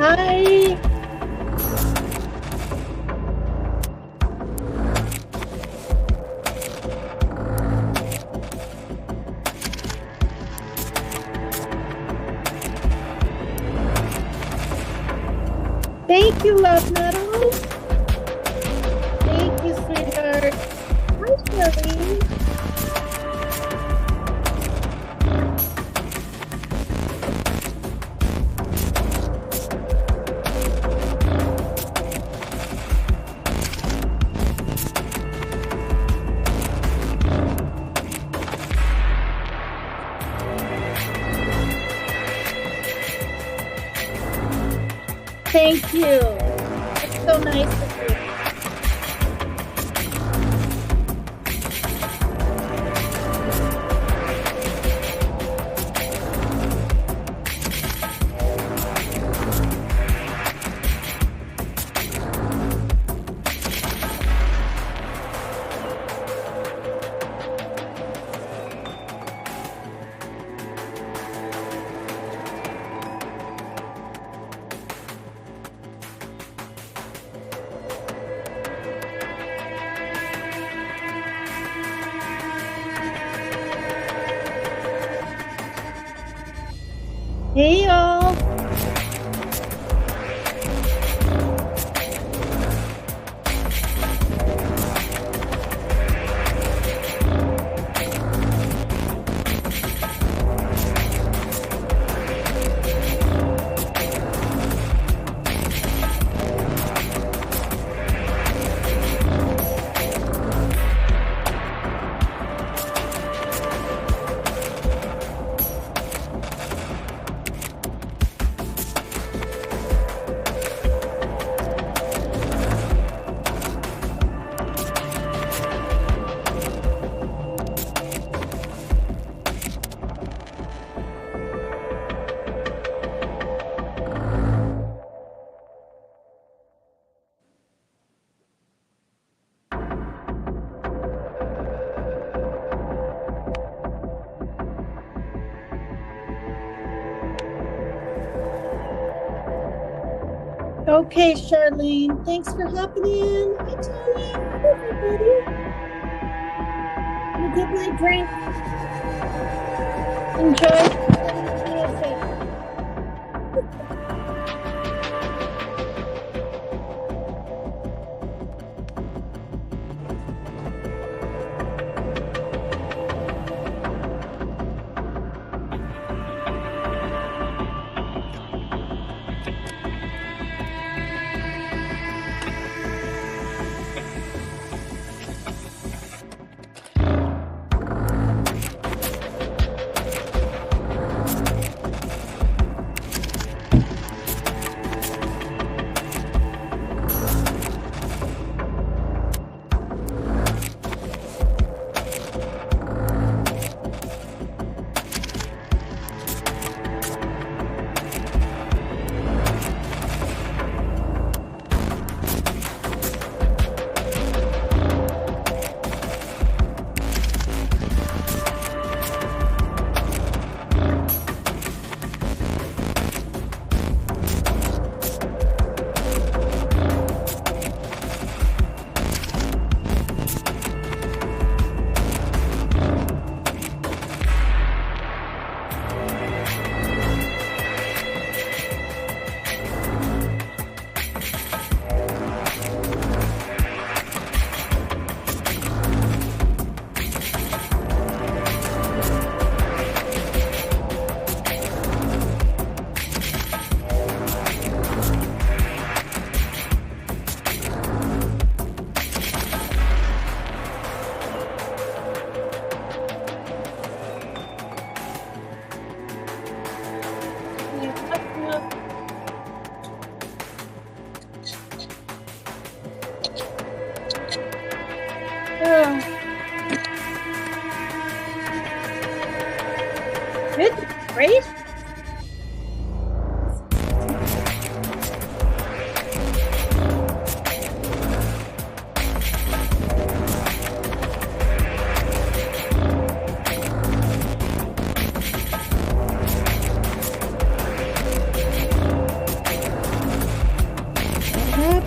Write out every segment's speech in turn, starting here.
Hi. Thank you, Love Metal. Thank you, sweetheart. Hi, Shirley. Thank you. It's so nice of you. Hey, y'all. Okay, Charlene, thanks for hopping in. Hi, Tony. Hi, everybody. I'm gonna get my drink. Enjoy the music.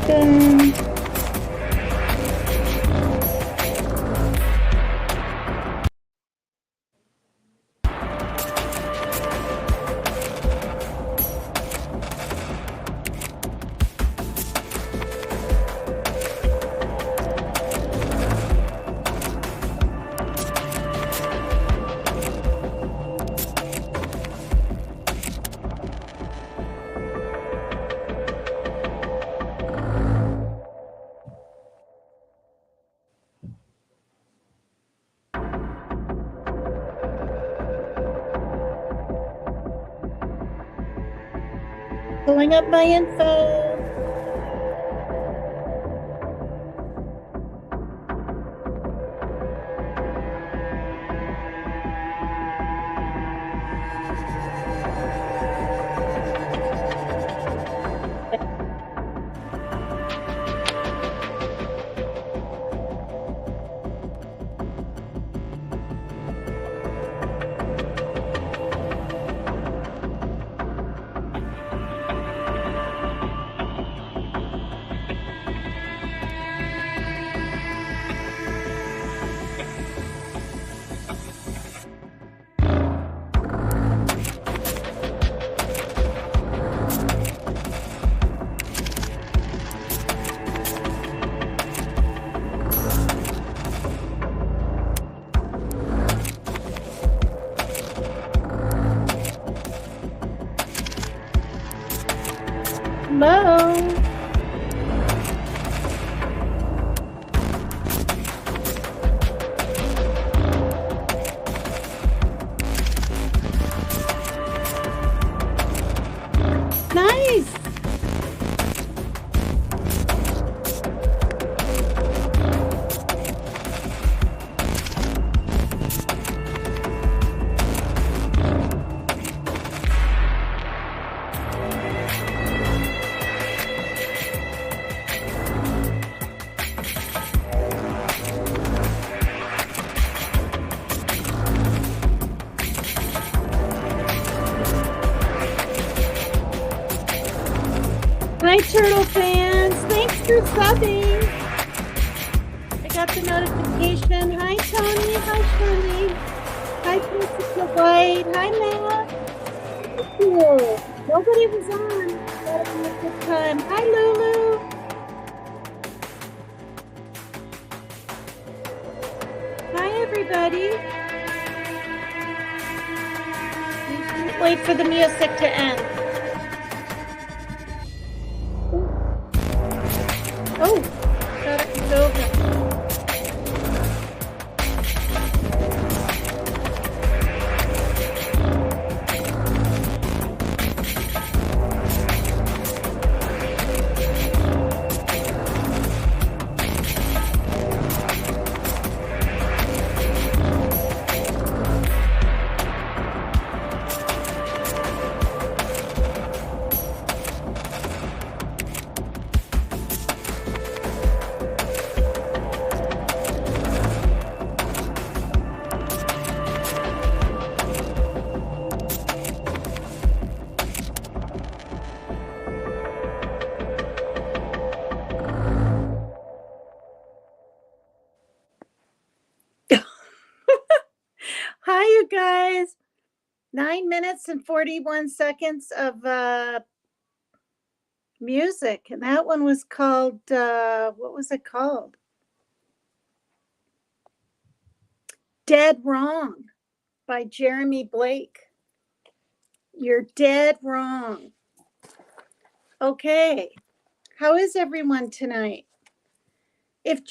second. Pulling up my info. Hello. Nice. Hi, Turtle fans. Thanks for subbing. I got the notification. Hi, Tony. Hi, Shirley. Hi, Princess White. Hi, Matt. Thank you. Nobody was on. But I had a good time. Hi, Lulu. Hi, everybody. Wait for the music to end. Oh, got it over. Hi, you guys. 9 minutes and 41 seconds of music. And that one was called, what was it called? Dead Wrong by Jeremy Blake. You're dead wrong. Okay. How is everyone tonight? If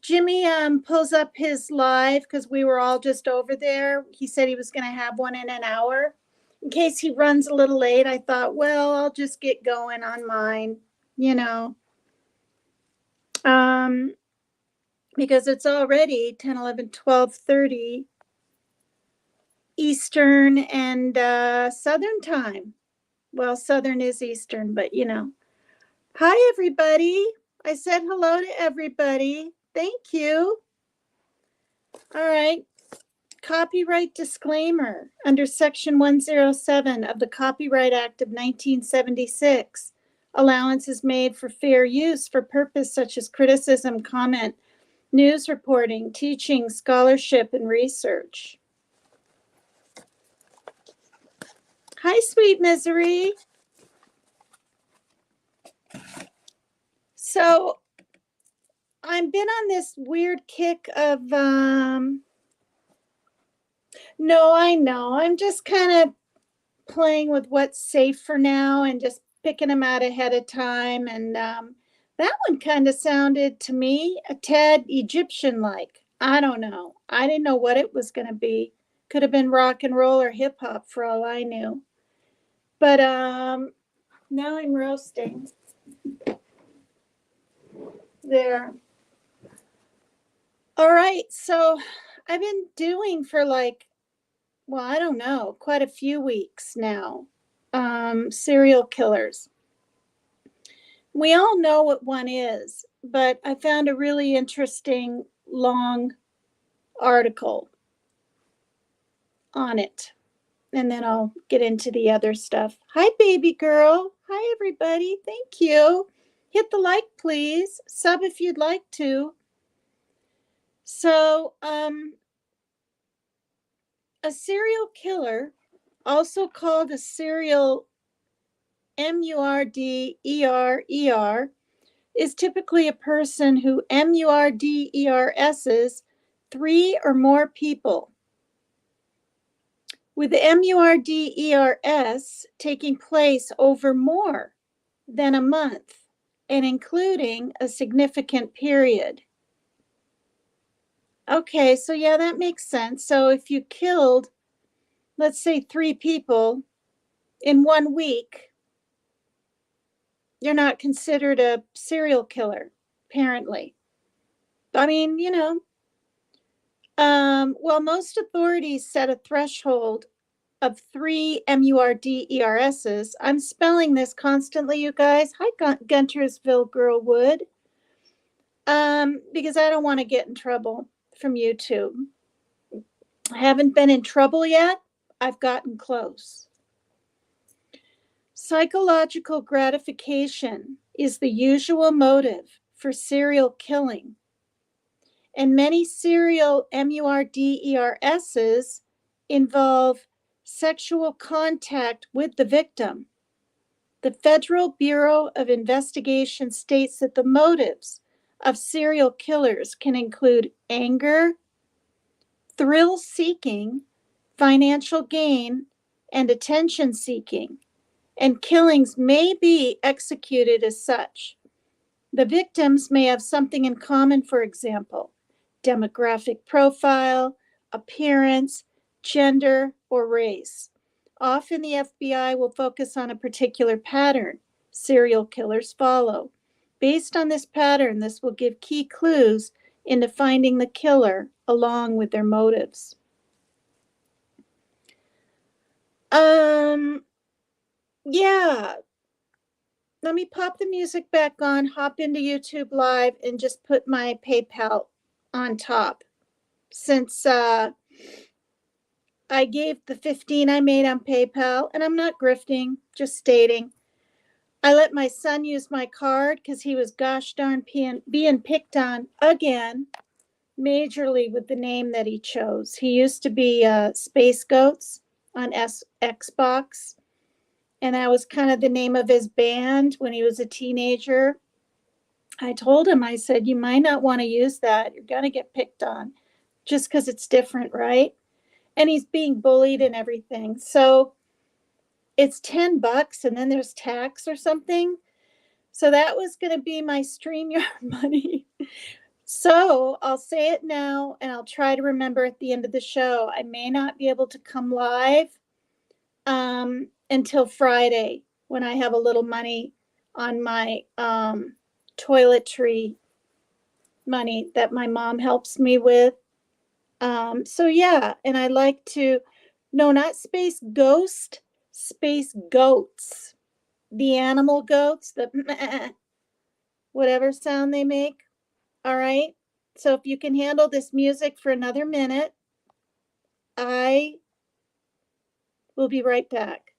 Jimmy pulls up his live, because we were all just over there, he said he was going to have one in an hour. In case he runs a little late, I thought, well, I'll just get going on mine, you know. Because it's already 10, 11, 12, 30 Eastern and Southern time. Well, Southern is Eastern, but you know. Hi, everybody. I said hello to everybody. Thank you. All right. Copyright disclaimer. Under Section 107 of the Copyright Act of 1976, Allowance is made for fair use for purpose such as criticism, comment, news reporting, teaching, scholarship, and research. Hi, sweet misery. So I've been on this weird kick of, no, I know. I'm just kind of playing with what's safe for now and just picking them out ahead of time. And that one kind of sounded to me a tad Egyptian-like. I don't know. I didn't know what it was going to be. Could have been rock and roll or hip hop for all I knew. But now I'm roasting. There. All right. So I've been doing for well, I don't know, quite a few weeks now. Serial killers. We all know what one is, but I found a really interesting long article on it. And then I'll get into the other stuff. Hi, baby girl. Hi, everybody. Thank you. Hit the like, please. Sub if you'd like to. So, a serial killer, also called a serial murderer, is typically a person who murders 3 or more people, with the murders taking place over more than a month and including a significant period. Okay, so yeah, that makes sense. So if you killed, let's say, 3 people in 1 week, you're not considered a serial killer, apparently. I mean, well, most authorities set a threshold of 3 murders. I'm spelling this constantly, you guys. Hi, Guntersville Girlwood. Because I don't want to get in trouble from YouTube. I haven't been in trouble yet. I've gotten close. Psychological gratification is the usual motive for serial killing. And many serial murders involve sexual contact with the victim. The Federal Bureau of Investigation states that the motives of serial killers can include anger, thrill-seeking, financial gain, and attention-seeking, and killings may be executed as such. The victims may have something in common, for example, demographic profile, appearance, gender, or race. Often the FBI will focus on a particular pattern serial killers follow. Based on this pattern, this will give key clues into finding the killer along with their motives. Yeah. Let me pop the music back on, hop into YouTube Live, and just put my PayPal on top. Since I gave the 15 I made on PayPal, and I'm not grifting, just stating. I let my son use my card because he was gosh darn being picked on again, majorly with the name that he chose. He used to be Space Goats on Xbox, and that was kind of the name of his band when he was a teenager. I told him, I said, you might not want to use that. You're going to get picked on just because it's different, right? And he's being bullied and everything. So it's $10 and then there's tax or something. So that was going to be my StreamYard money. So I'll say it now and I'll try to remember at the end of the show. I may not be able to come live until Friday when I have a little money on my toiletry money that my mom helps me with. So yeah, and I like to, no, not Space Ghost, Space Goats. The animal goats, the whatever sound they make. All right. So if you can handle this music for another minute, I will be right back.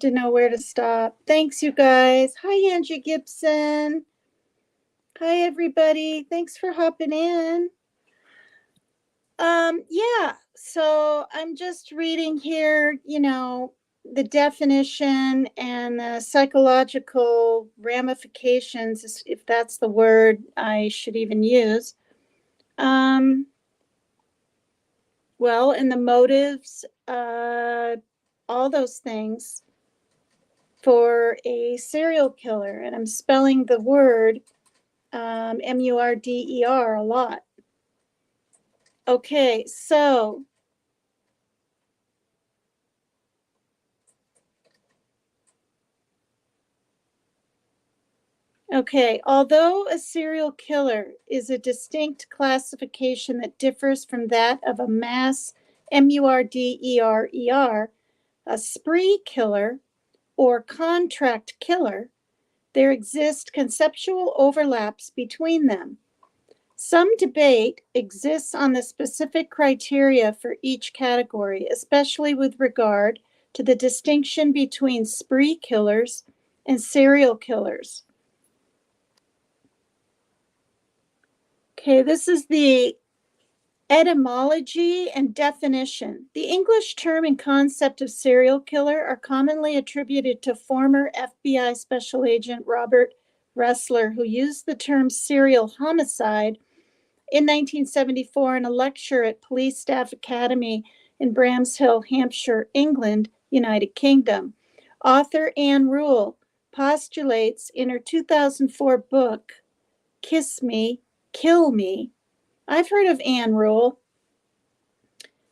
hard to know where to stop. Thanks, you guys. Hi, Angie Gibson. Hi, everybody. Thanks for hopping in. Yeah, so I'm just reading here, the definition and the psychological ramifications, if that's the word I should even use. Well, and the motives, all those things for a serial killer. And I'm spelling the word murder a lot. Okay, so although a serial killer is a distinct classification that differs from that of a mass murder, a spree killer or contract killer, there exist conceptual overlaps between them. Some debate exists on the specific criteria for each category, especially with regard to the distinction between spree killers and serial killers. Okay, this is the etymology and definition. The English term and concept of serial killer are commonly attributed to former FBI Special Agent Robert Ressler, who used the term serial homicide in 1974 in a lecture at Police Staff Academy in Bramshill, Hampshire, England, United Kingdom. Author Anne Rule postulates in her 2004 book, Kiss Me, Kill Me. I've heard of Anne Rule.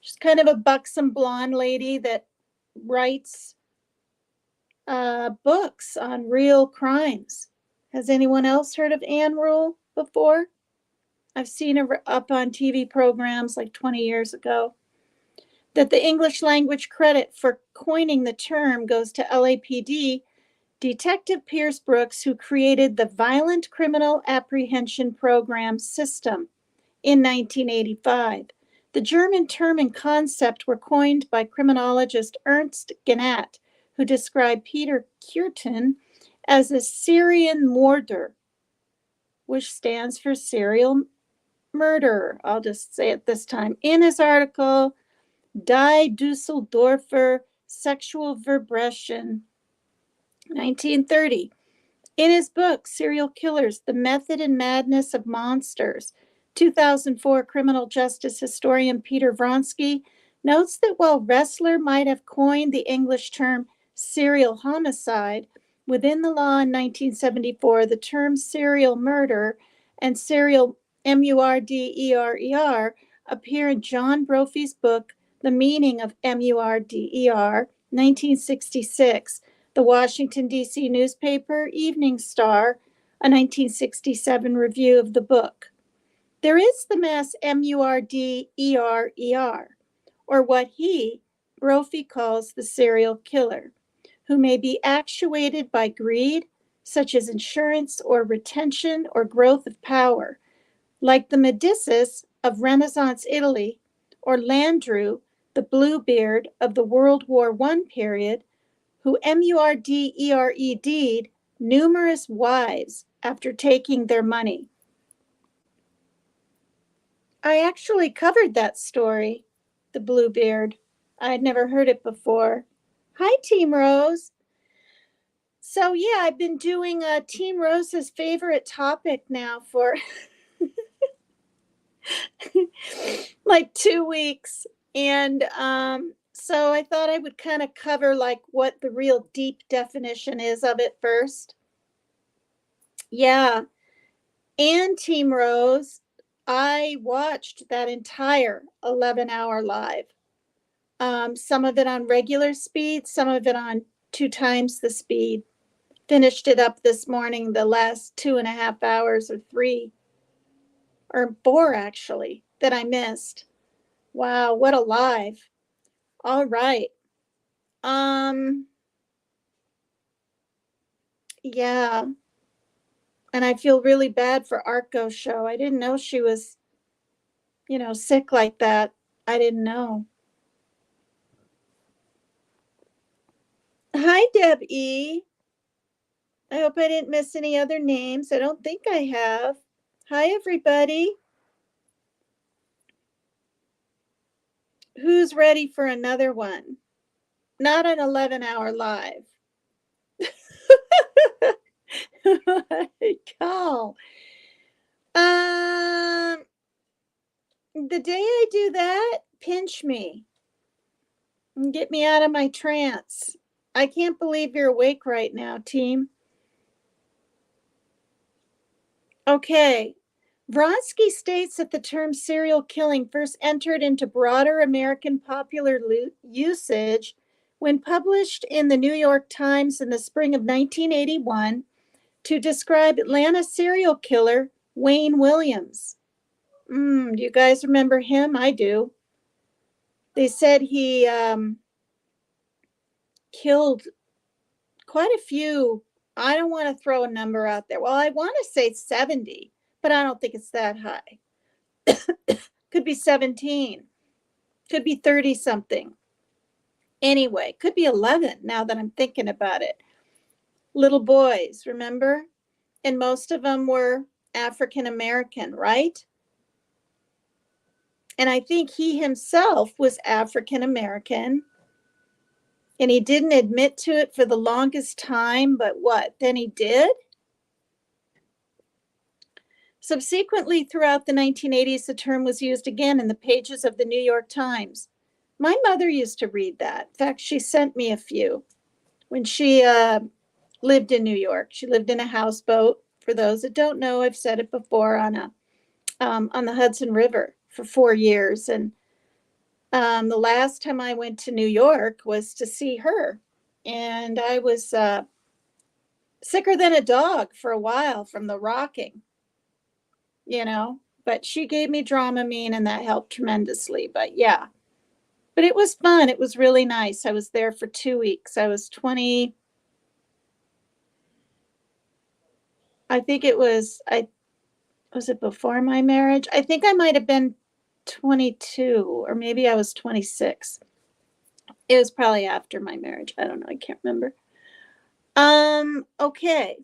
She's kind of a buxom blonde lady that writes books on real crimes. Has anyone else heard of Anne Rule before? I've seen her up on TV programs like 20 years ago. That the English language credit for coining the term goes to LAPD Detective Pierce Brooks, who created the Violent Criminal Apprehension Program system in 1985. The German term and concept were coined by criminologist Ernst Gannat, who described Peter Kürten as a Syrian Mörder, which stands for serial murderer. I'll just say it this time. In his article, Die Düsseldorfer Sexual Verbrechen, 1930. In his book, Serial Killers, The Method and Madness of Monsters, 2004, criminal justice historian Peter Vronsky notes that while Ressler might have coined the English term serial homicide, within the law in 1974, the terms serial murder and serial murder appear in John Brophy's book, The Meaning of Murder, 1966. The Washington, D.C. newspaper Evening Star, a 1967 review of the book. There is the mass murder, or what he, Brophy, calls the serial killer, who may be actuated by greed, such as insurance or retention or growth of power, like the Medicis of Renaissance Italy, or Landru, the Bluebeard of the World War I period, who murdered numerous wives after taking their money. I actually covered that story, the Bluebeard. I had never heard it before. Hi, Team Rose. So yeah, I've been doing Team Rose's favorite topic now for like 2 weeks. And so I thought I would kind of cover like what the real deep definition is of it first. Yeah. And Team Rose, I watched that entire 11-hour live. Some of it on regular speed, some of it on 2 times the speed. Finished it up this morning, the last 2.5 hours or 3 or 4 actually that I missed. Wow, what a live. All right. Yeah. And I feel really bad for Arco's show. I didn't know she was, sick like that. I didn't know. Hi, Deb E. I hope I didn't miss any other names. I don't think I have. Hi, everybody. Who's ready for another one? Not an 11-hour live. Call. The day I do that, pinch me and get me out of my trance. I can't believe you're awake right now, team. Okay. Vronsky states that the term serial killing first entered into broader American popular usage when published in the New York Times in the spring of 1981 to describe Atlanta serial killer Wayne Williams. Do you guys remember him? I do. They said he killed quite a few. I don't want to throw a number out there. Well, I want to say 70, but I don't think it's that high. Could be 17. Could be 30 something. Anyway, could be 11 now that I'm thinking about it. Little boys, remember? And most of them were African American, right? And I think he himself was African American. And he didn't admit to it for the longest time, but what? Then he did? Subsequently, throughout the 1980s, the term was used again in the pages of the New York Times. My mother used to read that. In fact, she sent me a few when she lived in New York. She lived in a houseboat. For those that don't know, I've said it before, on the Hudson River for 4 years. And the last time I went to New York was to see her. And I was sicker than a dog for a while from the rocking, but she gave me Dramamine and that helped tremendously. But yeah, but it was fun. It was really nice. I was there for 2 weeks. I was 20. I think was it before my marriage? I think I might have been 22, or maybe I was 26. It was probably after my marriage. I don't know. I can't remember. Okay.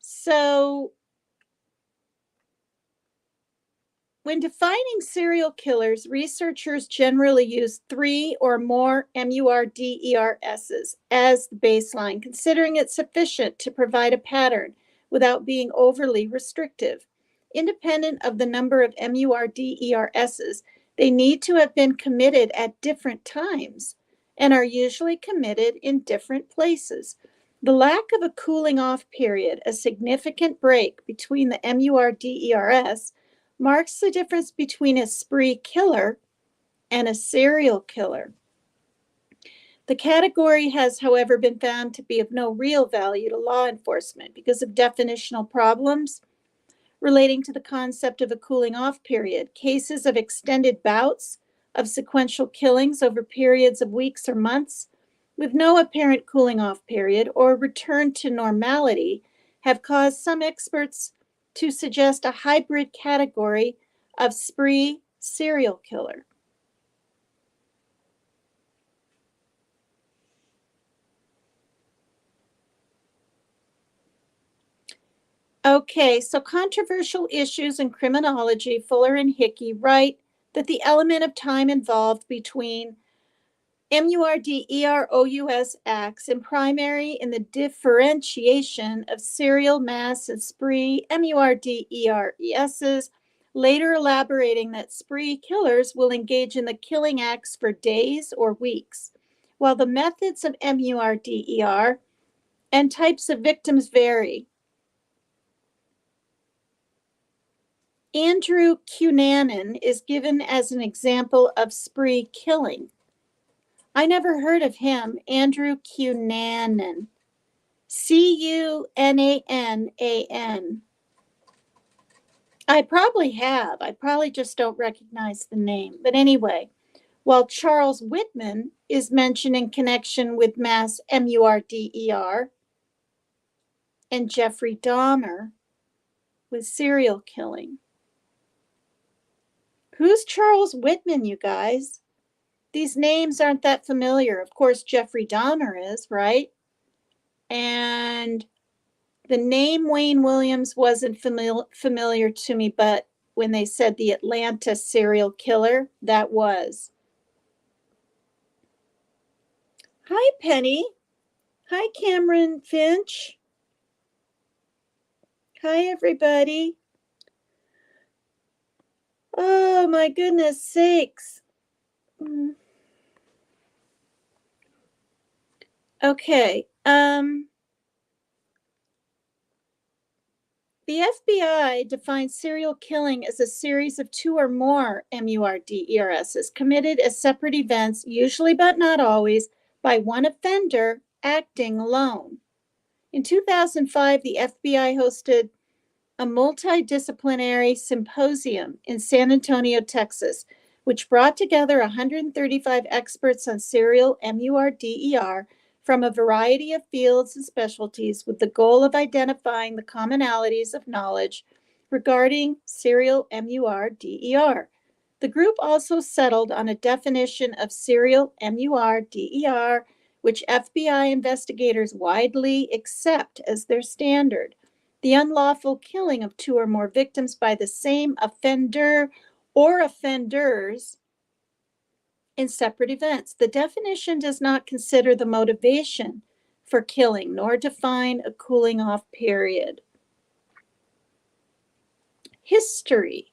So when defining serial killers, researchers generally use 3 or more MURDERSs as the baseline, considering it sufficient to provide a pattern without being overly restrictive. Independent of the number of MURDERSs, they need to have been committed at different times and are usually committed in different places. The lack of a cooling off period, a significant break between the MURDERS, marks the difference between a spree killer and a serial killer. The category has, however, been found to be of no real value to law enforcement because of definitional problems relating to the concept of a cooling off period. Cases of extended bouts of sequential killings over periods of weeks or months with no apparent cooling off period or return to normality have caused some experts to suggest a hybrid category of spree serial killer. Okay, so controversial issues in criminology, Fuller and Hickey write that the element of time involved between MURDEROUS acts in primary in the differentiation of serial mass and spree MURDERESs, later elaborating that spree killers will engage in the killing acts for days or weeks, while the methods of MURDER and types of victims vary. Andrew Cunanan is given as an example of spree killing. I never heard of him. Andrew Cunanan. Cunanan. I probably have. I probably just don't recognize the name. But anyway, while Charles Whitman is mentioned in connection with mass MURDER and Jeffrey Dahmer with serial killing. Who's Charles Whitman, you guys? these names aren't that familiar. Of course, Jeffrey Dahmer is, right? And the name Wayne Williams wasn't familiar to me, but when they said the Atlanta serial killer, that was. Hi, Penny. Hi, Cameron Finch. Hi, everybody. Oh, my goodness sakes. Okay. The FBI defines serial killing as a series of two or more MURDERSs committed as separate events, usually but not always, by one offender acting alone. In 2005, the FBI hosted a multidisciplinary symposium in San Antonio, Texas, which brought together 135 experts on serial MURDER from a variety of fields and specialties with the goal of identifying the commonalities of knowledge regarding serial MURDER. The group also settled on a definition of serial MURDER, which FBI investigators widely accept as their standard: the unlawful killing of two or more victims by the same offender or offenders in separate events. The definition does not consider the motivation for killing, nor define a cooling off period. History.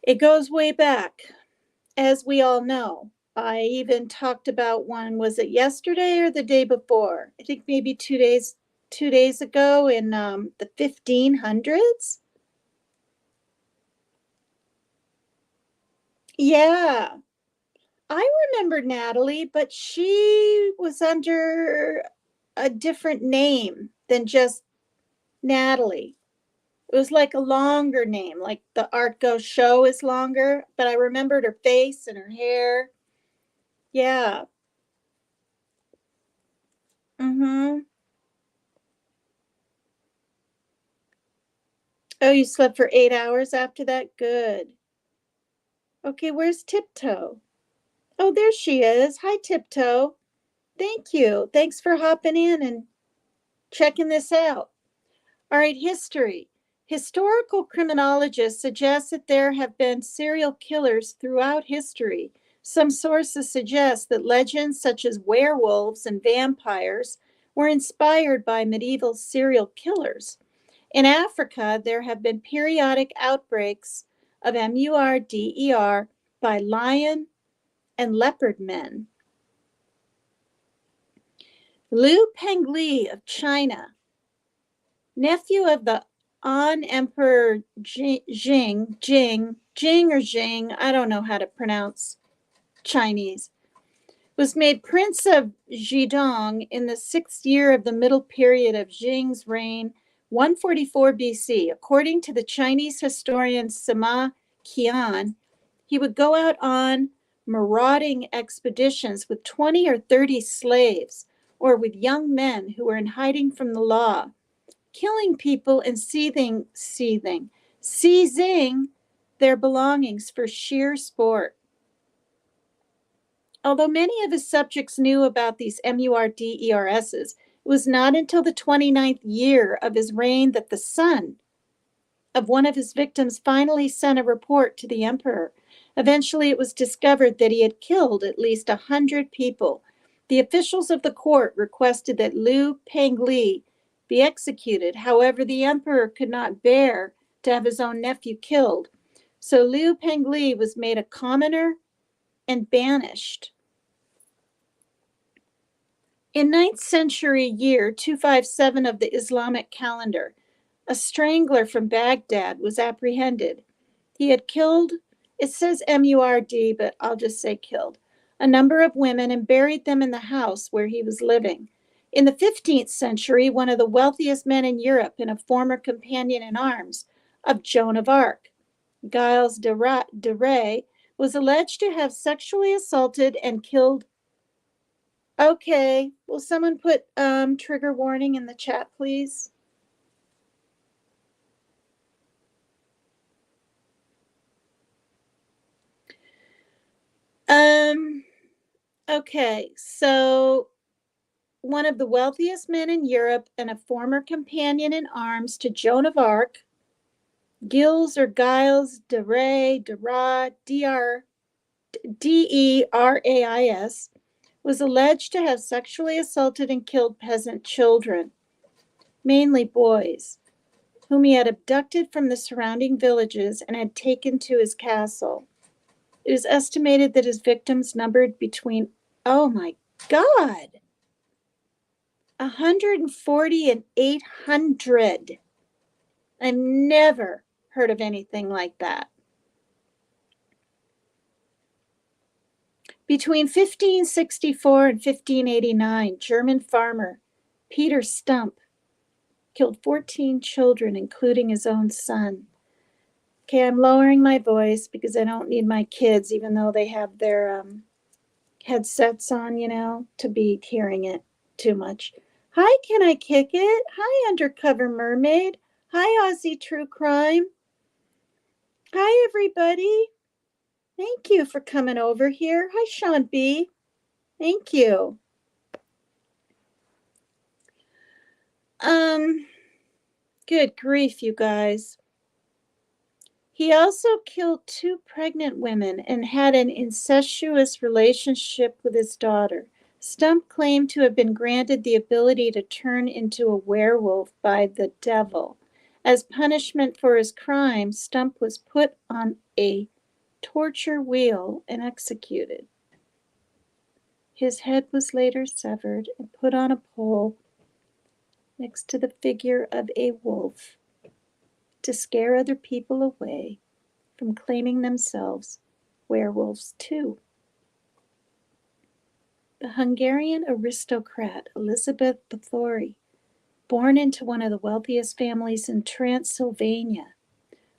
It goes way back, as we all know. I even talked about one, was it yesterday or the day before? I think maybe 2 days ago in the 1500s. Yeah, I remember Natalie, but she was under a different name than just Natalie. It was like a longer name, like the Art Goes show is longer, but I remembered her face and her hair. Yeah. Mm-hmm. Oh, you slept for 8 hours after that? Good. Okay, where's Tiptoe? Oh, there she is. Hi, Tiptoe. Thank you. Thanks for hopping in and checking this out. All right, history. Historical criminologists suggest that there have been serial killers throughout history. Some sources suggest that legends such as werewolves and vampires were inspired by medieval serial killers. In Africa, there have been periodic outbreaks of MURDER by lion and leopard men. Liu Pengli of China, nephew of the Han Emperor Jing, I don't know how to pronounce Chinese, was made Prince of Zhejiang in the 6th year of the middle period of Jing's reign, 144 BC. According to the Chinese historian Sima Qian, he would go out on marauding expeditions with 20 or 30 slaves, or with young men who were in hiding from the law, killing people and seizing their belongings for sheer sport. Although many of his subjects knew about these MURDERSs, it was not until the 29th year of his reign that the son of one of his victims finally sent a report to the emperor. Eventually, it was discovered that he had killed at least 100 people. The officials of the court requested that Liu Pengli be executed. However, the emperor could not bear to have his own nephew killed. So Liu Pengli was made a commoner and banished. In 9th century year 257 of the Islamic calendar, a strangler from Baghdad was apprehended. He had killed, it says MURD, but I'll just say killed, a number of women and buried them in the house where he was living. In the 15th century, one of the wealthiest men in Europe and a former companion in arms of Joan of Arc, Gilles de Rais, was alleged to have sexually assaulted and killed. Okay, will someone put trigger warning in the chat, please? Okay, so one of the wealthiest men in Europe and a former companion in arms to Joan of Arc, Gilles or Giles de Rais, Derais, was alleged to have sexually assaulted and killed peasant children, mainly boys, whom he had abducted from the surrounding villages and had taken to his castle. It is estimated that his victims numbered between, oh my God, 140 and 800. I've never heard of anything like that. Between 1564 and 1589, German farmer Peter Stump killed 14 children, including his own son. Okay, I'm lowering my voice because I don't need my kids, even though they have their headsets on, to be hearing it too much. Hi, Can I Kick It? Hi, Undercover Mermaid. Hi, Aussie True Crime. Hi, everybody. Thank you for coming over here. Hi, Sean B. Thank you. Good grief, you guys. He also killed 2 pregnant women and had an incestuous relationship with his daughter. Stump claimed to have been granted the ability to turn into a werewolf by the devil. As punishment for his crime, Stump was put on a torture wheel and executed. His head was later severed and put on a pole next to the figure of a wolf to scare other people away from claiming themselves werewolves too. The Hungarian aristocrat Elizabeth Bathory, born into one of the wealthiest families in Transylvania,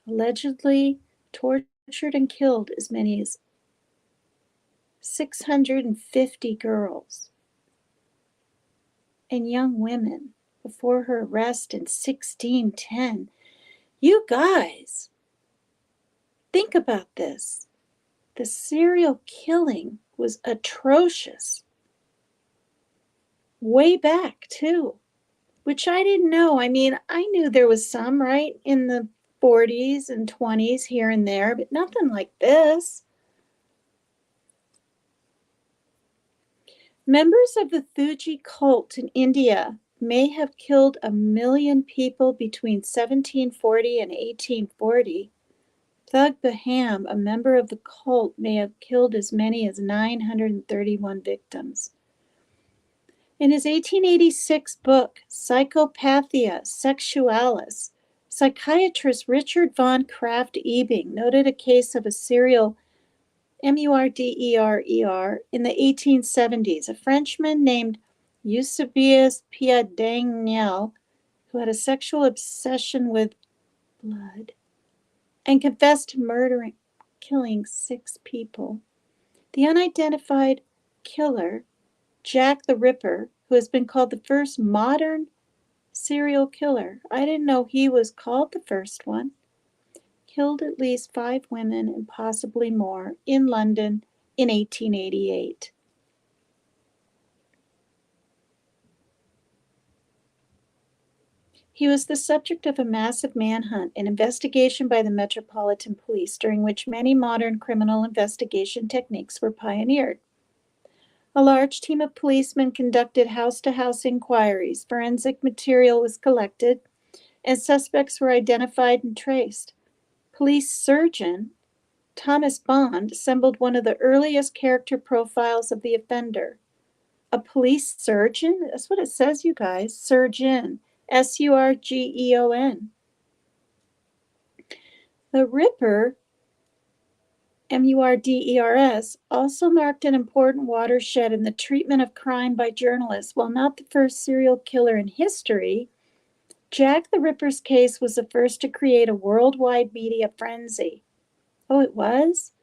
allegedly tortured and killed as many as 650 girls and young women before her arrest in 1610. You guys, think about this. The serial killing was atrocious. Way back, too, which I didn't know. I mean, I knew there was some, right, in the 40s and 20s here and there, but nothing like this. Members of the Thuji cult in India may have killed 1 million people between 1740 and 1840. Thug Baham, a member of the cult, may have killed as many as 931 victims. In his 1886 book, Psychopathia Sexualis, psychiatrist Richard von Krafft-Ebing noted a case of a serial murderer in the 1870s, a Frenchman named Eusebius Piedaniel, who had a sexual obsession with blood and confessed to killing 6 people. The unidentified killer, Jack the Ripper, who has been called the first modern serial killer, I didn't know he was called the first one, killed at least 5 women and possibly more in London in 1888. He was the subject of a massive manhunt and investigation by the Metropolitan Police, during which many modern criminal investigation techniques were pioneered. A large team of policemen conducted house-to-house inquiries, forensic material was collected, and suspects were identified and traced. Police surgeon Thomas Bond assembled one of the earliest character profiles of the offender. A police surgeon? That's what it says, you guys. Surgeon. Surgeon. The Ripper, Murders, also marked an important watershed in the treatment of crime by journalists. While not the first serial killer in history, Jack the Ripper's case was the first to create a worldwide media frenzy. Oh, it was?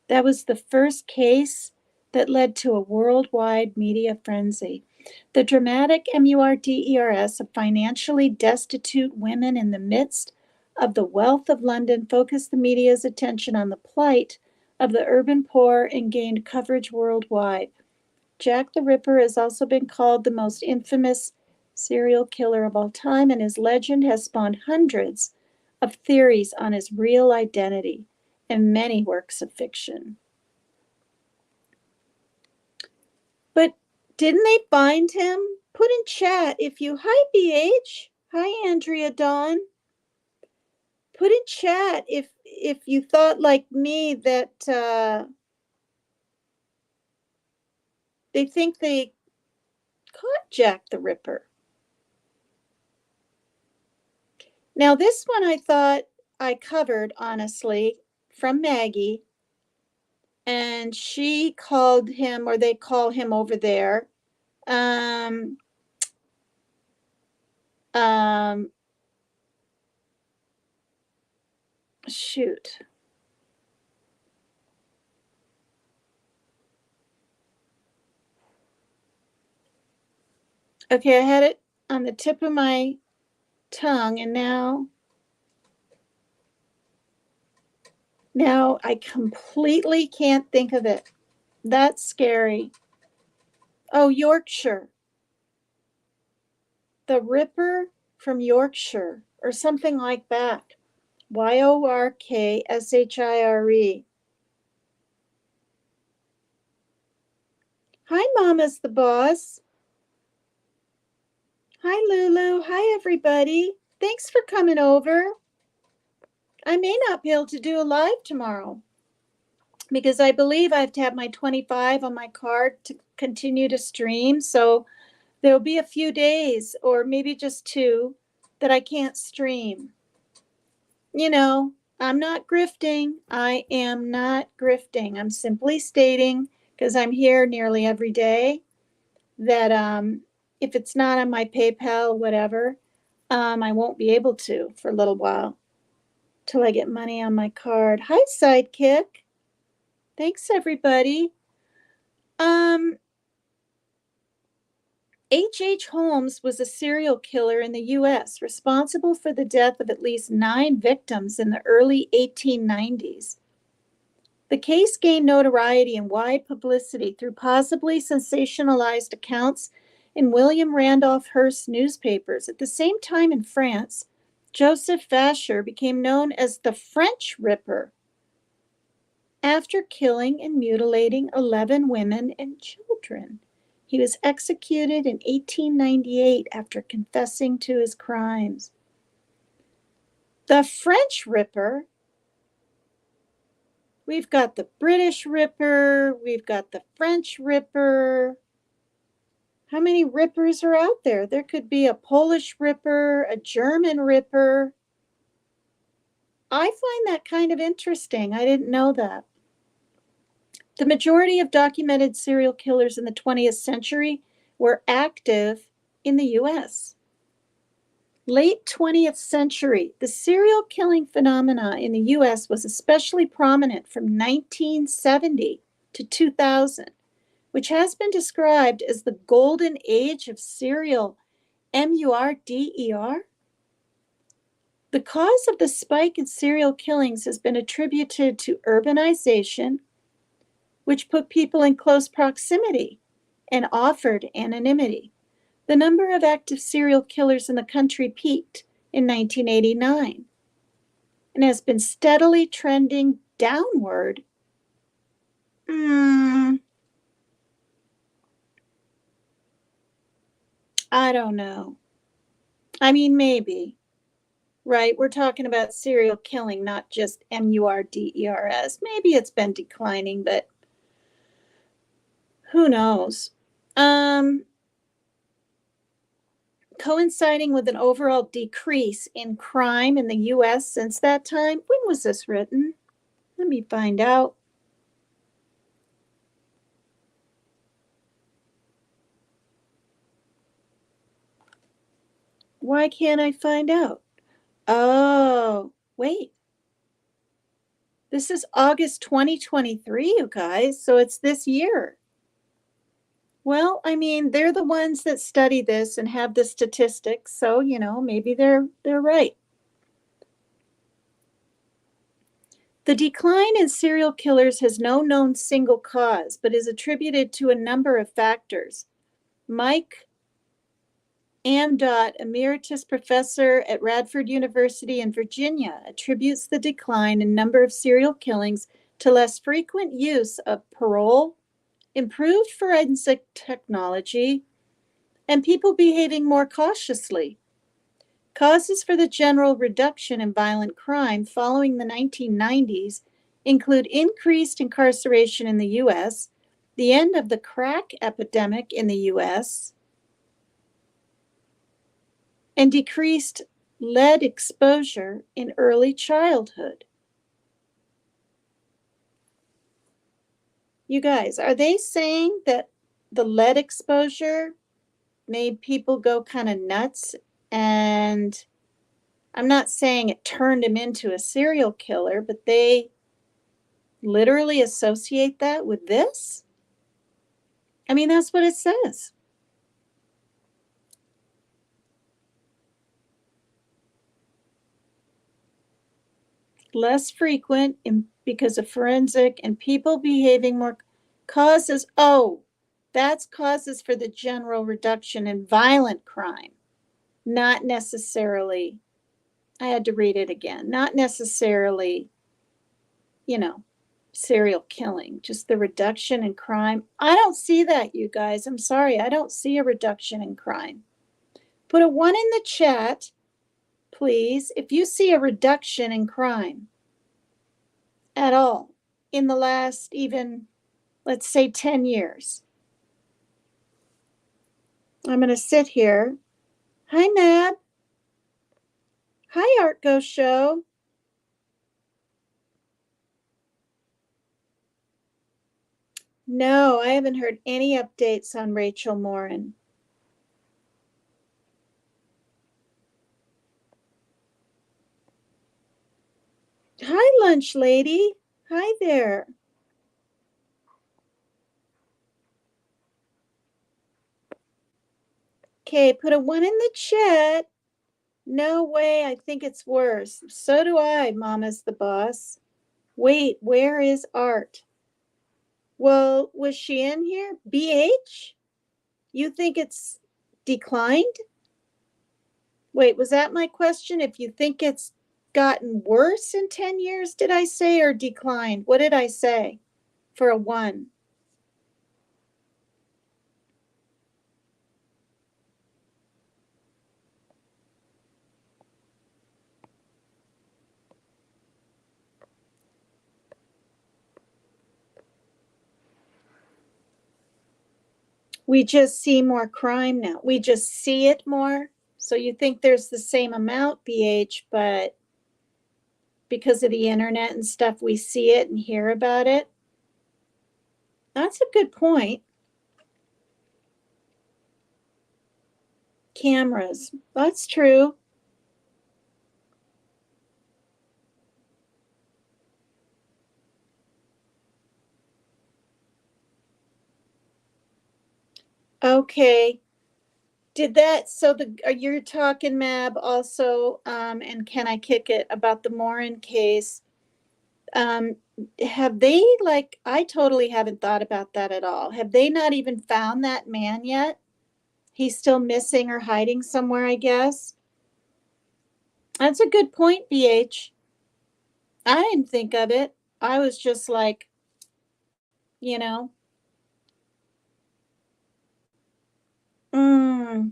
That was the first case that led to a worldwide media frenzy. The dramatic Murders of financially destitute women in the midst of the wealth of London focused the media's attention on the plight of the urban poor and gained coverage worldwide. Jack the Ripper has also been called the most infamous serial killer of all time, and his legend has spawned hundreds of theories on his real identity and many works of fiction. But didn't they find him? Put in chat if you, hi BH, hi Andrea Dawn. Put in chat if you thought like me that they think they caught Jack the Ripper. Now this one I thought I covered, honestly, from Maggie, and she called him, or they call him over there, shoot. Okay, I had it on the tip of my tongue, and now I completely can't think of it. That's scary. Oh, Yorkshire. The Ripper from Yorkshire, or something like that. Yorkshire. Hi, Mama's the boss. Hi, Lulu. Hi, everybody. Thanks for coming over. I may not be able to do a live tomorrow because I believe I have to have my 25 on my card to continue to stream. So there'll be a few days, or maybe just 2, that I can't stream. You know, I'm not grifting. I am not grifting. I'm simply stating, because I'm here nearly every day, that if it's not on my PayPal, whatever, I won't be able to for a little while till I get money on my card. Hi, Sidekick. Thanks, everybody. H.H. Holmes was a serial killer in the U.S., responsible for the death of at least 9 victims in the early 1890s. The case gained notoriety and wide publicity through possibly sensationalized accounts in William Randolph Hearst's newspapers. At the same time in France, Joseph Vacher became known as the French Ripper after killing and mutilating 11 women and children. He was executed in 1898 after confessing to his crimes. The French Ripper. We've got the British Ripper. We've got the French Ripper. How many Rippers are out there? There could be a Polish Ripper, a German Ripper. I find that kind of interesting. I didn't know that. The majority of documented serial killers in the 20th century were active in the U.S. Late 20th century, the serial killing phenomena in the U.S. was especially prominent from 1970 to 2000, which has been described as the golden age of serial murder. The cause of the spike in serial killings has been attributed to urbanization, which put people in close proximity and offered anonymity. The number of active serial killers in the country peaked in 1989 and has been steadily trending downward. I don't know. I mean, maybe. Right? We're talking about serial killing, not just murders. Maybe it's been declining, but who knows? Coinciding with an overall decrease in crime in the U.S. since that time. When was this written? Let me find out. Why can't I find out? Oh, wait. This is August 2023, you guys, so it's this year. Well, I mean, they're the ones that study this and have the statistics, so, maybe they're right. The decline in serial killers has no known single cause, but is attributed to a number of factors. Mike Amdott, emeritus professor at Radford University in Virginia, attributes the decline in number of serial killings to less frequent use of parole, improved forensic technology, and people behaving more cautiously. Causes for the general reduction in violent crime following the 1990s include increased incarceration in the U.S., the end of the crack epidemic in the U.S., and decreased lead exposure in early childhood. You guys, are they saying that the lead exposure made people go kind of nuts? And I'm not saying it turned him into a serial killer, but they literally associate that with this? I mean, that's what it says. Less frequent because of forensic and people behaving more causes. Oh, that's causes for the general reduction in violent crime, not necessarily. I had to read it again. Not necessarily, serial killing, just the reduction in crime. I don't see that, you guys. I'm sorry. I don't see a reduction in crime. Put a 1 in the chat, please, if you see a reduction in crime at all in the last even, let's say, 10 years. I'm going to sit here. Hi, Mab. Hi, Art Go Show. No, I haven't heard any updates on Rachel Morin. Hi, Lunch Lady. Hi there. Okay, put a 1 in the chat. No way, I think it's worse. So do I, Mama's the boss. Wait, where is Art? Well, was she in here? BH? You think it's declined? Wait, was that my question? If you think it's gotten worse in 10 years, did I say, or declined? What did I say for a 1? We just see more crime now. We just see it more. So you think there's the same amount, BH, but because of the internet and stuff, we see it and hear about it? That's a good point. Cameras. That's true. Okay. Did that, so you're talking, Mab, also, and can I kick it about the Morin case? Have they, I totally haven't thought about that at all. Have they not even found that man yet? He's still missing or hiding somewhere, I guess. That's a good point, BH. I didn't think of it. I was just like,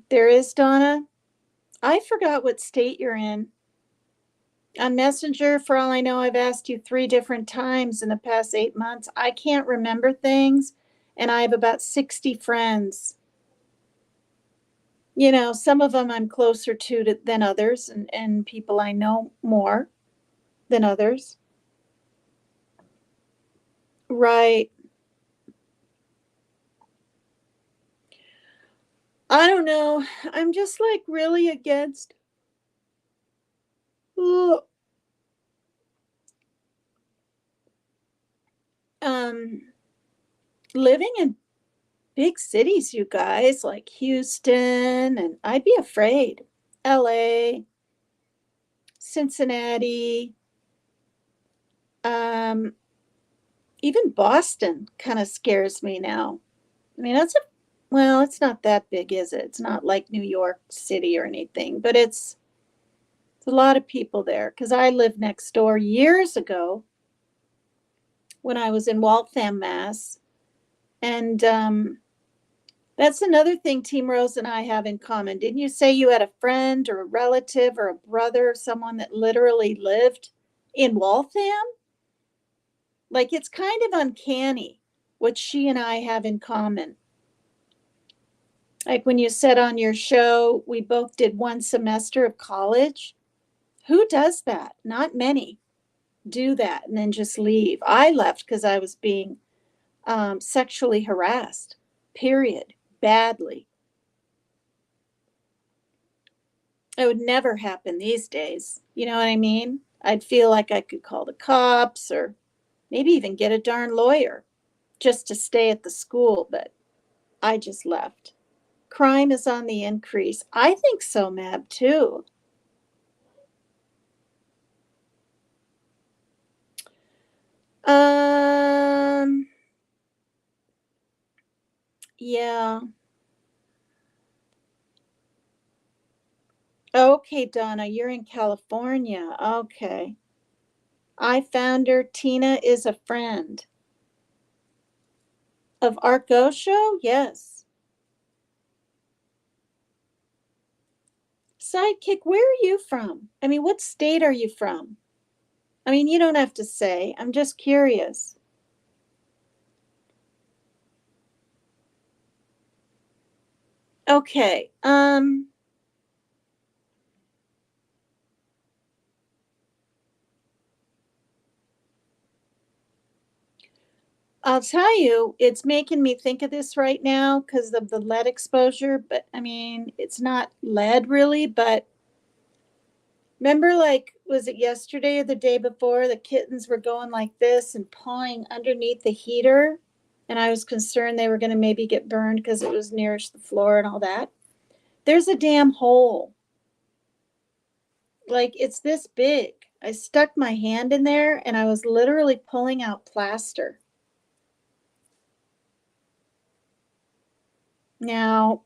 there is, Donna. I forgot what state you're in. On Messenger, for all I know, I've asked you 3 different times in the past 8 months. I can't remember things, and I have about 60 friends. Some of them I'm closer to than others, and people I know more than others. Right. I don't know. I'm just really against living in big cities, you guys, like Houston, and I'd be afraid. LA, Cincinnati, Um, Even Boston kind of scares me now. I mean, well, it's not that big, is it? It's not like New York City or anything, but it's a lot of people there because I lived next door years ago when I was in Waltham, Mass. And that's another thing Team Rose and I have in common. Didn't you say you had a friend or a relative or a brother, someone that literally lived in Waltham? Like, it's kind of uncanny what she and I have in common. Like when you said on your show, we both did one semester of college. Who does that? Not many do that and then just leave. I left because I was being sexually harassed, period, badly. It would never happen these days. You know what I mean? I'd feel like I could call the cops or maybe even get a darn lawyer just to stay at the school, but I just left. Crime is on the increase. I think so, Mab, too. Um, yeah. Okay, Donna, you're in California. Okay. I found her. Tina is a friend of Arco Show. Yes. Sidekick, where are you from? I mean, what state are you from? I mean, you don't have to say. I'm just curious. Okay. I'll tell you, it's making me think of this right now because of the lead exposure, but I mean, it's not lead really, but remember, like, was it yesterday or the day before, the kittens were going like this and pawing underneath the heater? And I was concerned they were going to maybe get burned because it was nearest the floor and all that. There's a damn hole. Like, it's this big. I stuck my hand in there and I was literally pulling out plaster. Now,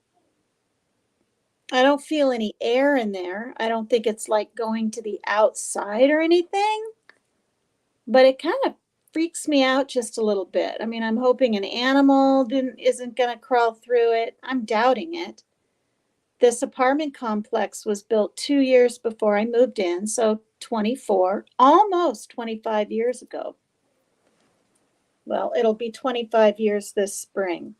I don't feel any air in there. I don't think it's like going to the outside or anything, but it kind of freaks me out just a little bit. I mean, I'm hoping an animal isn't going to crawl through it. I'm doubting it. This apartment complex was built 2 years before I moved in, so 24, almost 25 years ago. Well, it'll be 25 years this spring.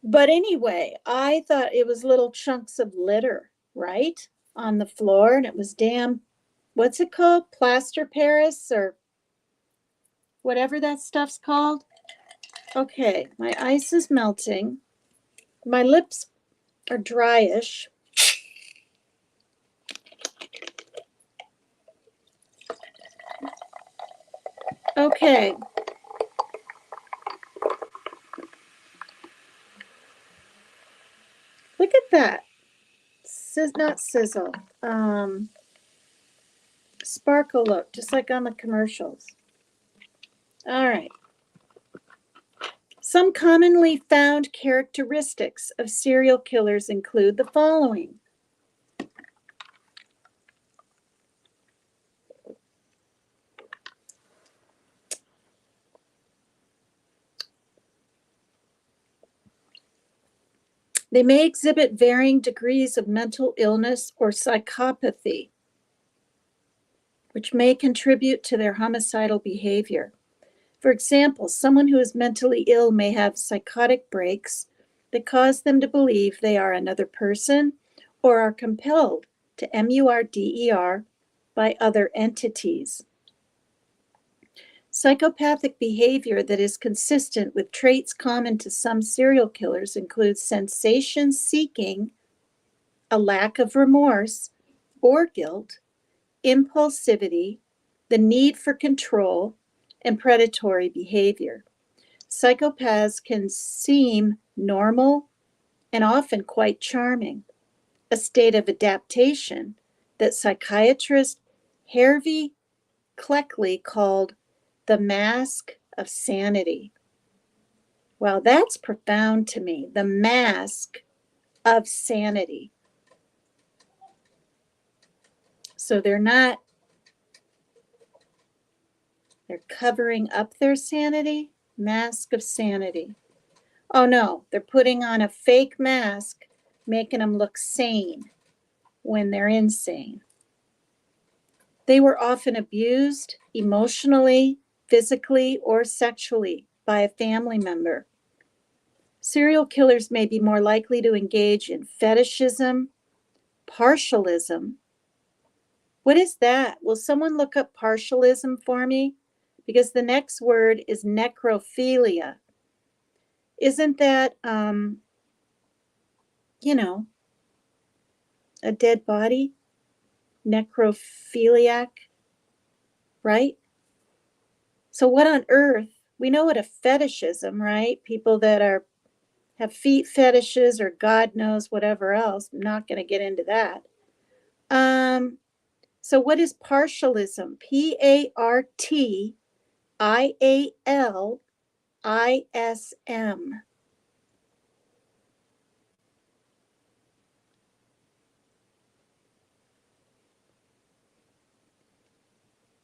But anyway, I thought it was little chunks of litter, right? On the floor, and it was damn, what's it called? Plaster Paris or whatever that stuff's called. Okay, my ice is melting. My lips are dryish. Okay. Look at that. Not sizzle. Sparkle look, just like on the commercials. All right. Some commonly found characteristics of serial killers include the following. They may exhibit varying degrees of mental illness or psychopathy, which may contribute to their homicidal behavior. For example, someone who is mentally ill may have psychotic breaks that cause them to believe they are another person or are compelled to murder by other entities. Psychopathic behavior that is consistent with traits common to some serial killers includes sensation seeking, a lack of remorse or guilt, impulsivity, the need for control, and predatory behavior. Psychopaths can seem normal and often quite charming, a state of adaptation that psychiatrist Harvey Cleckley called the mask of sanity. Well, that's profound to me. The mask of sanity. So they're covering up their sanity. Mask of sanity. Oh no, they're putting on a fake mask, making them look sane when they're insane. They were often abused emotionally, physically, or sexually by a family member. Serial killers may be more likely to engage in fetishism, partialism. What is that? Will someone look up partialism for me? Because the next word is necrophilia. Isn't that, a dead body? Necrophiliac, right? So what on earth? We know what a fetishism, right? People that have feet fetishes or God knows whatever else. I'm not going to get into that. So what is partialism? Partialism.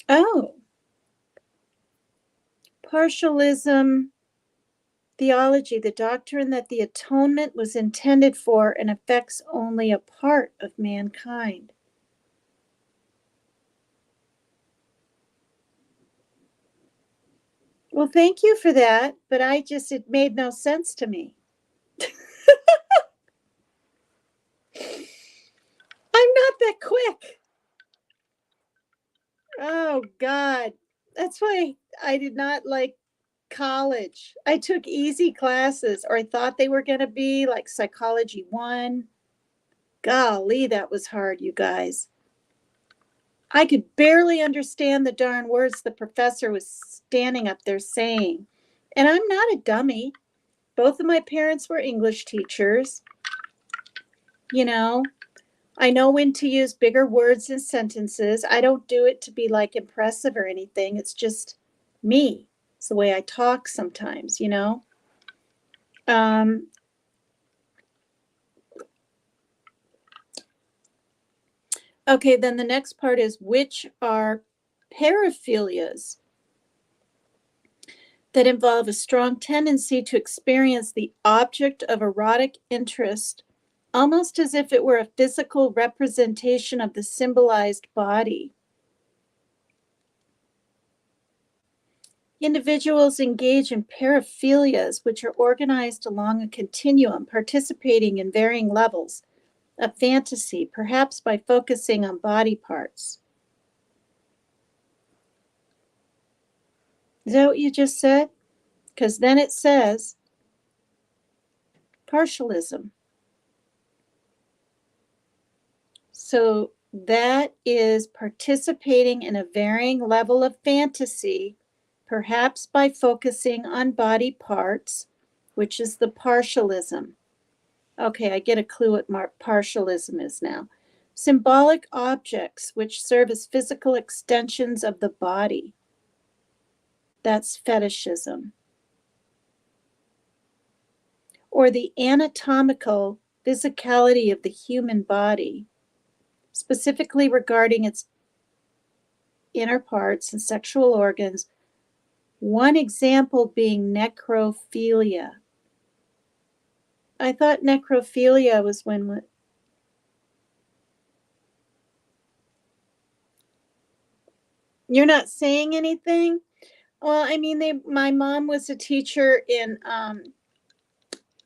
Oh, partialism theology, the doctrine that the atonement was intended for and affects only a part of mankind. Well, thank you for that, but it made no sense to me. I'm not that quick. Oh, God. That's why I did not like college. I took easy classes, or I thought they were going to be like Psychology 1. Golly, that was hard, you guys. I could barely understand the darn words the professor was standing up there saying. And I'm not a dummy. Both of my parents were English teachers. I know when to use bigger words in sentences. I don't do it to be like impressive or anything. It's just me. It's the way I talk sometimes, Okay, then the next part is, which are paraphilias that involve a strong tendency to experience the object of erotic interest almost as if it were a physical representation of the symbolized body. Individuals engage in paraphilias, which are organized along a continuum, participating in varying levels of fantasy, perhaps by focusing on body parts. Is that what you just said? Because then it says partialism. So that is participating in a varying level of fantasy, perhaps by focusing on body parts, which is the partialism. Okay, I get a clue what partialism is now. Symbolic objects which serve as physical extensions of the body. That's fetishism. Or the anatomical physicality of the human body, specifically regarding its inner parts and sexual organs, one example being necrophilia. I thought necrophilia was when... You're not saying anything? Well, I mean, my mom was a teacher in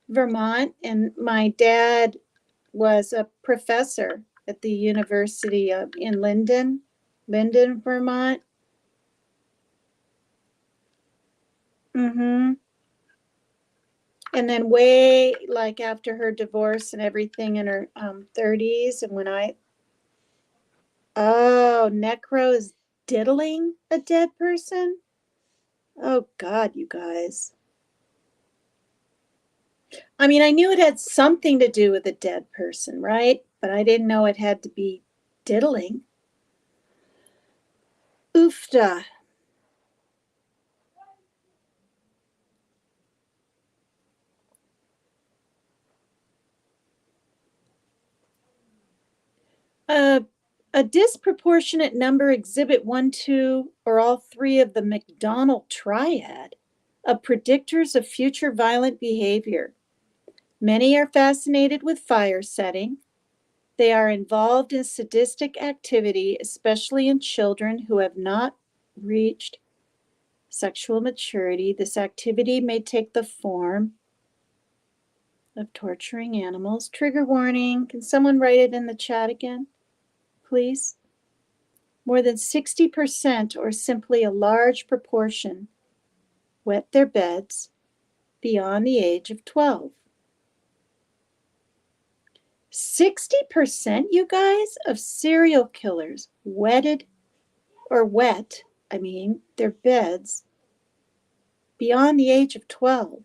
Vermont, and my dad was a professor at the University in Linden, Vermont. Mm-hmm. And then way, like, after her divorce and everything in her 30s, and necro is diddling a dead person? Oh, God, you guys. I mean, I knew it had something to do with a dead person, right? But I didn't know it had to be diddling. Oofda. A disproportionate number exhibit 1, 2, or all 3 of the McDonald triad of predictors of future violent behavior. Many are fascinated with fire setting. They are involved in sadistic activity, especially in children who have not reached sexual maturity. This activity may take the form of torturing animals. Trigger warning. Can someone write it in the chat again, please? More than 60%, or simply a large proportion, wet their beds beyond the age of 12. 60%, you guys, of serial killers wet their beds beyond the age of 12.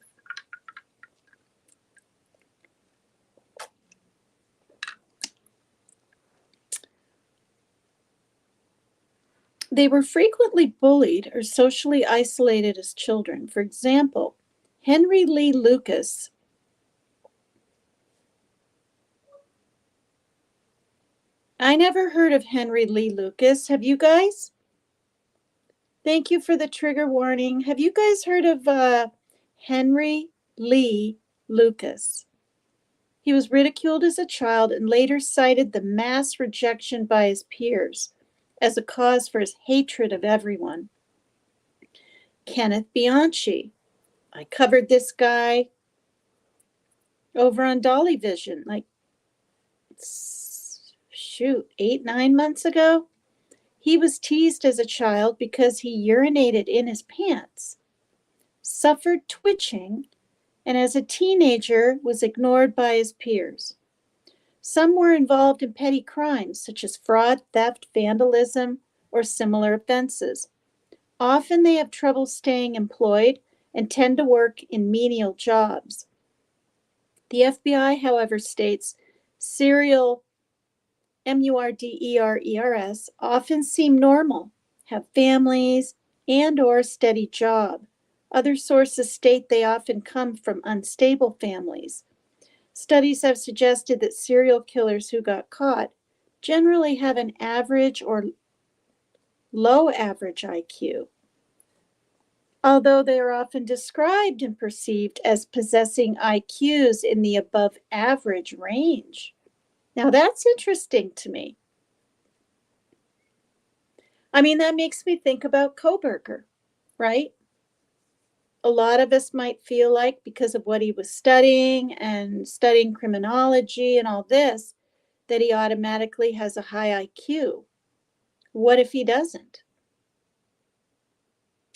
They were frequently bullied or socially isolated as children. For example, Henry Lee Lucas. I never heard of Henry Lee Lucas. Have you guys? Thank you for the trigger warning. Have you guys heard of Henry Lee Lucas? He was ridiculed as a child and later cited the mass rejection by his peers as a cause for his hatred of everyone. Kenneth Bianchi. I covered this guy over on Dolly Vision, like, 8, 9 months ago. He was teased as a child because he urinated in his pants, suffered twitching, and as a teenager was ignored by his peers. Some were involved in petty crimes such as fraud, theft, vandalism, or similar offenses. Often they have trouble staying employed and tend to work in menial jobs. The FBI, however, states serial murders often seem normal, have families, and or a steady job. Other sources state they often come from unstable families. Studies have suggested that serial killers who got caught generally have an average or low average IQ, although they are often described and perceived as possessing IQs in the above average range. Now that's interesting to me. I mean, that makes me think about Koberger, right? A lot of us might feel like because of what he was studying and studying criminology and all this, that he automatically has a high IQ. What if he doesn't?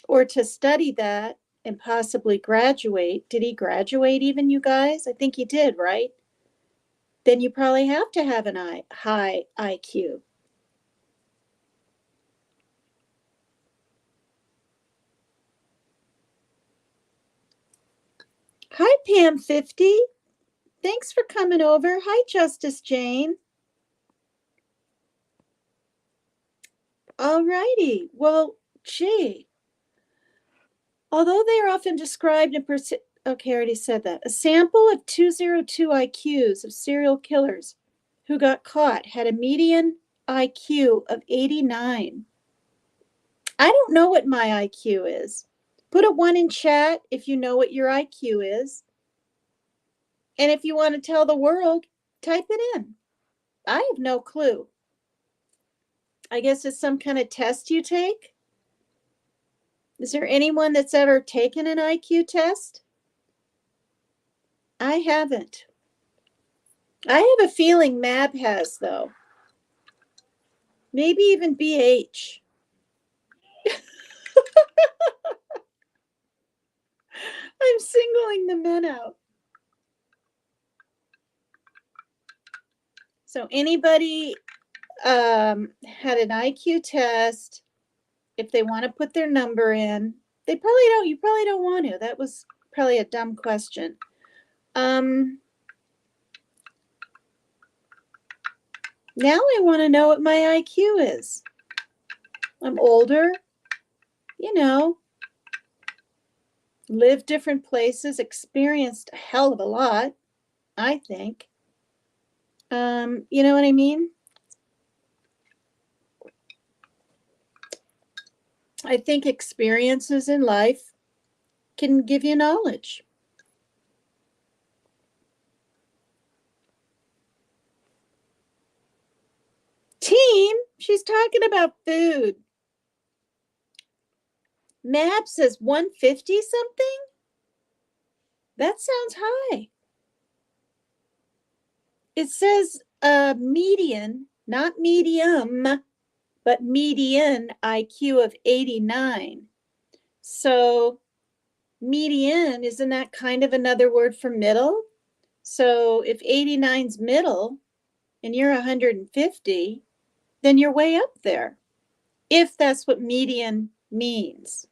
Or to study that and possibly graduate. Did he graduate even, you guys? I think he did, right? Then you probably have to have a high IQ. Hi, Pam50. Thanks for coming over. Hi, Justice Jane. All righty. Well, gee. Although they are often described in okay, I already said that. A sample of 202 IQs of serial killers who got caught had a median IQ of 89. I don't know what my IQ is. Put a 1 in chat if you know what your IQ is. And if you want to tell the world, type it in. I have no clue. I guess it's some kind of test you take. Is there anyone that's ever taken an IQ test? I haven't. I have a feeling Mab has, though. Maybe even BH. I'm singling the men out. So anybody had an IQ test, if they want to put their number in, they probably don't. You probably don't want to. That was probably a dumb question. Now I want to know what my IQ is. I'm older, you know, lived different places, experienced a hell of a lot, I think. You know what I mean? I think experiences in life can give you knowledge. Team, she's talking about food. Mab says 150 something? That sounds high. It says median, not medium, but median IQ of 89. So median, isn't that kind of another word for middle? So if 89's middle and you're 150, then you're way up there, if that's what median means.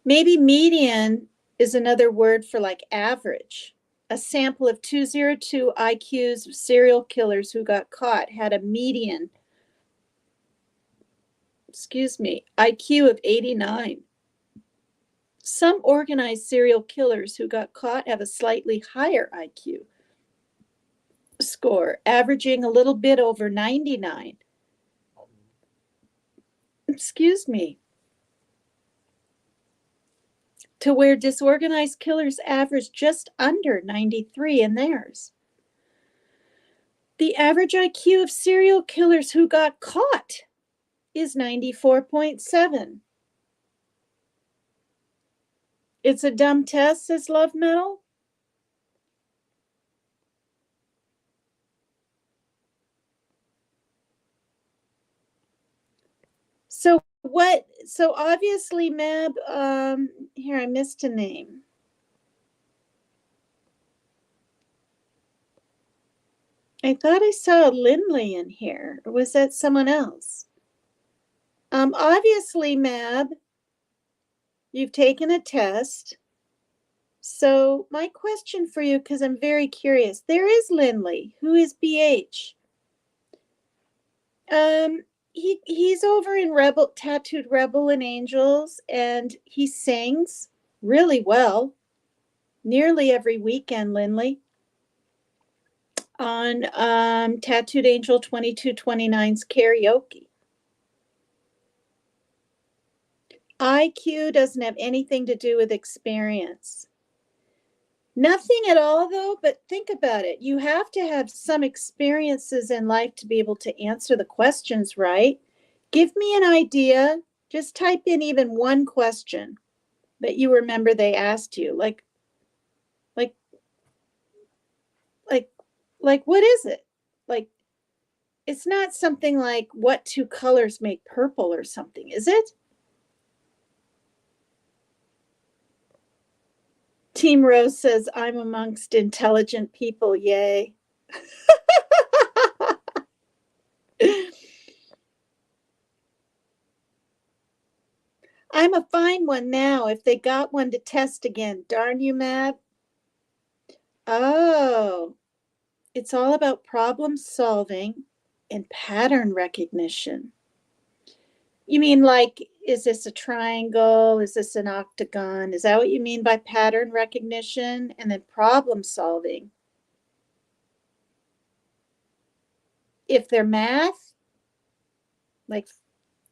Maybe median is another word for like average. A sample of 202 IQs of serial killers who got caught had a median, IQ of 89. Some organized serial killers who got caught have a slightly higher IQ score, averaging a little bit over 99. To where disorganized killers average just under 93 in theirs. The average IQ of serial killers who got caught is 94.7. It's a dumb test, says Love Metal. So obviously, Mab, here, I missed a name. I thought I saw Lindley in here, or was that someone else? Obviously, Mab, you've taken a test. So my question for you, because I'm very curious, there is Lindley, who is BH. He's over in Tattooed Rebel and Angels, and he sings really well nearly every weekend, Lindley, on Tattooed Angel 2229's karaoke. IQ doesn't have anything to do with experience. Nothing at all, though, but think about it. You have to have some experiences in life to be able to answer the questions, right? Give me an idea. Just type in even one question that you remember they asked you. Like what is it? Like, it's not something like what two colors make purple or something, is it? Team Rose says, I'm amongst intelligent people, yay. I'm a fine one now. If they got one to test again, darn you, Mab. Oh, it's all about problem solving and pattern recognition. You mean like, is this a triangle? Is this an octagon? Is that what you mean by pattern recognition? And then problem solving. If they're math, like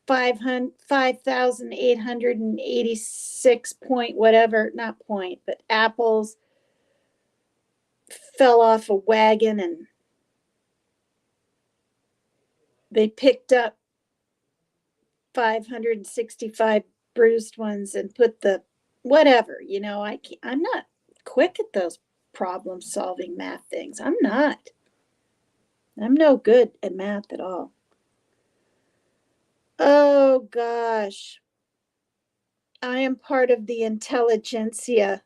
5,886 point whatever, not point, but apples fell off a wagon and they picked up 565 bruised ones and put the whatever, I'm not quick at those problem solving math things. I'm no good at math at all. Oh gosh, I am part of the intelligentsia.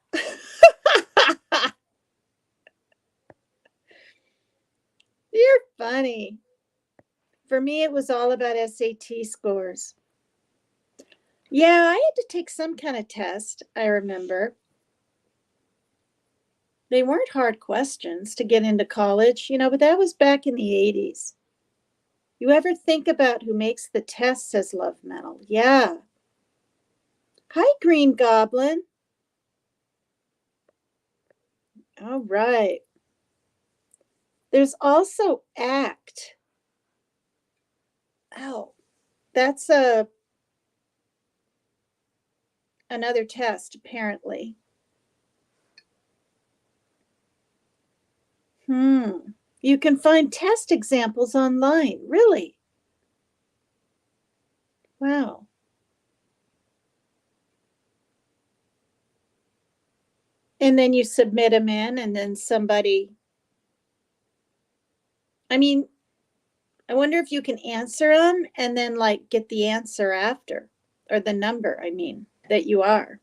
You're funny. For me, it was all about SAT scores. Yeah, I had to take some kind of test, I remember. They weren't hard questions to get into college, but that was back in the 80s. You ever think about who makes the tests as love metal? Yeah. Hi, Green Goblin. All right. There's also ACT. Oh, that's another test, apparently. You can find test examples online. Really? Wow. And then you submit them in, and then somebody. I mean, I wonder if you can answer them and then get the answer after, or the number, I mean, that you are.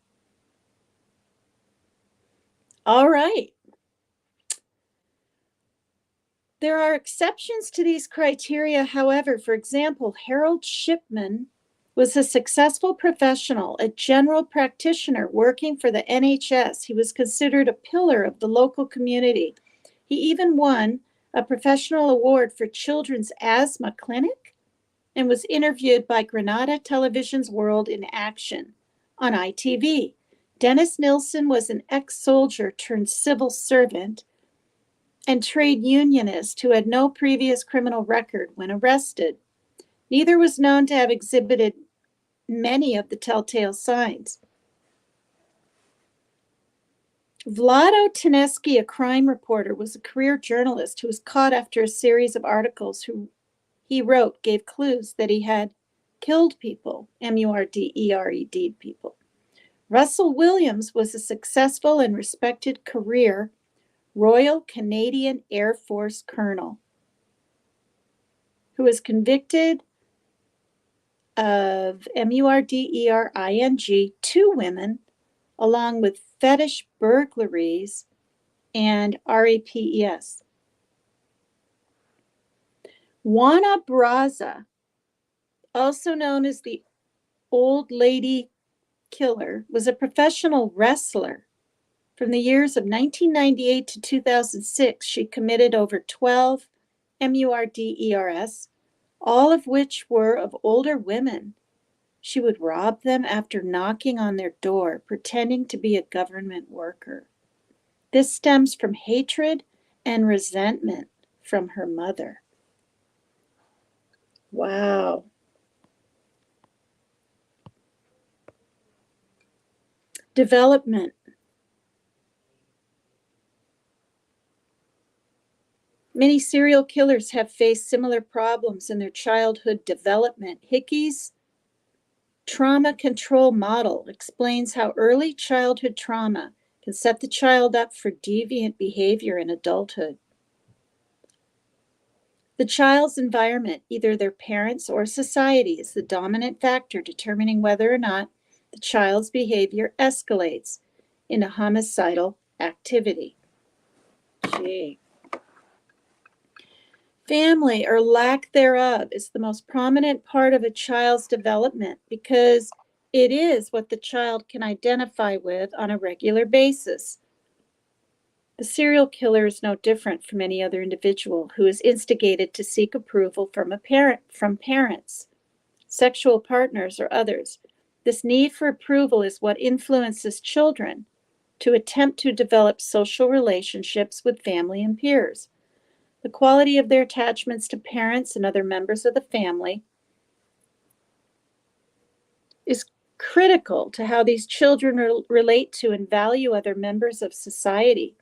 All right. There are exceptions to these criteria, however. For example, Harold Shipman was a successful professional, a general practitioner working for the NHS. He was considered a pillar of the local community. He even won a professional award for Children's Asthma Clinic and was interviewed by Granada Television's World in Action on ITV. Dennis Nilsson was an ex-soldier turned civil servant and trade unionist who had no previous criminal record when arrested. Neither was known to have exhibited many of the telltale signs. Vlado Teneski, a crime reporter, was a career journalist who was caught after a series of articles he wrote gave clues that he had killed people, M-U-R-D-E-R-E-D people. Russell Williams was a successful and respected career Royal Canadian Air Force colonel who was convicted of murdering 2 women, along with fetish burglaries and rapes. Juana Braza, also known as the Old Lady Killer, was a professional wrestler. From the years of 1998 to 2006, she committed over 12 murders, all of which were of older women. She would rob them after knocking on their door, pretending to be a government worker. This stems from hatred and resentment from her mother. Wow. Development. Many serial killers have faced similar problems in their childhood development. Hickey's trauma control model explains how early childhood trauma can set the child up for deviant behavior in adulthood. The child's environment, either their parents or society, is the dominant factor determining whether or not the child's behavior escalates into homicidal activity. Gee. Family, or lack thereof, is the most prominent part of a child's development because it is what the child can identify with on a regular basis. The serial killer is no different from any other individual who is instigated to seek approval from parents, sexual partners, or others. This need for approval is what influences children to attempt to develop social relationships with family and peers. The quality of their attachments to parents and other members of the family is critical to how these children relate to and value other members of society.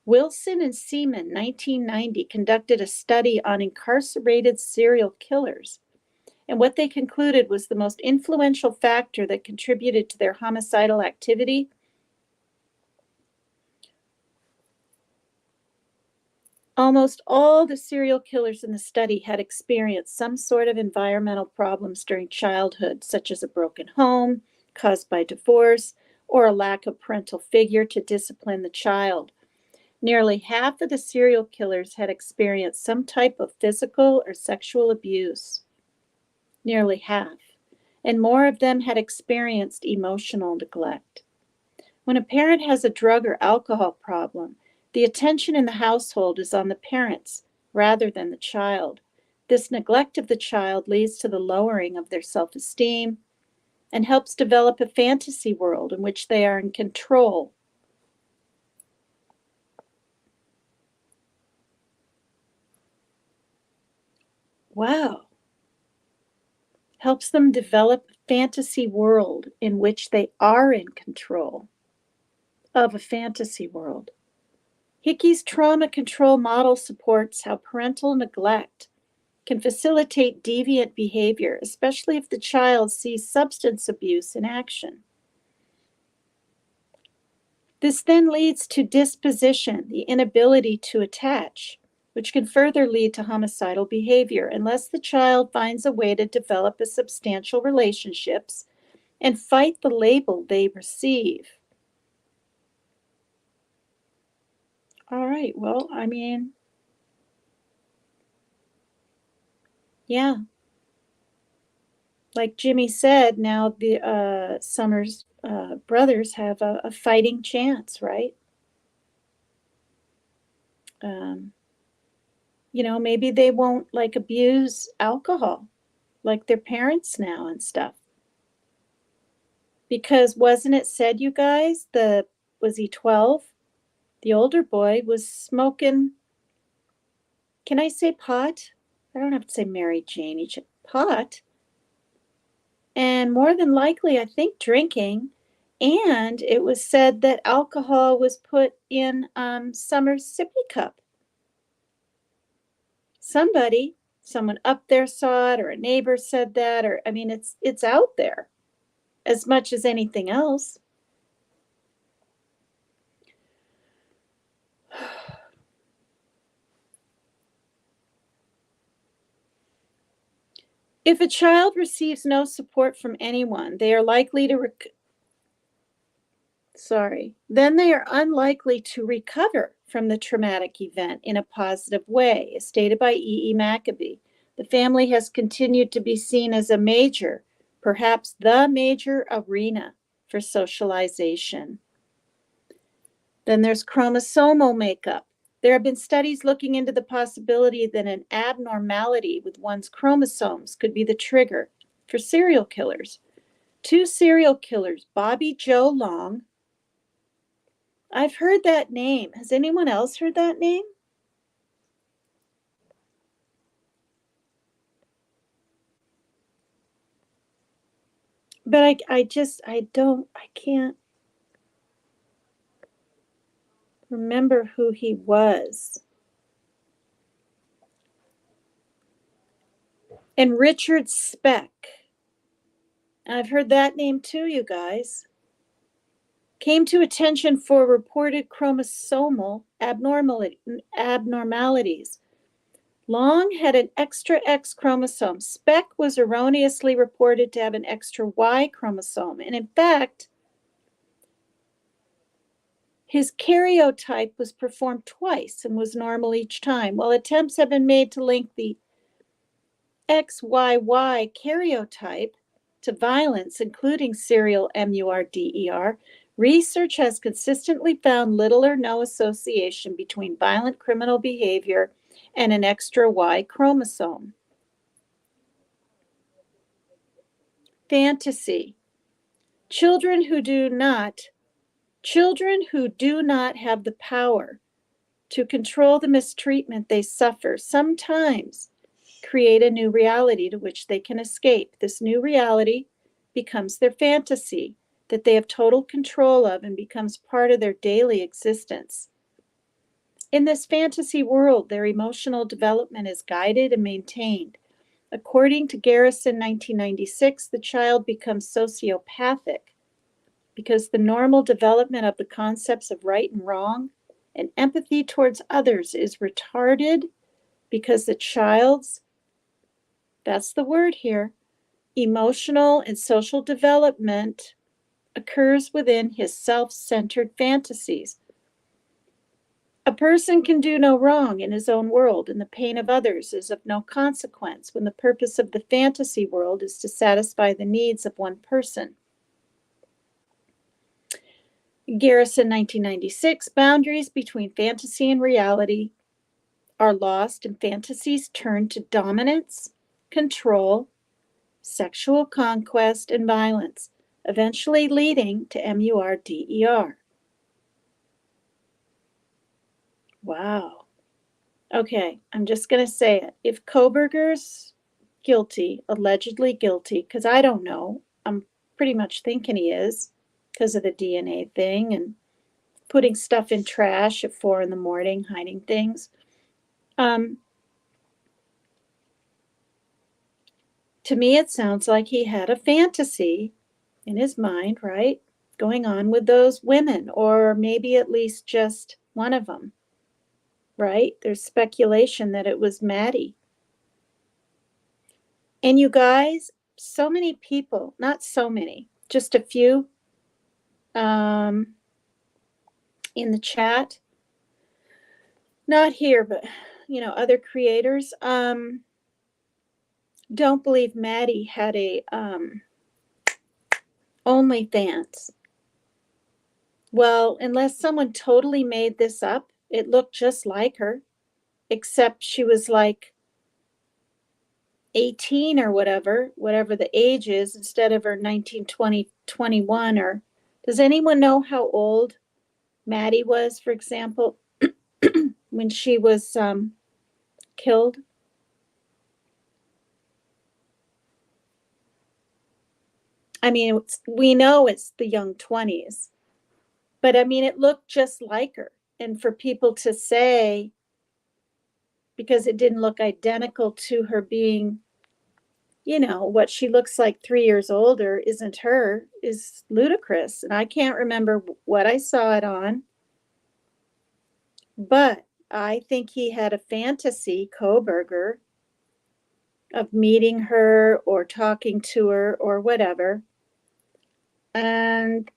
Wilson and Seaman, 1990, conducted a study on incarcerated serial killers, and what they concluded was the most influential factor that contributed to their homicidal activity almost all the serial killers in the study had experienced some sort of environmental problems during childhood, such as a broken home caused by divorce or a lack of parental figure to discipline the child. Nearly half of the serial killers had experienced some type of physical or sexual abuse. Nearly half. And more of them had experienced emotional neglect. When a parent has a drug or alcohol problem, the attention in the household is on the parents rather than the child. This neglect of the child leads to the lowering of their self-esteem and helps develop a fantasy world in which they are in control. Wow. Helps them develop a fantasy world in which they are in control of a fantasy world. Hickey's trauma control model supports how parental neglect can facilitate deviant behavior, especially if the child sees substance abuse in action. This then leads to disposition, the inability to attach, which can further lead to homicidal behavior unless the child finds a way to develop a substantial relationships and fight the label they receive. All right, well, I mean, yeah. Like Jimmy said, now the Summers brothers have a fighting chance, right? Maybe they won't like abuse alcohol like their parents now and stuff. Because wasn't it said, you guys, was he 12? The older boy was smoking, can I say pot? I don't have to say Mary Jane, pot. And more than likely, I think drinking. And it was said that alcohol was put in Summer's sippy cup. Someone up there saw it, or a neighbor said that, or I mean, it's out there as much as anything else. If a child receives no support from anyone, they are likely to then they are unlikely to recover from the traumatic event in a positive way, as stated by E. Maccabee. The family has continued to be seen as a major, perhaps the major arena for socialization. Then there's chromosomal makeup. There have been studies looking into the possibility that an abnormality with one's chromosomes could be the trigger for serial killers. 2 serial killers, Bobby Joe Long. I've heard that name. Has anyone else heard that name? But I can't remember who he was. And Richard Speck. I've heard that name too, you guys. Came to attention for reported chromosomal abnormalities. Long had an extra X chromosome. Speck was erroneously reported to have an extra Y chromosome. And in fact, his karyotype was performed twice and was normal each time. While attempts have been made to link the XYY karyotype to violence, including serial MURDER, research has consistently found little or no association between violent criminal behavior and an extra Y chromosome. Fantasy. Children who do not have the power to control the mistreatment they suffer sometimes create a new reality to which they can escape. This new reality becomes their fantasy that they have total control of and becomes part of their daily existence. In this fantasy world, their emotional development is guided and maintained. According to Garrison, 1996, the child becomes sociopathic because the normal development of the concepts of right and wrong and empathy towards others is retarded because the child's, that's the word here, emotional and social development occurs within his self-centered fantasies. A person can do no wrong in his own world, and the pain of others is of no consequence when the purpose of the fantasy world is to satisfy the needs of one person. Garrison, 1996, boundaries between fantasy and reality are lost and fantasies turn to dominance, control, sexual conquest, and violence, eventually leading to MURDER. Wow. Okay, I'm just going to say it. If Kohberger's guilty, allegedly guilty, because I don't know, I'm pretty much thinking he is because of the DNA thing and putting stuff in trash at 4 a.m, hiding things. To me, it sounds like he had a fantasy in his mind, right? Going on with those women, or maybe at least just one of them, right? There's speculation that it was Maddie. And you guys, so many people, not so many, just a few in the chat, not here, but other creators, don't believe Maddie had a OnlyFans. Well, unless someone totally made this up, it looked just like her, except she was like 18 or whatever the age is, instead of her 19, 20, 21. Or does anyone know how old Maddie was, for example, when she was killed? I mean, we know it's the young 20s, but I mean, it looked just like her. And for people to say, because it didn't look identical to her being, what she looks like 3 years older isn't her, is ludicrous. And I can't remember what I saw it on, but I think he had a fantasy, Kohberger, of meeting her or talking to her or whatever. And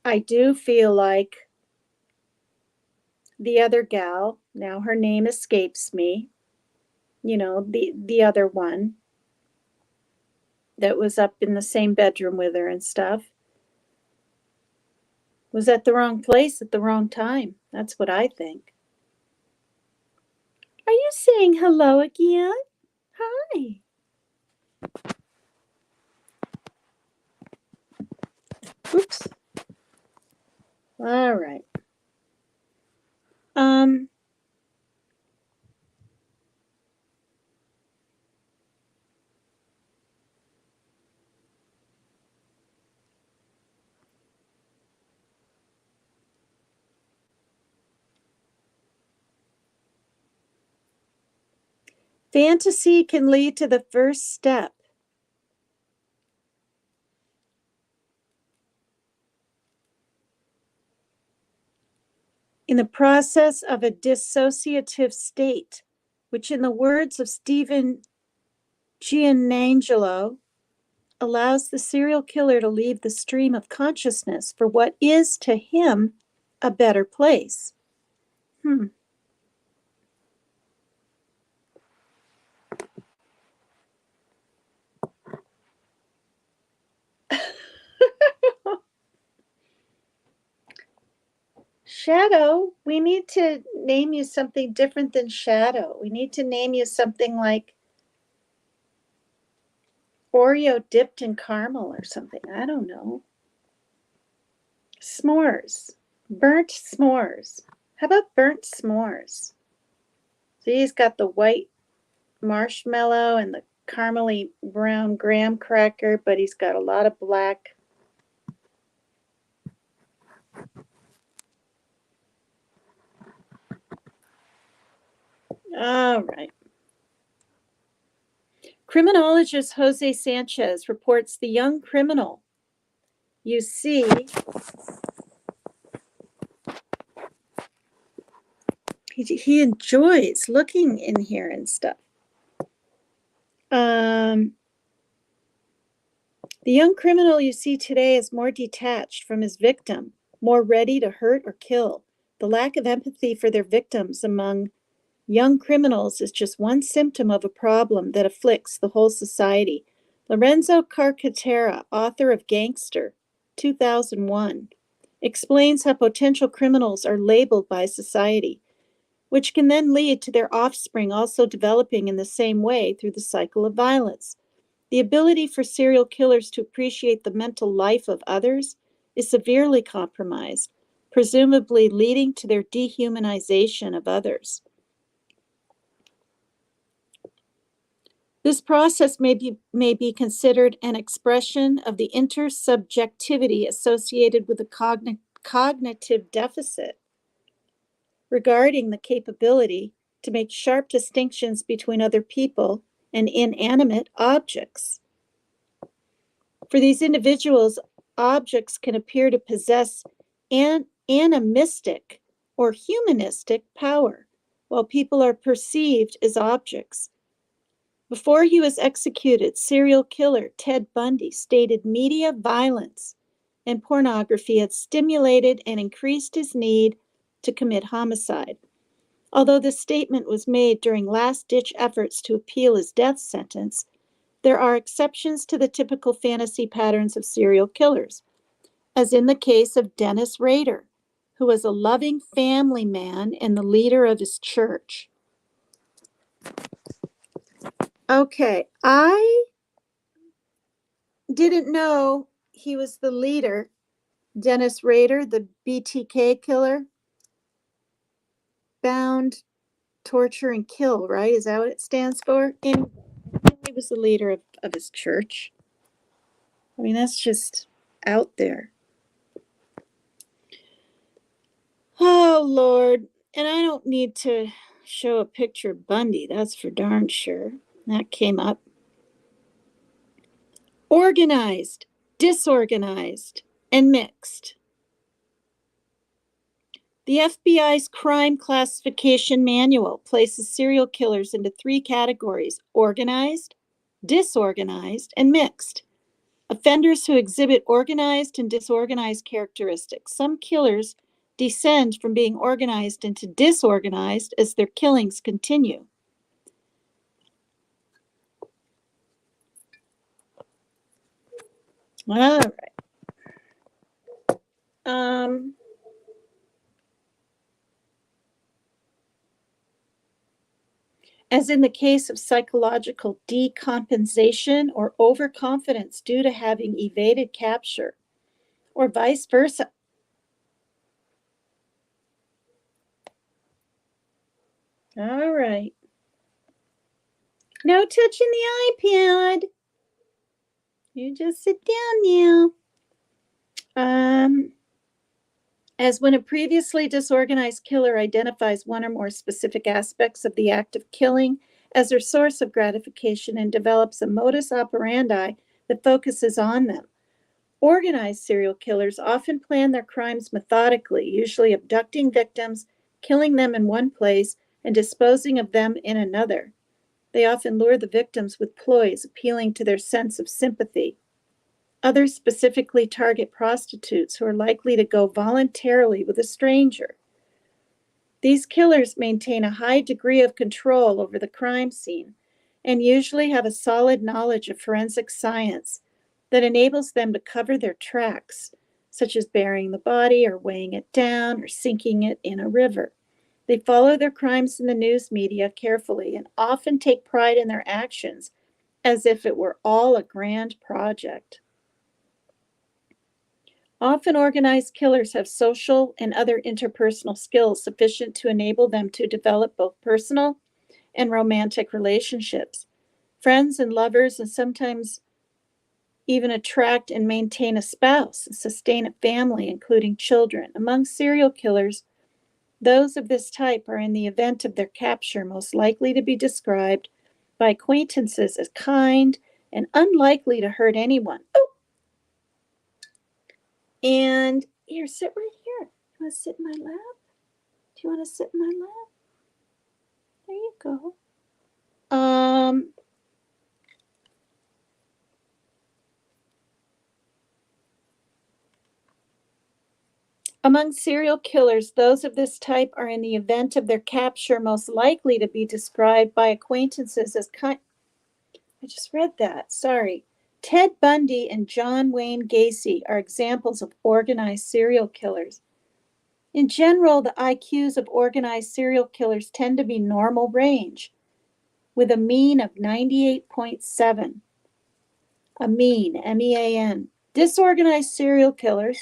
I do feel like the other gal, now her name escapes me, the other one that was up in the same bedroom with her and stuff, was at the wrong place at the wrong time. That's what I think. Are you saying hello again? Hi. Oops. All right. Fantasy can lead to the first step in the process of a dissociative state, which, in the words of Stephen Giannangelo, allows the serial killer to leave the stream of consciousness for what is to him a better place. Shadow, we need to name you something different than Shadow. We need to name you something like Oreo dipped in caramel or something. I don't know. S'mores. Burnt s'mores. How about burnt s'mores? So he's got the white marshmallow and the caramely brown graham cracker, but he's got a lot of black. All right. Criminologist Jose Sanchez reports the young criminal you see he enjoys looking in here and stuff. The young criminal you see today is more detached from his victim, more ready to hurt or kill. The lack of empathy for their victims among young criminals is just one symptom of a problem that afflicts the whole society. Lorenzo Carcaterra, author of Gangster, 2001, explains how potential criminals are labeled by society, which can then lead to their offspring also developing in the same way through the cycle of violence. The ability for serial killers to appreciate the mental life of others is severely compromised, presumably leading to their dehumanization of others. This process may be considered an expression of the intersubjectivity associated with a cognitive deficit regarding the capability to make sharp distinctions between other people and inanimate objects. For these individuals, objects can appear to possess an animistic or humanistic power, while people are perceived as objects. Before he was executed, serial killer Ted Bundy stated media violence and pornography had stimulated and increased his need to commit homicide. Although this statement was made during last-ditch efforts to appeal his death sentence, there are exceptions to the typical fantasy patterns of serial killers, as in the case of Dennis Rader, who was a loving family man and the leader of his church. Okay, I didn't know he was the leader, Dennis Rader, the BTK killer. Bound, torture, and kill, right? Is that what it stands for? And he was the leader of his church. I mean, that's just out there. Oh, Lord. And I don't need to show a picture of Bundy. That's for darn sure. That came up. Organized, disorganized, and mixed. The FBI's crime classification manual places serial killers into 3 categories: organized, disorganized, and mixed. Offenders who exhibit organized and disorganized characteristics. Some killers descend from being organized into disorganized as their killings continue. All right. As in the case of psychological decompensation or overconfidence due to having evaded capture, or vice versa. All right. No touching the iPad. You just sit down now. As when a previously disorganized killer identifies one or more specific aspects of the act of killing as their source of gratification and develops a modus operandi that focuses on them. Organized serial killers often plan their crimes methodically, usually abducting victims, killing them in one place, and disposing of them in another. They often lure the victims with ploys appealing to their sense of sympathy. Others specifically target prostitutes who are likely to go voluntarily with a stranger. These killers maintain a high degree of control over the crime scene and usually have a solid knowledge of forensic science that enables them to cover their tracks, such as burying the body or weighing it down or sinking it in a river. They follow their crimes in the news media carefully and often take pride in their actions as if it were all a grand project. Often organized killers have social and other interpersonal skills sufficient to enable them to develop both personal and romantic relationships, friends and lovers, and sometimes even attract and maintain a spouse and sustain a family, including children. Among serial killers, those of this type are, in the event of their capture, most likely to be described by acquaintances as kind and unlikely to hurt anyone. Oh! And here, sit right here. You want to sit in my lap? Do you want to sit in my lap? There you go. Among serial killers, those of this type are, in the event of their capture, most likely to be described by acquaintances as kind. I just read that. Sorry. Ted Bundy and John Wayne Gacy are examples of organized serial killers. In general, the IQs of organized serial killers tend to be normal range, with a mean of 98.7. A mean, M-E-A-N. Disorganized serial killers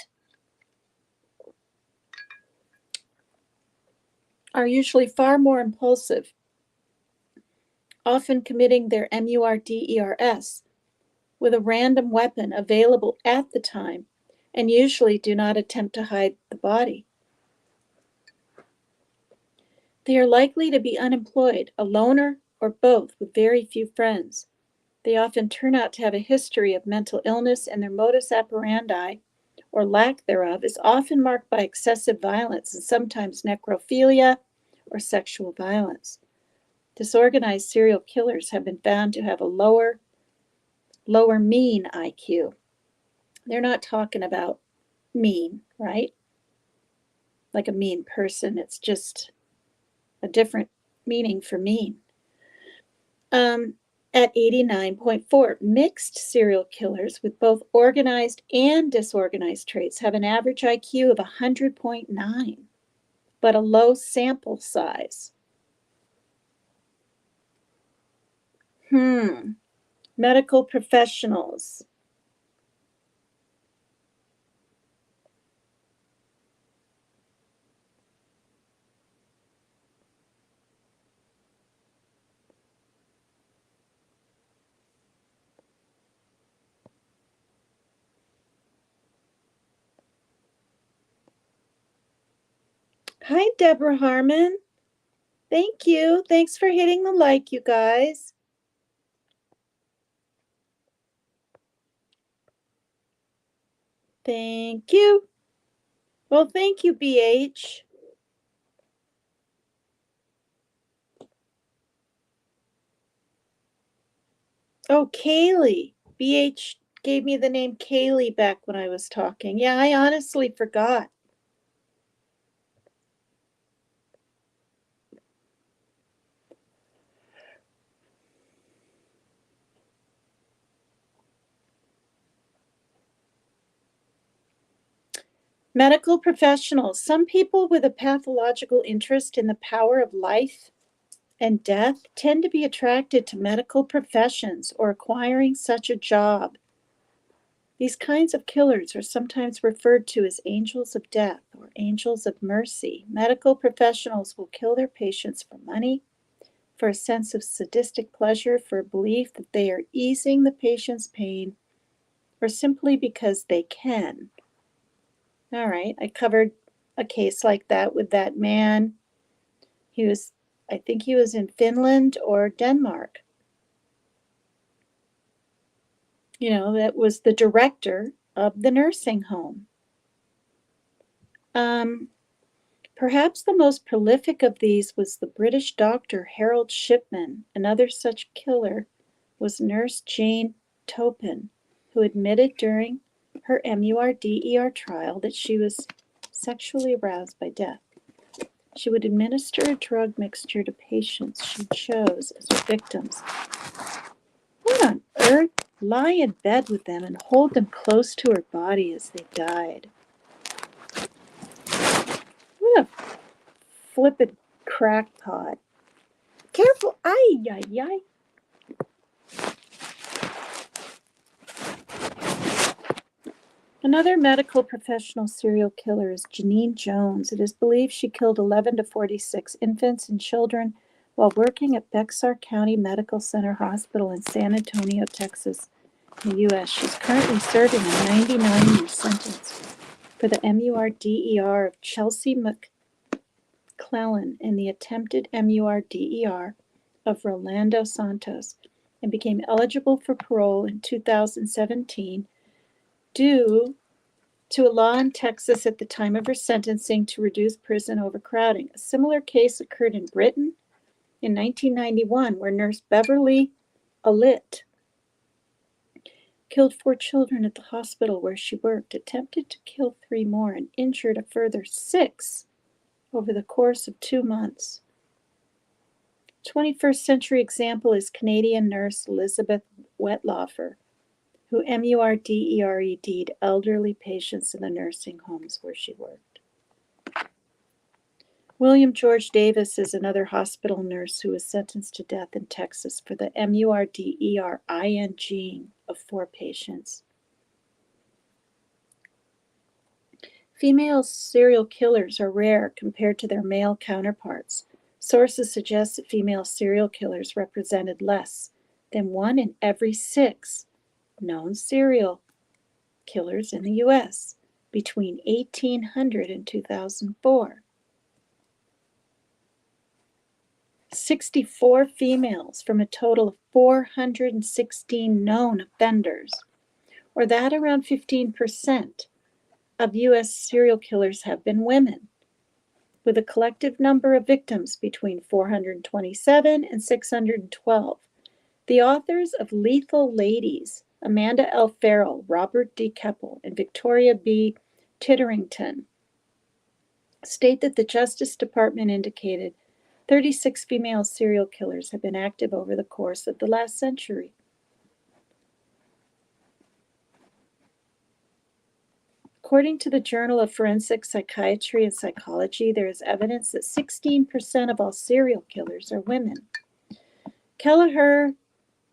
are usually far more impulsive, often committing their murders with a random weapon available at the time, and usually do not attempt to hide the body. They are likely to be unemployed, a loner, or both, with very few friends. They often turn out to have a history of mental illness, and their modus operandi, or lack thereof, is often marked by excessive violence and sometimes necrophilia or sexual violence. Disorganized serial killers have been found to have a lower mean IQ. They're not talking about mean, right? Like a mean person. It's just a different meaning for mean. At 89.4, mixed serial killers with both organized and disorganized traits have an average IQ of 100.9, but a low sample size. Medical professionals. Hi, Deborah Harmon. Thank you. Thanks for hitting the like, you guys. Thank you. Well, thank you, BH. Oh, Kaylee. BH gave me the name Kaylee back when I was talking. Yeah, I honestly forgot. Medical professionals. Some people with a pathological interest in the power of life and death tend to be attracted to medical professions or acquiring such a job. These kinds of killers are sometimes referred to as angels of death or angels of mercy. Medical professionals will kill their patients for money, for a sense of sadistic pleasure, for a belief that they are easing the patient's pain, or simply because they can. All right, I covered a case like that with that man. I think he was in Finland or Denmark. That was the director of the nursing home. Perhaps the most prolific of these was the British doctor Harold Shipman. Another such killer was Nurse Jane Topin, who admitted during her MURDER trial that she was sexually aroused by death. She would administer a drug mixture to patients she chose as her victims. What on earth? Lie in bed with them and hold them close to her body as they died. What a flippin' crackpot. Careful. Ay, ay, ay. Another medical professional serial killer is Janine Jones. It is believed she killed 11 to 46 infants and children while working at Bexar County Medical Center Hospital in San Antonio, Texas, in the U.S. She's currently serving a 99-year sentence for the MURDER of Chelsea McClellan and the attempted MURDER of Rolando Santos, and became eligible for parole in 2017 due to a law in Texas at the time of her sentencing to reduce prison overcrowding. A similar case occurred in Britain in 1991, where nurse Beverly Alit killed 4 children at the hospital where she worked, attempted to kill 3 more, and injured a further 6 over the course of 2 months. 21st century example is Canadian nurse Elizabeth Wetlaufer, who MURDERED'd elderly patients in the nursing homes where she worked. William George Davis is another hospital nurse who was sentenced to death in Texas for the MURDERING of 4 patients. Female serial killers are rare compared to their male counterparts. Sources suggest that female serial killers represented less than 1 in every 6 known serial killers in the U.S. between 1800 and 2004. 64 females from a total of 416 known offenders, or that around 15% of U.S. serial killers have been women, with a collective number of victims between 427 and 612. The authors of Lethal Ladies, Amanda L. Farrell, Robert D. Keppel, and Victoria B. Titterington, state that the Justice Department indicated 36 female serial killers have been active over the course of the last century. According to the Journal of Forensic Psychiatry and Psychology, there is evidence that 16% of all serial killers are women. Kelleher,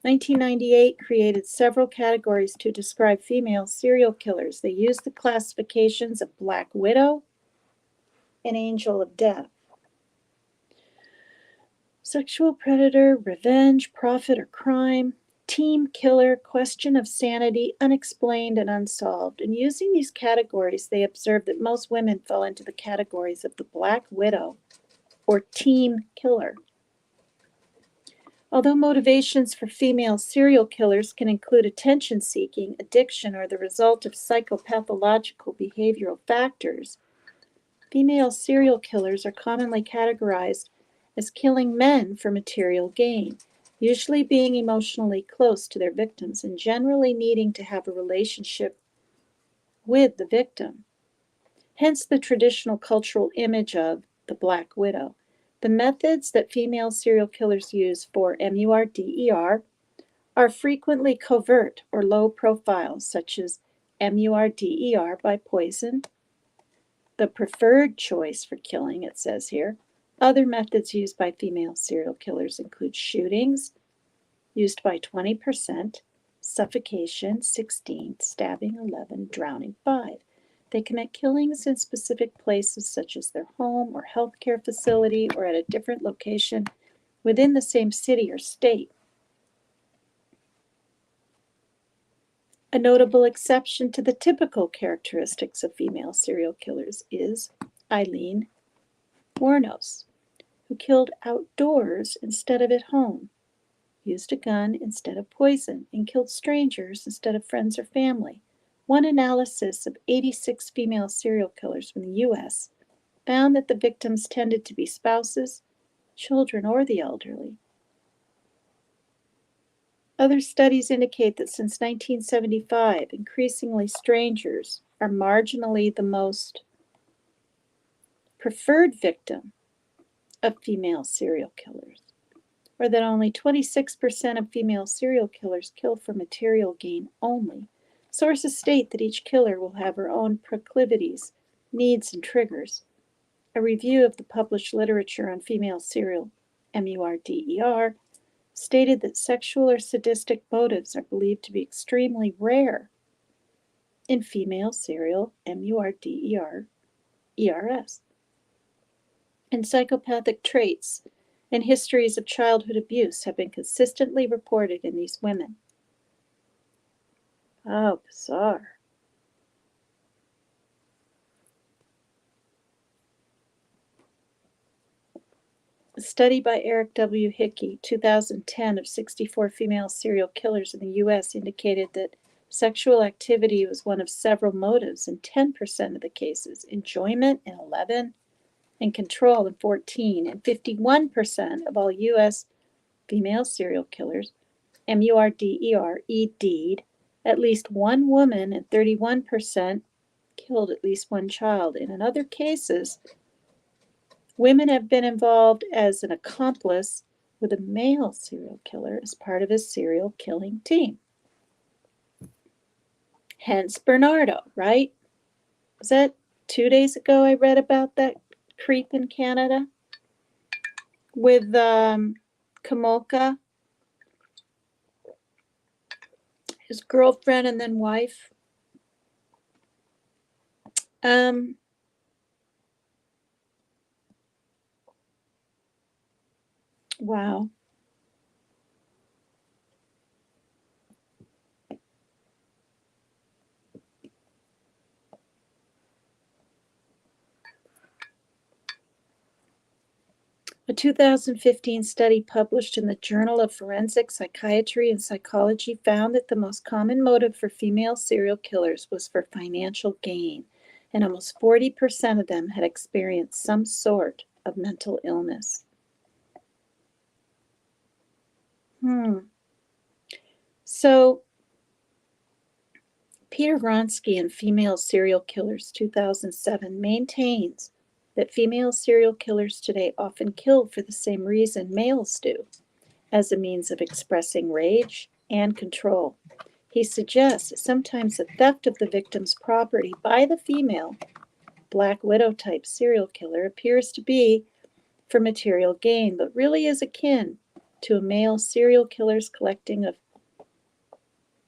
1998, created several categories to describe female serial killers. They used the classifications of Black Widow and Angel of Death. Sexual predator, revenge, profit or crime, team killer, question of sanity, unexplained and unsolved. And using these categories, they observed that most women fell into the categories of the Black Widow or team killer. Although motivations for female serial killers can include attention-seeking, addiction, or the result of psychopathological behavioral factors, female serial killers are commonly categorized as killing men for material gain, usually being emotionally close to their victims and generally needing to have a relationship with the victim. Hence the traditional cultural image of the Black Widow. The methods that female serial killers use for MURDER are frequently covert or low profile, such as MURDER by poison, the preferred choice for killing, it says here. Other methods used by female serial killers include shootings, used by 20%, suffocation, 16%, stabbing, 11%, drowning, 5%. They commit killings in specific places such as their home or healthcare facility or at a different location within the same city or state. A notable exception to the typical characteristics of female serial killers is Eileen Wuornos, who killed outdoors instead of at home, used a gun instead of poison, and killed strangers instead of friends or family. One analysis of 86 female serial killers from the U.S. found that the victims tended to be spouses, children, or the elderly. Other studies indicate that since 1975, increasingly strangers are marginally the most preferred victim of female serial killers, or that only 26% of female serial killers kill for material gain only. Sources state that each killer will have her own proclivities, needs, and triggers. A review of the published literature on female serial MURDER stated that sexual or sadistic motives are believed to be extremely rare in female serial MURDERERS. And psychopathic traits and histories of childhood abuse have been consistently reported in these women. Oh, bizarre. A study by Eric W. Hickey, 2010, of 64 female serial killers in the U.S. indicated that sexual activity was one of several motives in 10% of the cases, enjoyment in 11%, and control in 14%, and 51% of all U.S. female serial killers, MURDERED'd at least one woman, and 31% killed at least one child. And in other cases, women have been involved as an accomplice with a male serial killer as part of his serial killing team. Hence Bernardo, right? Was that 2 days ago I read about that creep in Canada with Kamolka, his girlfriend and then wife. Wow. A 2015 study published in the Journal of Forensic Psychiatry and Psychology found that the most common motive for female serial killers was for financial gain, and almost 40% of them had experienced some sort of mental illness. So, Peter Vronsky in Female Serial Killers 2007 maintains that female serial killers today often kill for the same reason males do, as a means of expressing rage and control. He suggests that sometimes the theft of the victim's property by the female, Black Widow type serial killer appears to be for material gain, but really is akin to a male serial killer's collecting of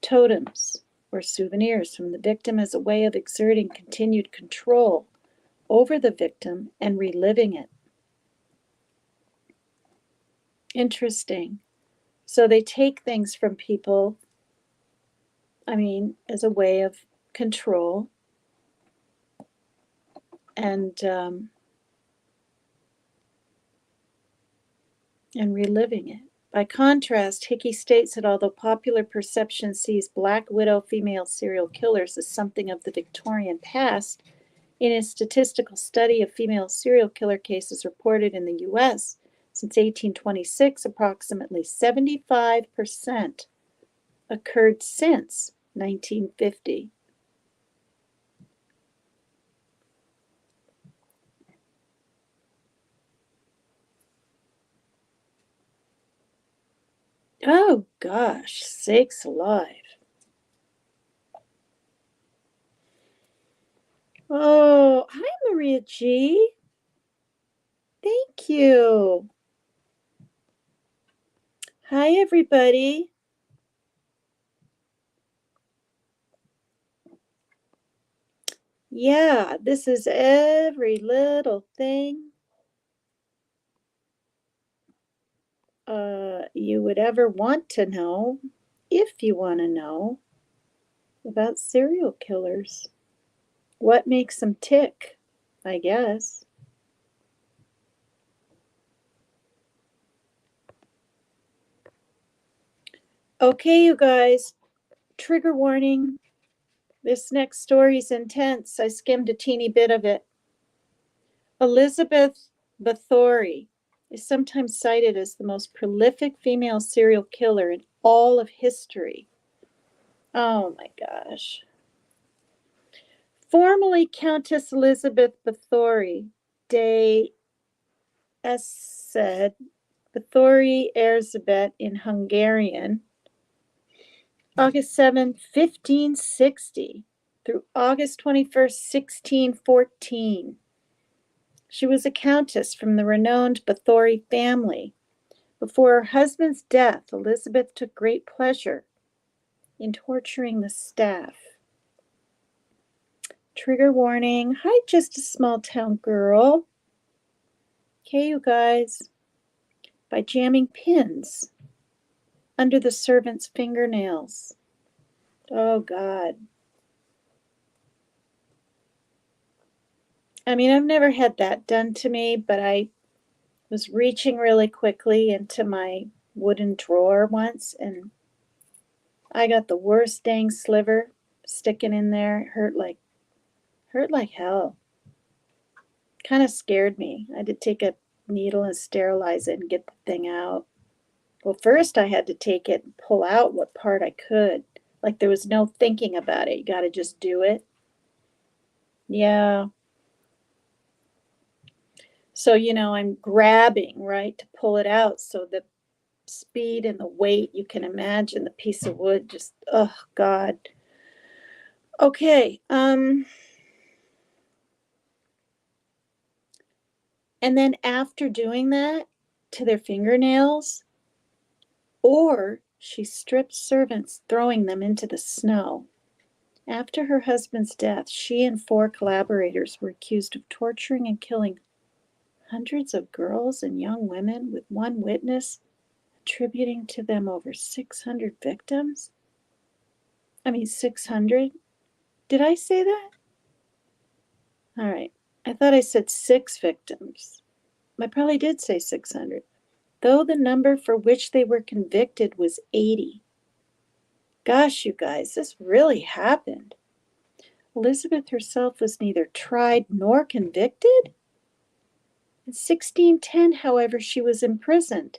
totems or souvenirs from the victim as a way of exerting continued control over the victim and reliving it. Interesting. So they take things from people, as a way of control and reliving it. By contrast, Hickey states that although popular perception sees Black Widow female serial killers as something of the Victorian past, in a statistical study of female serial killer cases reported in the U.S. since 1826, approximately 75% occurred since 1950. Oh gosh, sakes alive. Oh, hi Maria G. Thank you. Hi everybody. Yeah, this is every little thing you would ever want to know, if you want to know, about serial killers. What makes them tick, I guess. Okay, you guys, trigger warning. This next story is intense. I skimmed a teeny bit of it. Elizabeth Bathory is sometimes cited as the most prolific female serial killer in all of history. Oh my gosh. Formerly Countess Elizabeth Bathory de Esed, Bathory Erzsébet in Hungarian, August 7, 1560 through August 21st, 1614. She was a countess from the renowned Bathory family. Before her husband's death, Elizabeth took great pleasure in torturing the staff. Trigger warning. Hi, just a small town girl. Okay, you guys. By jamming pins under the servants' fingernails. Oh, God. I've never had that done to me, but I was reaching really quickly into my wooden drawer once, and I got the worst dang sliver sticking in there. It hurt like hell. Kind of scared me. I had to take a needle and sterilize it and get the thing out. Well, first I had to take it and pull out what part I could. Like there was no thinking about it. You got to just do it. Yeah. So, I'm grabbing, right, to pull it out. So the speed and the weight, you can imagine the piece of wood just, oh, God. Okay. And then after doing that to their fingernails, or she stripped servants, throwing them into the snow. After her husband's death, she and 4 collaborators were accused of torturing and killing hundreds of girls and young women, with one witness attributing to them over 600 victims. 600? Did I say that? All right. I thought I said 6 victims. I probably did say 600, though the number for which they were convicted was 80. Gosh, you guys, this really happened. Elizabeth herself was neither tried nor convicted. In 1610, however, she was imprisoned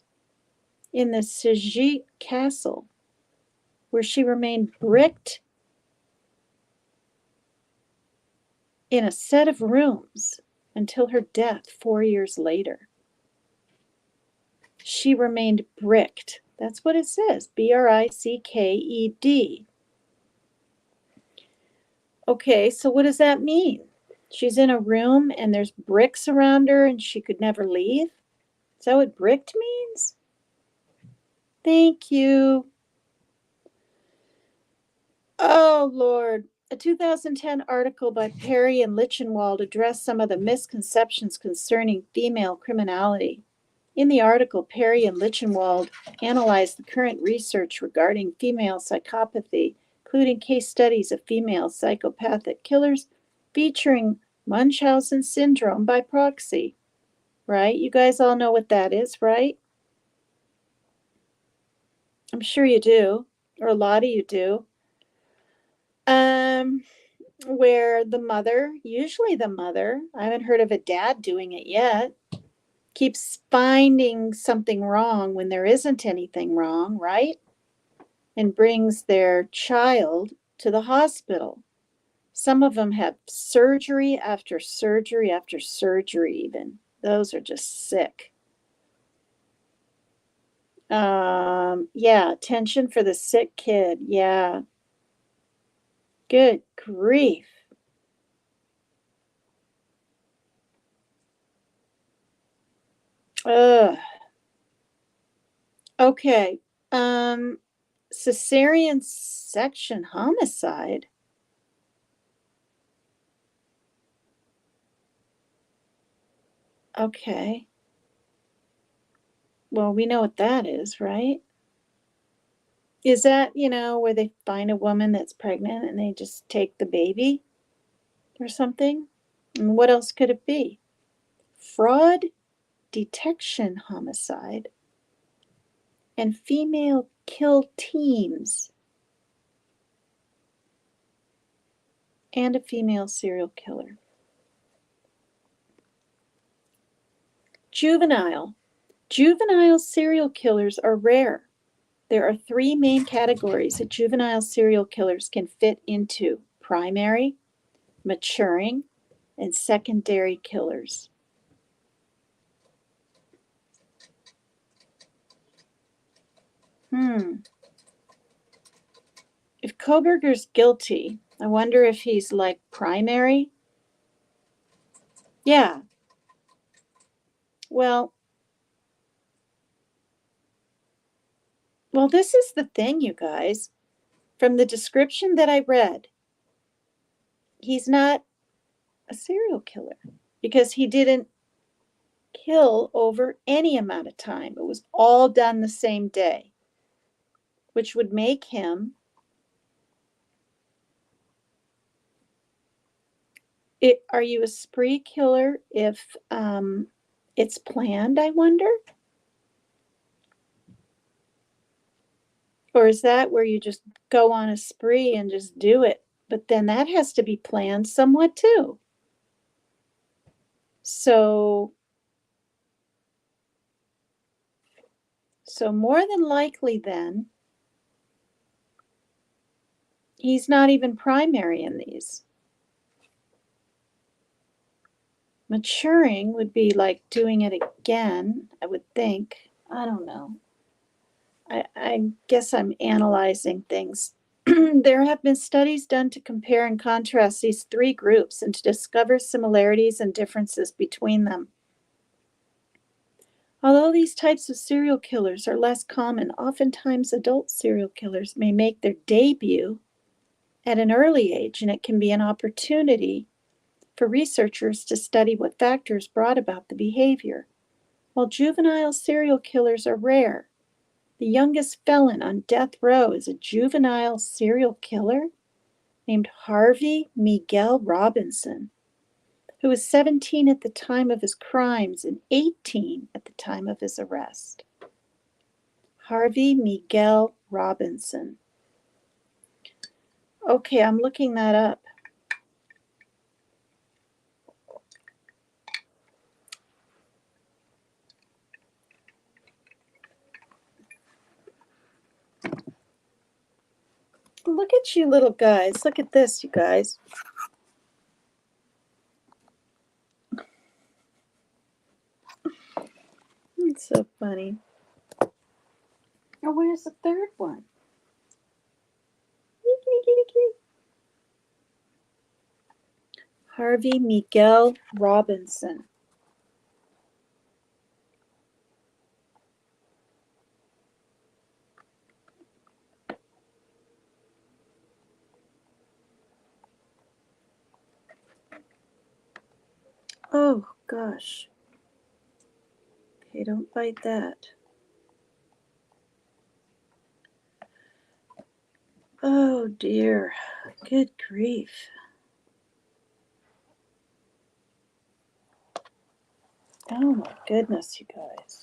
in the Siege castle, where she remained bricked in a set of rooms until her death 4 years later. She remained bricked. That's what it says, Bricked. Okay, so what does that mean? She's in a room and there's bricks around her and she could never leave? Is that what bricked means? Thank you. Oh, Lord. A 2010 article by Perry and Lichtenwald addressed some of the misconceptions concerning female criminality. In the article, Perry and Lichtenwald analyzed the current research regarding female psychopathy, including case studies of female psychopathic killers featuring Munchausen syndrome by proxy. Right? You guys all know what that is, right? I'm sure you do, or a lot of you do. Where the mother, usually the mother, I haven't heard of a dad doing it yet, keeps finding something wrong when there isn't anything wrong, right? And brings their child to the hospital. Some of them have surgery after surgery after surgery, even. Those are just sick. Yeah, attention for the sick kid. Yeah. Good grief. Ugh. Okay. Cesarean section homicide. Okay. Well, we know what that is, right? Is that, where they find a woman that's pregnant and they just take the baby or something? And what else could it be? Fraud detection homicide and female kill teams and a female serial killer. Juvenile. Juvenile serial killers are rare. There are 3 main categories that juvenile serial killers can fit into: primary, maturing, and secondary killers. If Koberger's guilty, I wonder if he's like primary. Yeah. Well, this is the thing, you guys. From the description that I read, he's not a serial killer because he didn't kill over any amount of time. It was all done the same day, which would make him are you a spree killer if it's planned, I wonder? Or is that where you just go on a spree and just do it? But then that has to be planned somewhat too. So more than likely then, he's not even primary in these. Maturing would be like doing it again, I would think. I don't know. I guess I'm analyzing things There have been studies done to compare and contrast these three groups and to discover similarities and differences between them. Although these types of serial killers are less common, oftentimes adult serial killers may make their debut at an early age, and it can be an opportunity for researchers to study what factors brought about the behavior. While juvenile serial killers are rare, the youngest felon on death row is a juvenile serial killer named Harvey Miguel Robinson, who was 17 at the time of his crimes and 18 at the time of his arrest. Harvey Miguel Robinson. Okay, I'm looking that up. Look at you little guys. Look at this, you guys. It's so funny. Oh, where's the third one? Harvey Miguel Robinson. Oh, gosh. Okay, don't bite that. Oh, dear. Good grief. Oh, my goodness, you guys.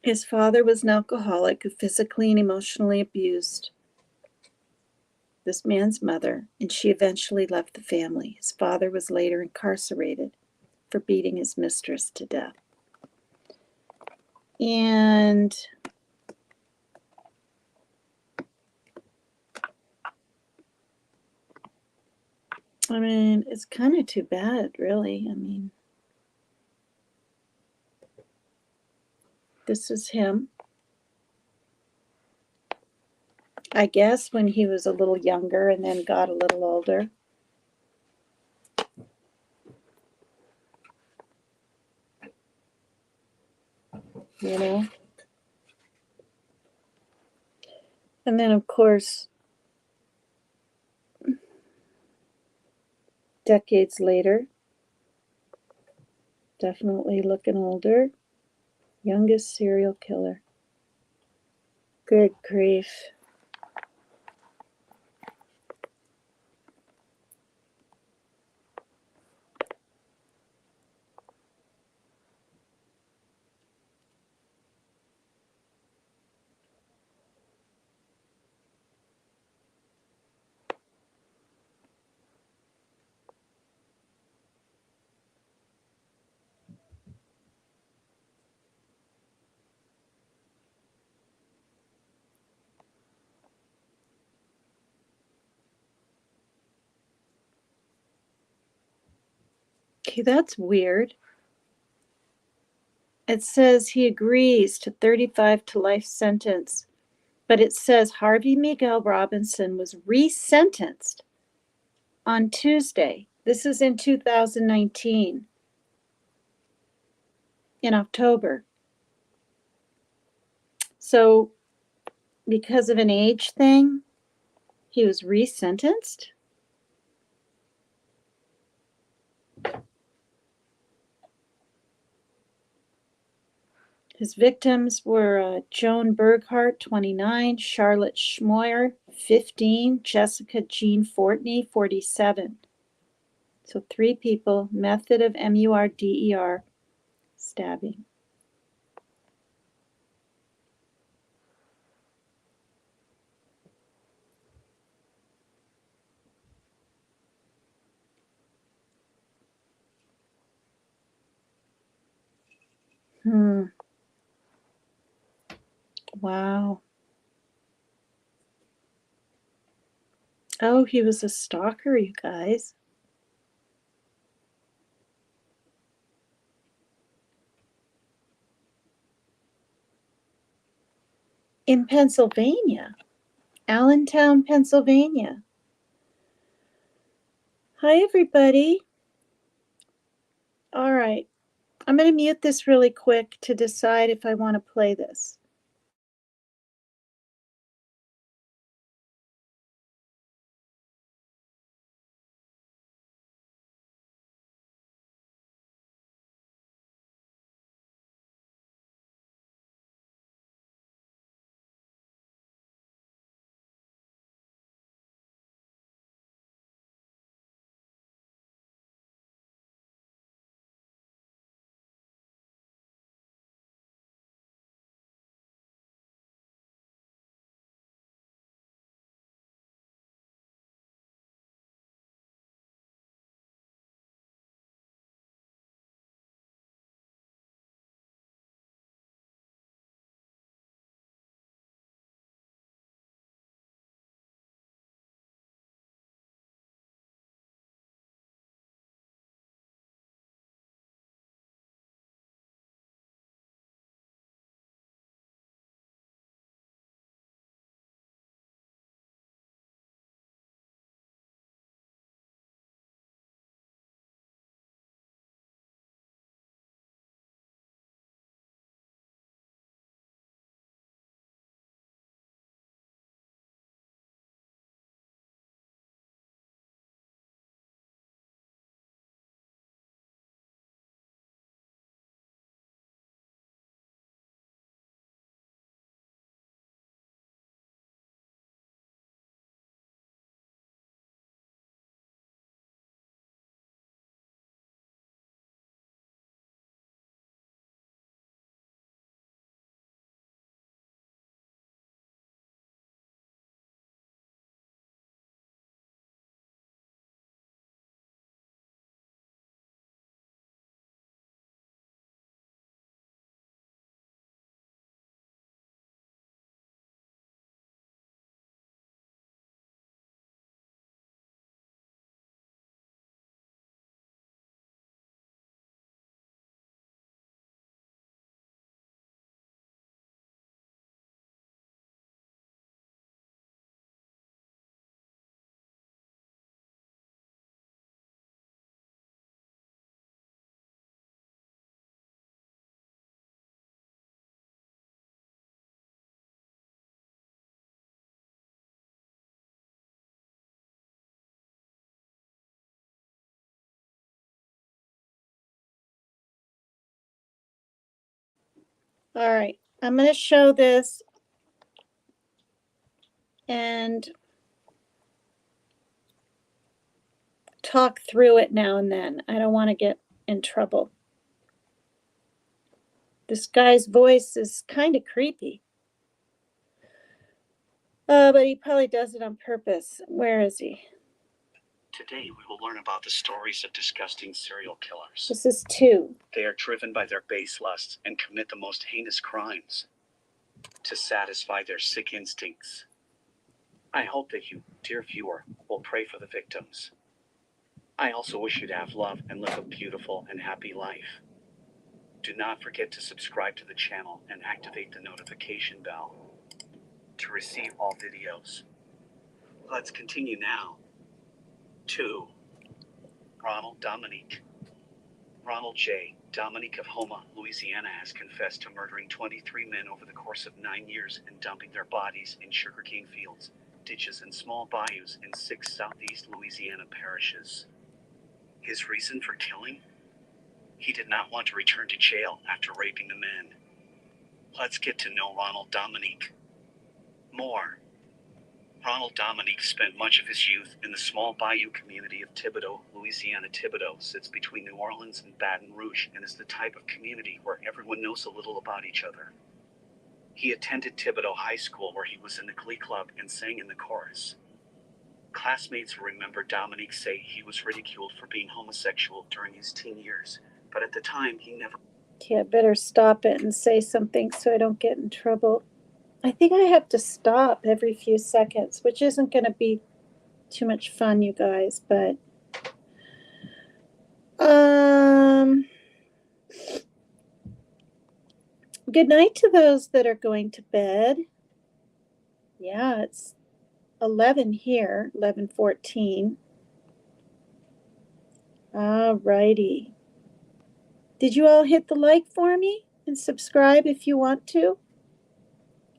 His father was an alcoholic who physically and emotionally abused this man's mother, and she eventually left the family. His father was later incarcerated for beating his mistress to death. And I mean, it's kind of too bad, really. I mean, this is him. I guess when he was a little younger and then got a little older. You know? And then, of course, decades later, definitely looking older, youngest serial killer. Good grief. Okay, that's weird. It says he agrees to 35 to life sentence, but it says Harvey Miguel Robinson was resentenced on Tuesday. This is in 2019, in October. So, because of an age thing, he was resentenced? His victims were Joan Berghardt, 29, Charlotte Schmoyer, 15, Jessica Jean Fortney, 47. So 3 people, method of MURDER, stabbing. Wow. Oh, he was a stalker, you guys. In Pennsylvania, Allentown, Pennsylvania. Hi, everybody. All right. I'm going to mute this really quick to decide if I want to play this. All right. I'm going to show this and talk through it now and then. I don't want to get in trouble. This guy's voice is kind of creepy. But he probably does it on purpose. Where is he? Today we will learn about the stories of disgusting serial killers. This is 2. They are driven by their base lusts and commit the most heinous crimes to satisfy their sick instincts. I hope that you, dear viewer, will pray for the victims. I also wish you to have love and live a beautiful and happy life. Do not forget to subscribe to the channel and activate the notification bell to receive all videos. Let's continue now. 2. Ronald Dominique. Ronald J. Dominique of Houma, Louisiana has confessed to murdering 23 men over the course of 9 years and dumping their bodies in sugarcane fields, ditches, and small bayous in 6 southeast Louisiana parishes. His reason for killing? He did not want to return to jail after raping the men. Let's get to know Ronald Dominique more. Ronald Dominique spent much of his youth in the small bayou community of Thibodaux, Louisiana. Thibodaux sits between New Orleans and Baton Rouge and is the type of community where everyone knows a little about each other. He attended Thibodaux High School, where he was in the glee club and sang in the chorus. Classmates who remember Dominique say he was ridiculed for being homosexual during his teen years, but at the time he never... Okay, I better stop it and say something so I don't get in trouble. I think I have to stop every few seconds, which isn't going to be too much fun, you guys, but good night to those that are going to bed. Yeah, it's 11 here, 11:14. All righty. Did you all hit the like for me and subscribe if you want to?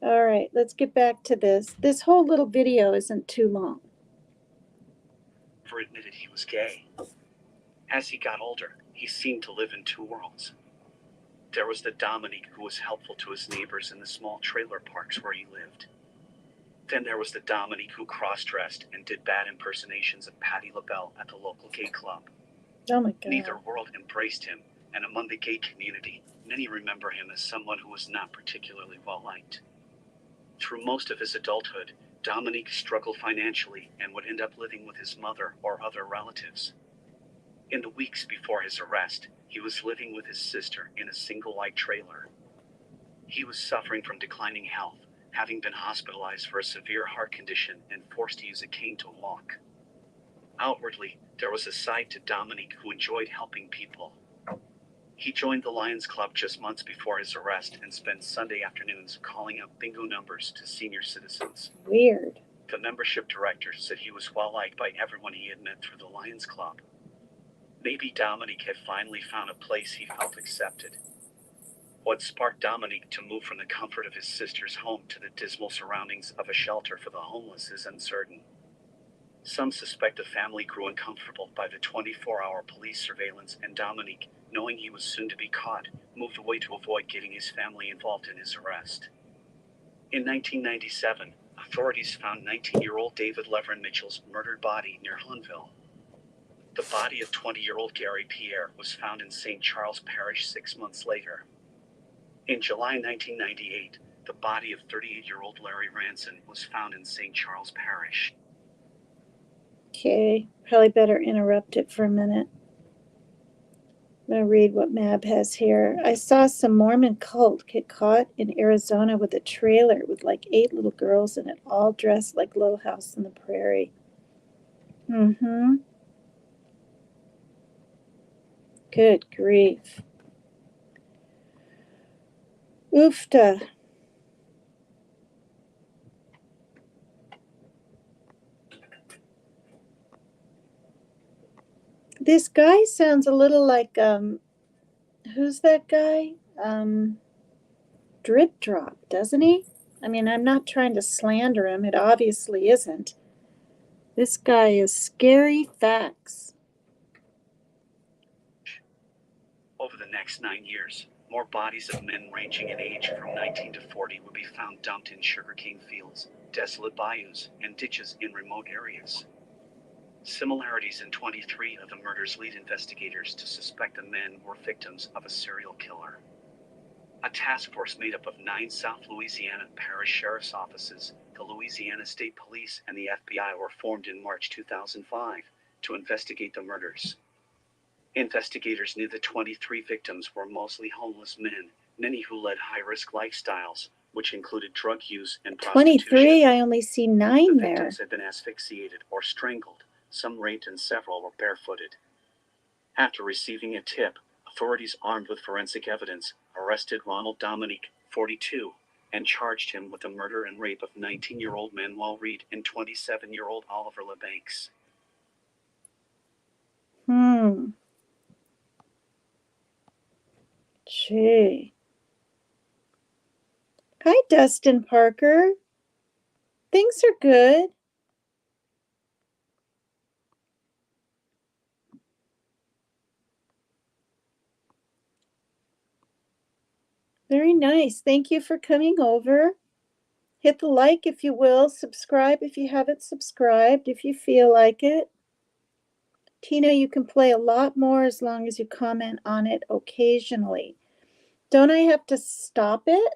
All right, let's get back to this. This whole little video isn't too long. Admitted he was gay. As he got older, he seemed to live in two worlds. There was the Dominique who was helpful to his neighbors in the small trailer parks where he lived. Then there was the Dominique who cross-dressed and did bad impersonations of Patti LaBelle at the local gay club. Oh my God. Neither world embraced him, and among the gay community, many remember him as someone who was not particularly well-liked. Through most of his adulthood, Dominique struggled financially and would end up living with his mother or other relatives. In the weeks before his arrest, he was living with his sister in a single-wide trailer. He was suffering from declining health, having been hospitalized for a severe heart condition and forced to use a cane to walk. Outwardly, there was a side to Dominique who enjoyed helping people. He joined the Lions Club just months before his arrest and spent Sunday afternoons calling out bingo numbers to senior citizens. Weird. The membership director said he was well-liked by everyone he had met through the Lions Club. Maybe Dominique had finally found a place he felt accepted. What sparked Dominique to move from the comfort of his sister's home to the dismal surroundings of a shelter for the homeless is uncertain. Some suspect the family grew uncomfortable by the 24-hour police surveillance, and Dominique, knowing he was soon to be caught, moved away to avoid getting his family involved in his arrest. In 1997, authorities found 19-year-old David Levern Mitchell's murdered body near Hunville. The body of 20-year-old Gary Pierre was found in St. Charles Parish 6 months later. In July 1998, the body of 38-year-old Larry Ranson was found in St. Charles Parish. Okay, probably better interrupt it for a minute. I'm going to read what Mab has here. I saw some Mormon cult get caught in Arizona with a trailer with like 8 little girls in it, all dressed like Little House on the Prairie. Good grief. Oofta. This guy sounds a little like, who's that guy? Drip Drop, doesn't he? I mean, I'm not trying to slander him. It obviously isn't. This guy is scary facts. Over the next 9 years, more bodies of men ranging in age from 19 to 40 would be found dumped in sugarcane fields, desolate bayous, and ditches in remote areas. Similarities in 23 of the murders lead investigators to suspect the men were victims of a serial killer. A task force made up of 9 South Louisiana Parish Sheriff's Offices, the Louisiana State Police, and the FBI were formed in March 2005 to investigate the murders. Investigators knew the 23 victims were mostly homeless men, many who led high-risk lifestyles, which included drug use and prostitution. 23, I only see 9 The there. victims had been asphyxiated or strangled, some raped, and several were barefooted. After receiving a tip, authorities armed with forensic evidence arrested Ronald Dominique, 42, and charged him with the murder and rape of 19-year-old Manuel Reed and 27-year-old Oliver LeBanks. Gee. Hi, Dustin Parker. Things are good. Very nice. Thank you for coming over. Hit the like if you will. Subscribe if you haven't subscribed, if you feel like it. Tina, you can play a lot more as long as you comment on it occasionally. Don't I have to stop it?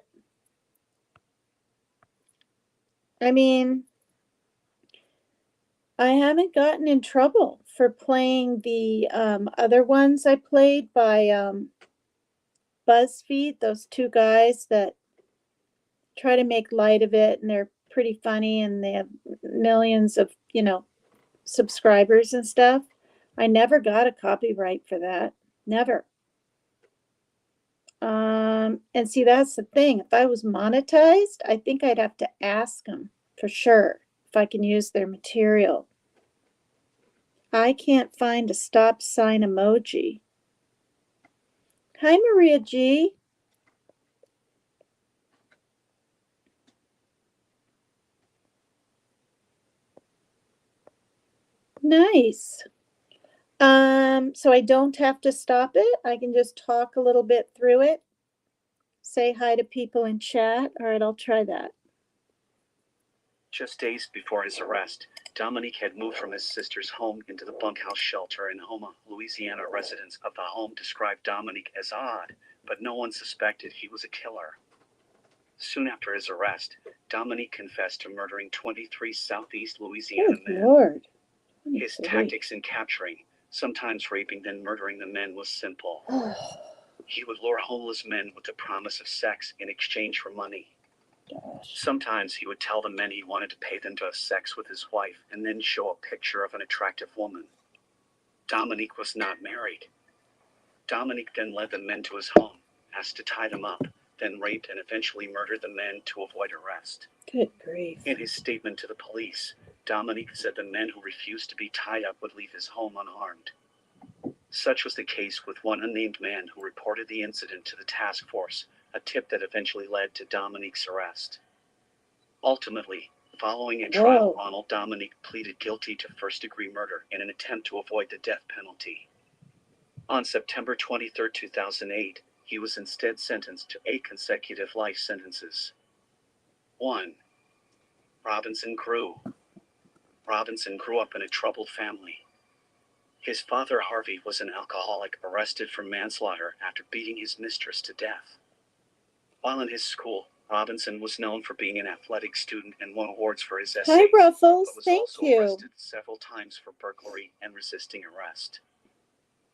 I mean, I haven't gotten in trouble for playing the other ones I played by BuzzFeed, those 2 guys that try to make light of it, and they're pretty funny, and they have millions of, subscribers and stuff. I never got a copyright for that. Never. And see, that's the thing. If I was monetized, I think I'd have to ask them for sure if I can use their material. I can't find a stop sign emoji. Hi, Maria G. Nice. So I don't have to stop it. I can just talk a little bit through it. Say hi to people in chat. All right, I'll try that. Just days before his arrest, Dominique had moved from his sister's home into the bunkhouse shelter in Houma, Louisiana. Residents of the home described Dominique as odd, but no one suspected he was a killer. Soon after his arrest, Dominique confessed to murdering 23 Southeast Louisiana men. Lord. His tactics in capturing, sometimes raping then murdering the men, was simple. He would lure homeless men with the promise of sex in exchange for money. Sometimes he would tell the men he wanted to pay them to have sex with his wife and then show a picture of an attractive woman. Dominique was not married. Dominique then led the men to his home, asked to tie them up, then raped and eventually murdered the men to avoid arrest. Good grief. In his statement to the police, Dominique said the men who refused to be tied up would leave his home unharmed. Such was the case with one unnamed man who reported the incident to the task force, a tip that eventually led to Dominique's arrest. Ultimately, following a trial, Ronald Dominique pleaded guilty to first-degree murder in an attempt to avoid the death penalty. On September 23, 2008, he was instead sentenced to 8 consecutive life sentences. 1. Robinson Crew. Robinson grew up in a troubled family. His father, Harvey, was an alcoholic arrested for manslaughter after beating his mistress to death. While in his school, Robinson was known for being an athletic student and won awards for his essays. Hi, Ruffles. But was Thank also you. arrested several times for burglary and resisting arrest.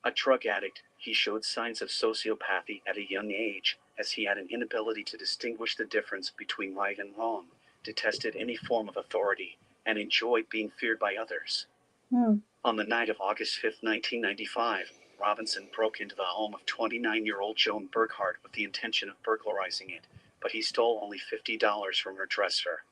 A drug addict, he showed signs of sociopathy at a young age, as he had an inability to distinguish the difference between right and wrong, detested any form of authority, and enjoyed being feared by others. On the night of August 5, 1995, Robinson broke into the home of 29-year-old Joan Burkhart with the intention of burglarizing it, but he stole only $50 from her dresser.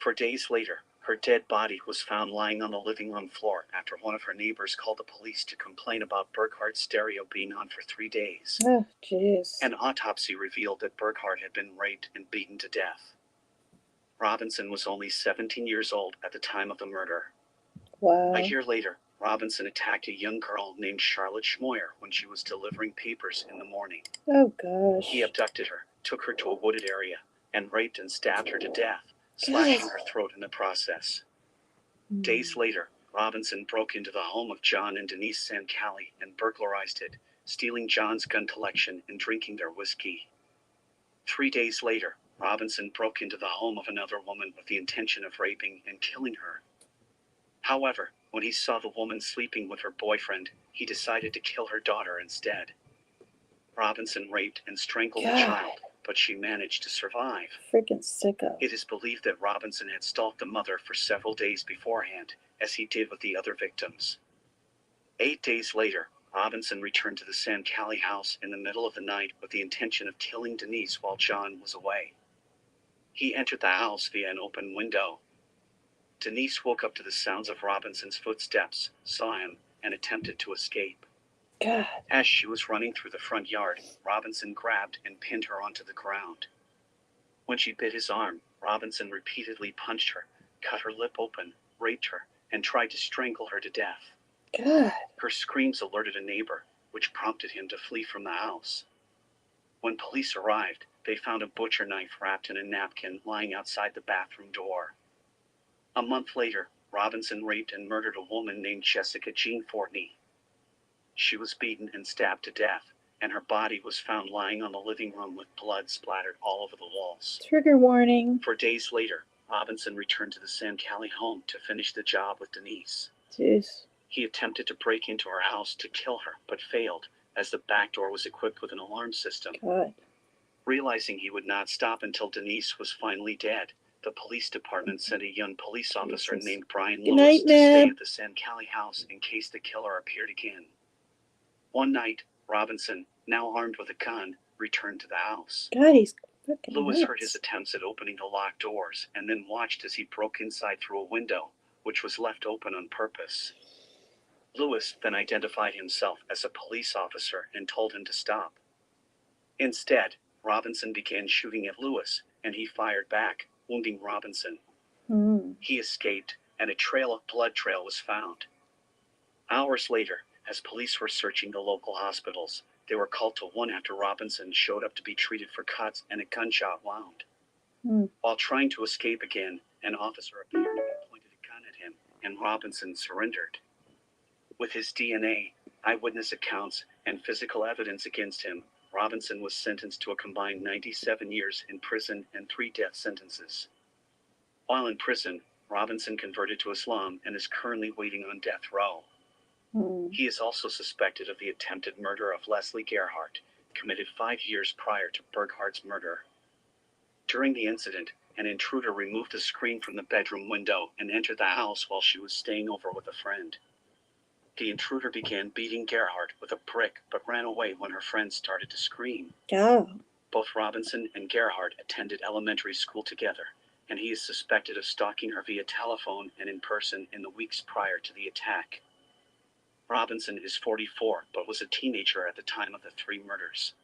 4 days later, her dead body was found lying on the living room floor after one of her neighbors called the police to complain about Burkhart's stereo being on for 3 days. Oh, jeez. An autopsy revealed that Burkhart had been raped and beaten to death. Robinson was only 17 years old at the time of the murder. Wow. A year later, Robinson attacked a young girl named Charlotte Schmoyer when she was delivering papers in the morning. Oh, gosh. He abducted her, took her to a wooded area, and raped and stabbed her to death, slashing her throat in the process. Days later, Robinson broke into the home of John and Denise Sancali and burglarized it, stealing John's gun collection and drinking their whiskey. 3 days later, Robinson broke into the home of another woman with the intention of raping and killing her. However, when he saw the woman sleeping with her boyfriend, he decided to kill her daughter instead. Robinson raped and strangled the child, but she managed to survive. Freaking sicko. It is believed that Robinson had stalked the mother for several days beforehand, as he did with the other victims. 8 days later, Robinson returned to the Sancali house in the middle of the night with the intention of killing Denise while John was away. He entered the house via an open window. Denise woke up to the sounds of Robinson's footsteps, saw him, and attempted to escape. God. As she was running through the front yard, Robinson grabbed and pinned her onto the ground. When she bit his arm, Robinson repeatedly punched her, cut her lip open, raped her, and tried to strangle her to death. God. Her screams alerted a neighbor, which prompted him to flee from the house. When police arrived, they found a butcher knife wrapped in a napkin lying outside the bathroom door. A month later, Robinson raped and murdered a woman named Jessica Jean Fortney. She was beaten and stabbed to death, and her body was found lying on the living room with blood splattered all over the walls. Trigger warning. 4 days later, Robinson returned to the Sancali home to finish the job with Denise. Jeez. He attempted to break into her house to kill her, but failed, as the back door was equipped with an alarm system. God. Realizing he would not stop until Denise was finally dead, the police department sent a young police officer Jesus. named Brian Good Lewis night, to stay Ned. at the San Cali house in case the killer appeared again. One night, Robinson, now armed with a gun, returned to the house. God, he's fucking Lewis heard nuts. his attempts at opening the locked doors and then watched as he broke inside through a window, which was left open on purpose. Lewis then identified himself as a police officer and told him to stop. Instead, Robinson began shooting at Lewis, and he fired back, wounding Robinson. He escaped, and a blood trail was found. Hours later, as police were searching the local hospitals, they were called to one after Robinson showed up to be treated for cuts and a gunshot wound. While trying to escape again, an officer appeared and pointed a gun at him, and Robinson surrendered. With his DNA, eyewitness accounts, and physical evidence against him, Robinson was sentenced to a combined 97 years in prison and 3 death sentences. While in prison, Robinson converted to Islam and is currently waiting on death row. He is also suspected of the attempted murder of Leslie Gerhardt, committed 5 years prior to Burghart's murder. During the incident, an intruder removed a screen from the bedroom window and entered the house while she was staying over with a friend. The intruder began beating Gerhardt with a brick but ran away when her friend started to scream. Both Robinson and Gerhardt attended elementary school together, and he is suspected of stalking her via telephone and in person in the weeks prior to the attack. Robinson is 44 but was a teenager at the time of the 3 murders.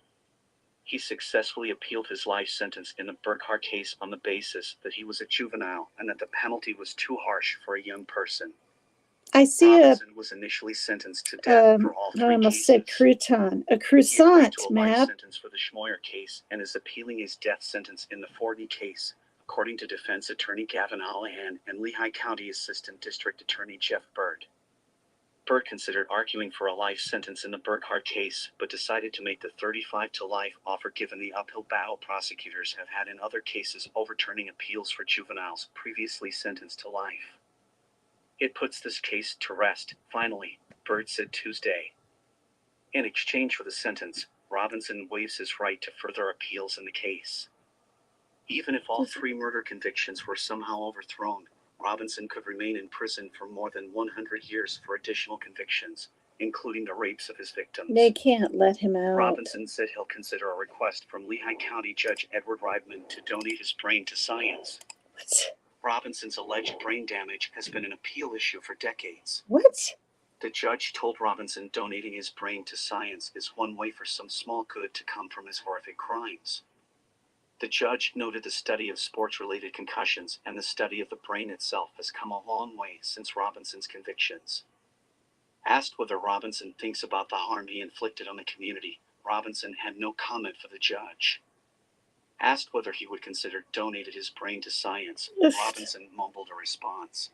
He successfully appealed his life sentence in the Burghardt case on the basis that he was a juvenile and that the penalty was too harsh for a young person. I see Robinson was initially sentenced to death for all 3 cases. I almost said crouton. A croissant, he agreed to a life sentence for the Schmoyer case and is appealing his death sentence in the Forney case, according to defense attorney Gavin Hollihan and Lehigh County Assistant District Attorney Jeff Bird. Bird considered arguing for a life sentence in the Burghardt case, but decided to make the 35 to life offer given the uphill battle prosecutors have had in other cases overturning appeals for juveniles previously sentenced to life. It puts this case to rest, finally, Bird said Tuesday. In exchange for the sentence, Robinson waives his right to further appeals in the case. Even if all 3 murder convictions were somehow overthrown, Robinson could remain in prison for more than 100 years for additional convictions, including the rapes of his victims. They can't let him out. Robinson said he'll consider a request from Lehigh County Judge Edward Reibman to donate his brain to science. What? Robinson's alleged brain damage has been an appeal issue for decades. What? The judge told Robinson donating his brain to science is one way for some small good to come from his horrific crimes. The judge noted the study of sports-related concussions and the study of the brain itself has come a long way since Robinson's convictions. Asked whether Robinson thinks about the harm he inflicted on the community, Robinson had no comment for the judge. Asked whether he would consider donating his brain to science, Robinson mumbled a response.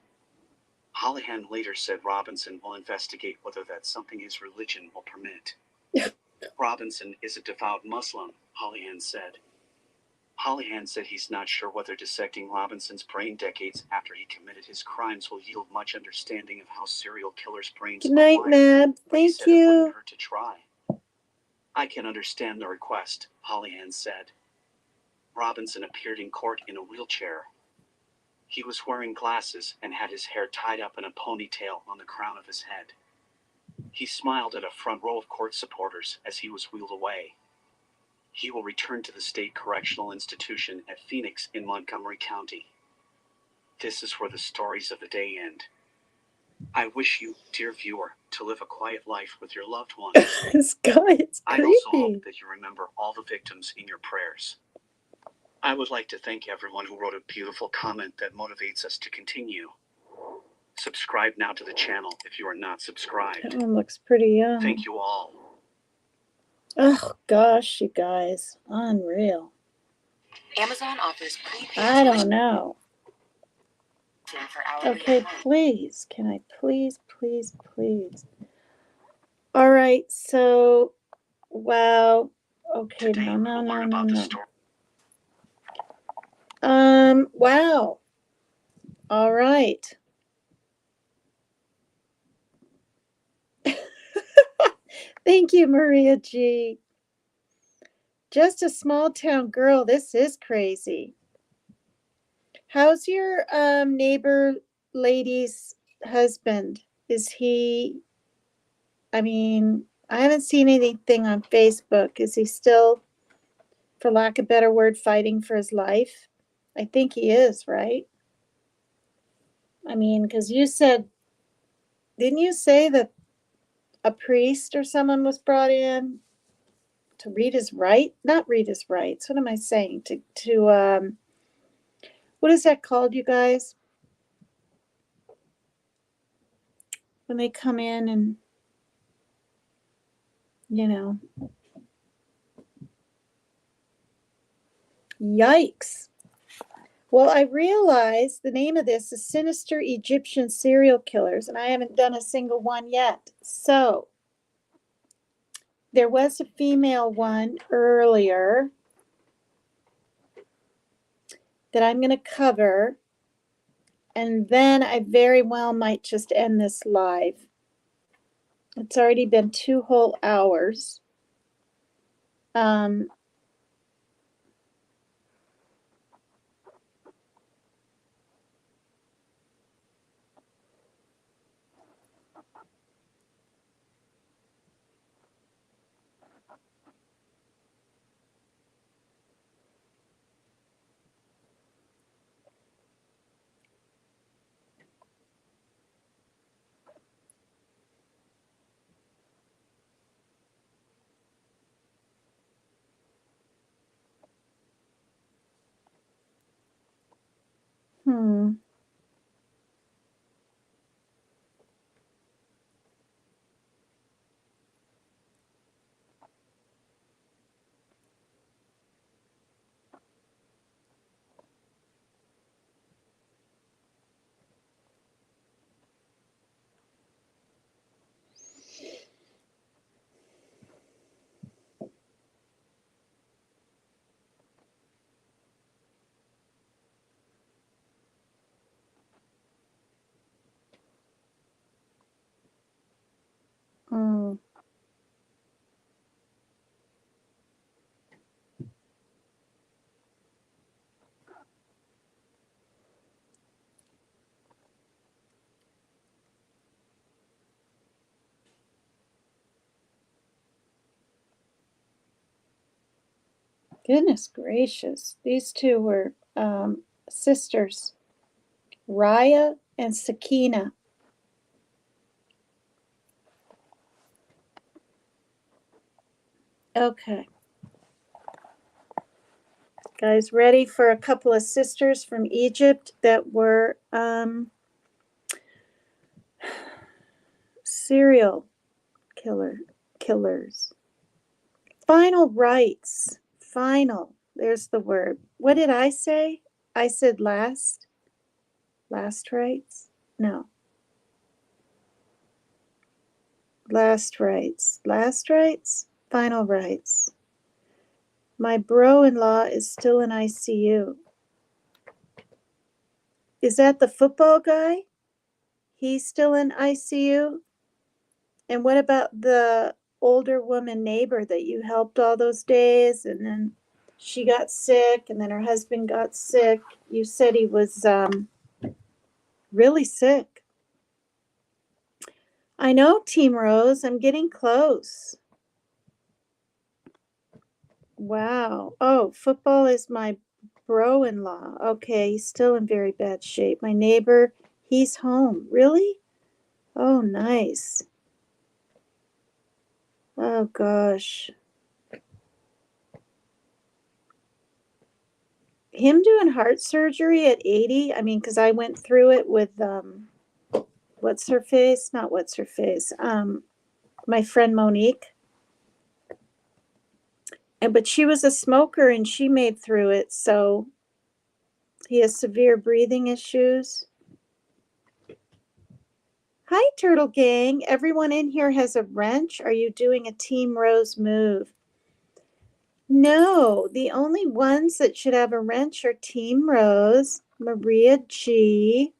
Hollihan later said Robinson will investigate whether that's something his religion will permit. Robinson is a devout Muslim, Hollihan said. Hollihan said he's not sure whether dissecting Robinson's brain decades after he committed his crimes will yield much understanding of how serial killers' brains Good night, Ned. Thank you. It wouldn't hurt to try. I can understand the request, Hollihan said. Robinson appeared in court in a wheelchair. He was wearing glasses and had his hair tied up in a ponytail on the crown of his head. He smiled at a front row of court supporters as he was wheeled away. He will return to the State Correctional Institution at Phoenix in Montgomery County. This is where the stories of the day end. I wish you, dear viewer, to live a quiet life with your loved ones. This guy is creepy. I also hope that you remember all the victims in your prayers. I would like to thank everyone who wrote a beautiful comment that motivates us to continue. Subscribe now to the channel if you are not subscribed. That one looks pretty young. Thank you all. Oh gosh, you guys, unreal. Amazon offers prepaid. I don't know. For hourly Okay, please, can I please? All right, so wow. Okay, Today we will learn about the no. story. Wow. All right. Thank you, Maria G. Just a small town girl. This is crazy. How's your neighbor lady's husband? Is he, I mean, I haven't seen anything on Facebook. Is he still, for lack of a better word, fighting for his life? I think he is, right? I mean, because you said, didn't you say that a priest or someone was brought in to read his right? Not read his rights. What am I saying? To what is that called, you guys? When they come in and, you know, yikes. Well, I realized the name of this is Sinister Egyptian Serial Killers, and I haven't done a single one yet. So there was a female one earlier that I'm going to cover, and then I very well might just end this live. It's already been 2 whole hours. Um, hmm. Mm. Goodness gracious. These two were sisters, Raya and Sakina. Okay. Guys, ready for a couple of sisters from Egypt that were serial killers. Final rights. Final. There's the word. What did I say? I said last. Last rights? No. Last rights. Last rights? Final rights. My bro-in-law is still in ICU. Is that the football guy? He's still in ICU? And what about the older woman neighbor that you helped all those days, and then she got sick, and then her husband got sick? You said he was really sick. I know, Team Rose, I'm getting close. Wow. Oh, football is my bro-in-law. Okay, he's still in very bad shape. My neighbor, he's home. Really? Oh, nice. Oh, gosh. Him doing heart surgery at 80, I mean, because I went through it with, what's her face? Not what's her face. My friend Monique. But she was a smoker and she made through it. So he has severe breathing issues. Hi, Turtle Gang. Everyone in here has a wrench. Are you doing a Team Rose move? No, the only ones that should have a wrench are Team Rose, Maria G.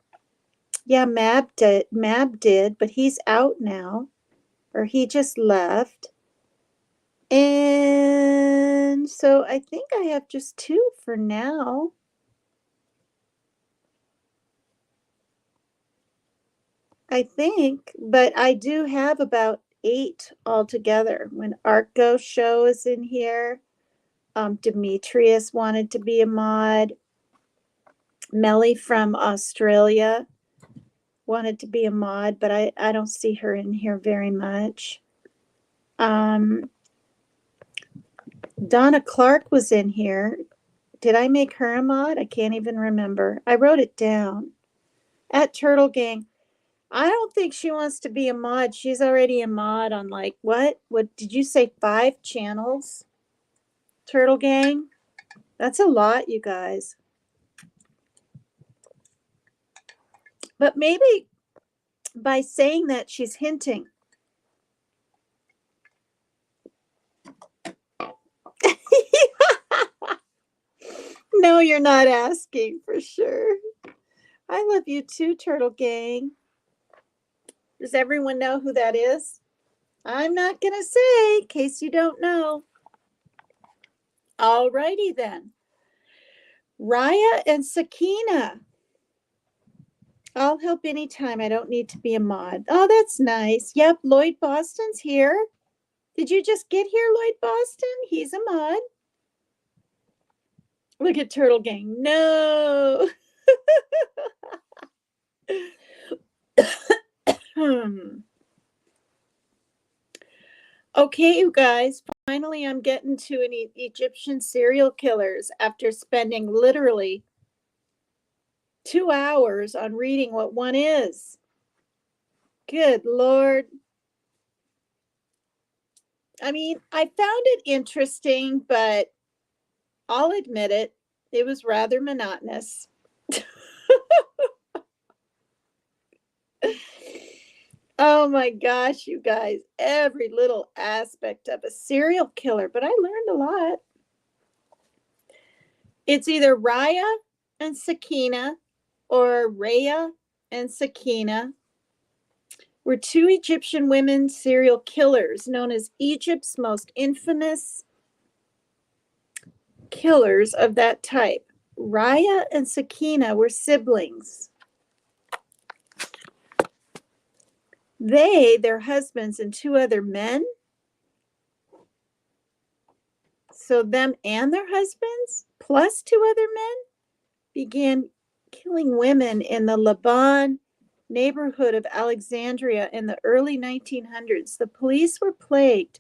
Yeah, Mab did, but he's out now, or he just left. And so I think I have just 2 for now. I think, but I do have about 8 altogether. When Arco Show is in here, Demetrius wanted to be a mod. Melly from Australia wanted to be a mod, but I don't see her in here very much. Donna Clark was in here. Did I make her a mod? I can't even remember. I wrote it down. At Turtle Gang. I don't think she wants to be a mod. She's already a mod on like, what? What did you say, 5 channels? Turtle Gang? That's a lot, you guys. But maybe by saying that, she's hinting. No, you're not asking for sure. I love you too, Turtle Gang. Does everyone know who that is? I'm not going to say in case you don't know. All righty then. Raya and Sakina. I'll help anytime. I don't need to be a mod. Oh, that's nice. Yep, Lloyd Boston's here. Did you just get here, Lloyd Boston? He's a mod. Look at Turtle Gang. No. Okay, you guys. Finally, I'm getting to an Egyptian serial killers after spending literally 2 hours on reading what one is. Good Lord. I mean, I found it interesting, but I'll admit it, it was rather monotonous. Oh my gosh, you guys, every little aspect of a serial killer, but I learned a lot. It's either Raya and Sakina or Raya and Sakina were 2 Egyptian women serial killers known as Egypt's most infamous killers of that type. Raya and Sakina were siblings. They, their husbands, and 2 other men, so them and their husbands, plus 2 other men, began killing women in the Laban neighborhood of Alexandria in the early 1900s. The police were plagued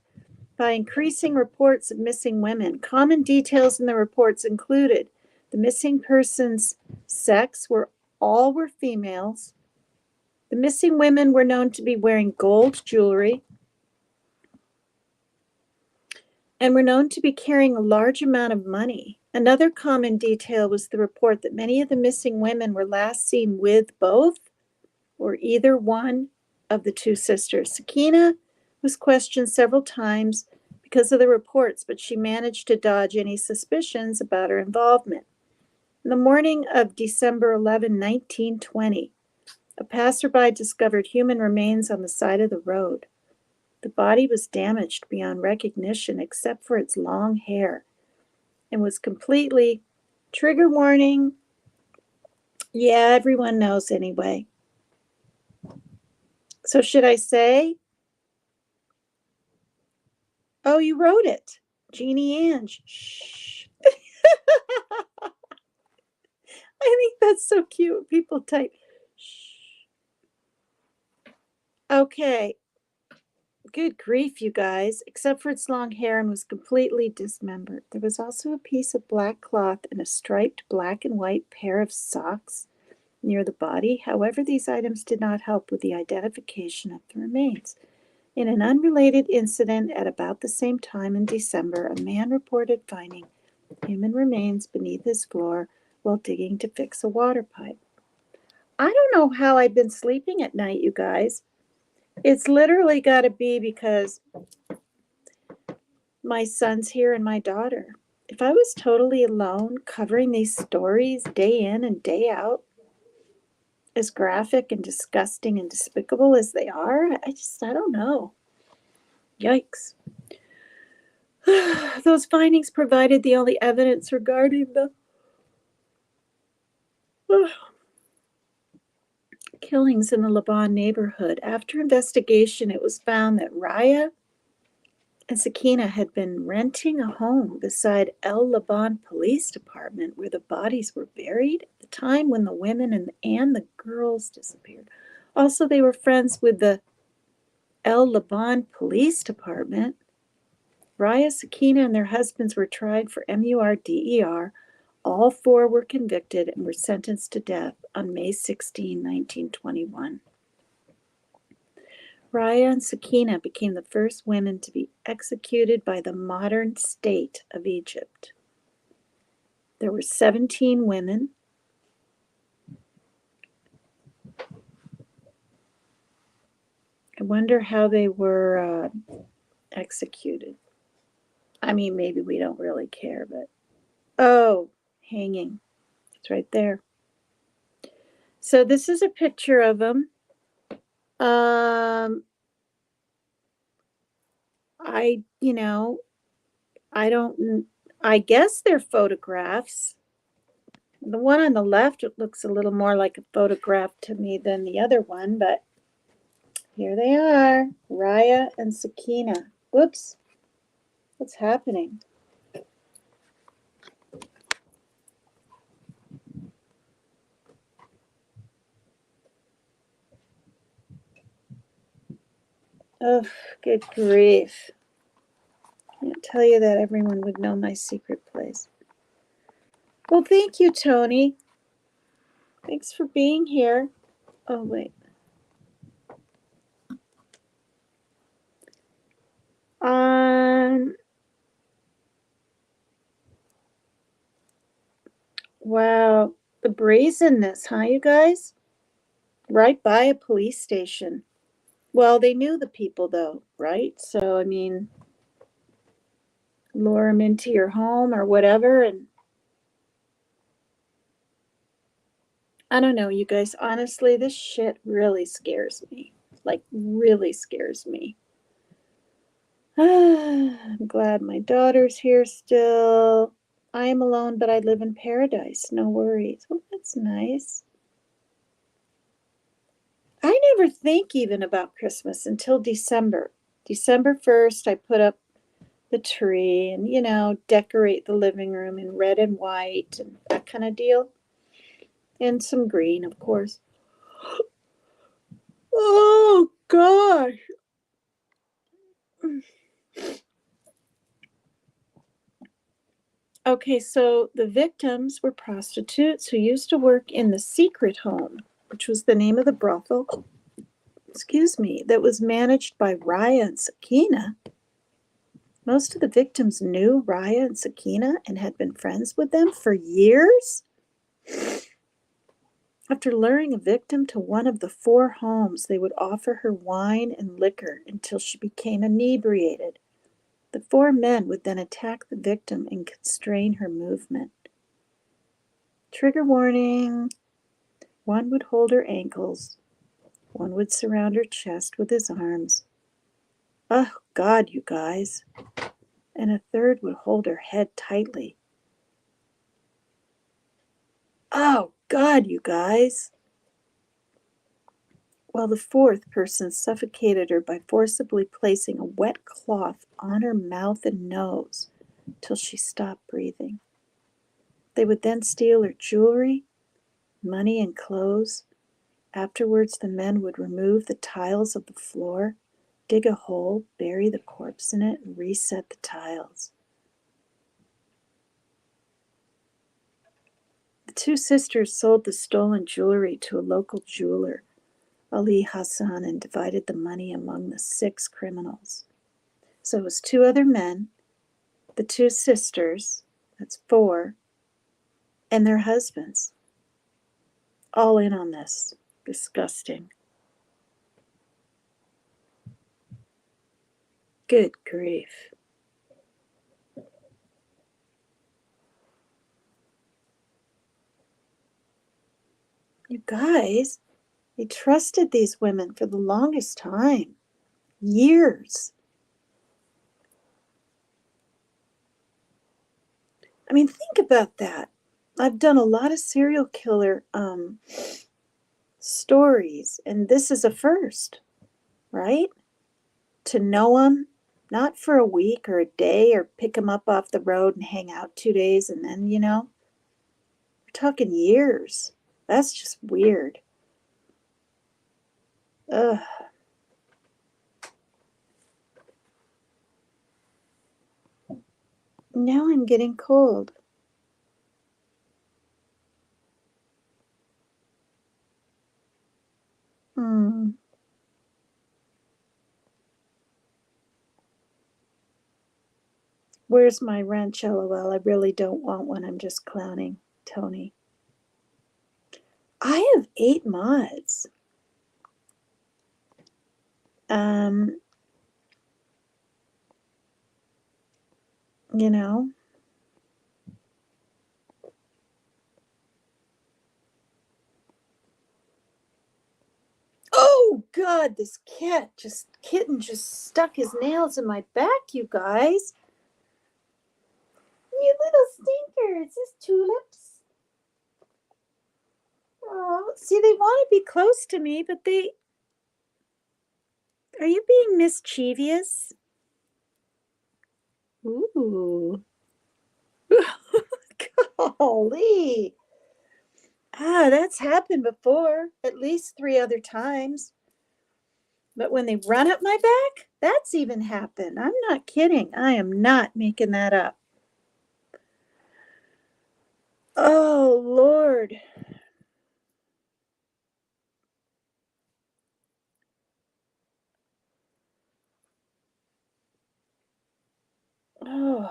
by increasing reports of missing women. Common details in the reports included the missing person's sex, all were females. The missing women were known to be wearing gold jewelry and were known to be carrying a large amount of money. Another common detail was the report that many of the missing women were last seen with both or either one of the 2 sisters. Sakina was questioned several times because of the reports, but she managed to dodge any suspicions about her involvement. In the morning of December 11, 1920, a passerby discovered human remains on the side of the road. The body was damaged beyond recognition except for its long hair and was completely, trigger warning, yeah, everyone knows anyway. So should I say? Oh, you wrote it. Jeannie Ange. Shh. I think that's so cute. People type, shh. Okay. Good grief, you guys. Except for its long hair and was completely dismembered. There was also a piece of black cloth and a striped black and white pair of socks near the body. However, these items did not help with the identification of the remains. In an unrelated incident at about the same time in December, a man reported finding human remains beneath his floor while digging to fix a water pipe. I don't know how I've been sleeping at night, you guys. It's literally got to be because my son's here and my daughter. If I was totally alone covering these stories day in and day out, as graphic and disgusting and despicable as they are, I don't know. Yikes. Those findings provided the only evidence regarding the killings in the Laban neighborhood. After investigation, it was found that Raya and Sakina had been renting a home beside El Laban Police Department where the bodies were buried at the time when the women and the girls disappeared. Also, they were friends with the El Laban Police Department. Raya, Sakina, and their husbands were tried for MURDER. All four were convicted and were sentenced to death on May 16, 1921. Raya and Sakina became the first women to be executed by the modern state of Egypt. There were 17 women. I wonder how they were executed. I mean, maybe we don't really care, but oh, hanging. It's right there. So this is a picture of them. I guess they're photographs. The one on the left, it looks a little more like a photograph to me than the other one, but here they are, Raya and Sakina. Whoops, what's happening? Oh, good grief. I can't tell you that everyone would know my secret place. Well, thank you, Tony. Thanks for being here. Oh, wait. Wow, the brazenness, huh, you guys? Right by a police station. Well, they knew the people, though, right? So, I mean, lure them into your home or whatever. And I don't know, you guys, honestly, this shit really scares me. Like, really scares me. I'm glad my daughter's here still. I am alone, but I live in paradise. No worries. Oh, that's nice. I never think even about Christmas until December. December 1st, I put up the tree and, decorate the living room in red and white and that kind of deal. And some green, of course. Oh, gosh. Okay, so the victims were prostitutes who used to work in the secret home, which was the name of the brothel, that was managed by Raya and Sakina. Most of the victims knew Raya and Sakina and had been friends with them for years. After luring a victim to one of the 4 homes, they would offer her wine and liquor until she became inebriated. The 4 men would then attack the victim and constrain her movement. Trigger warning. One would hold her ankles. One would surround her chest with his arms. Oh, God, you guys. And a third would hold her head tightly. Oh, God, you guys. While the 4th person suffocated her by forcibly placing a wet cloth on her mouth and nose till she stopped breathing. They would then steal her jewelry, money, and clothes. Afterwards, the men would remove the tiles of the floor, dig a hole, bury the corpse in it, and reset the tiles. The 2 sisters sold the stolen jewelry to a local jeweler, Ali Hassan, and divided the money among the 6 criminals. So it was 2 other men, the 2 sisters, that's 4, and their husbands, all in on this. Disgusting. Good grief. You guys, they trusted these women for the longest time. Years. I mean, think about that. I've done a lot of serial killer stories, and this is a first, right? To know them, not for a week or a day, or pick them up off the road and hang out 2 days, and then, we're talking years. That's just weird. Ugh. Now I'm getting cold. Where's my wrench? LOL. I really don't want one. I'm just clowning, Tony. I have 8 mods. You know. Oh God, this kitten just stuck his nails in my back, you guys. You little stinkers, this tulips. Oh, see, they want to be close to me, but are you being mischievous? Ooh. Golly. That's happened before, at least 3 other times. But when they run up my back, that's even happened. I'm not kidding. I am not making that up. Oh, Lord. Oh.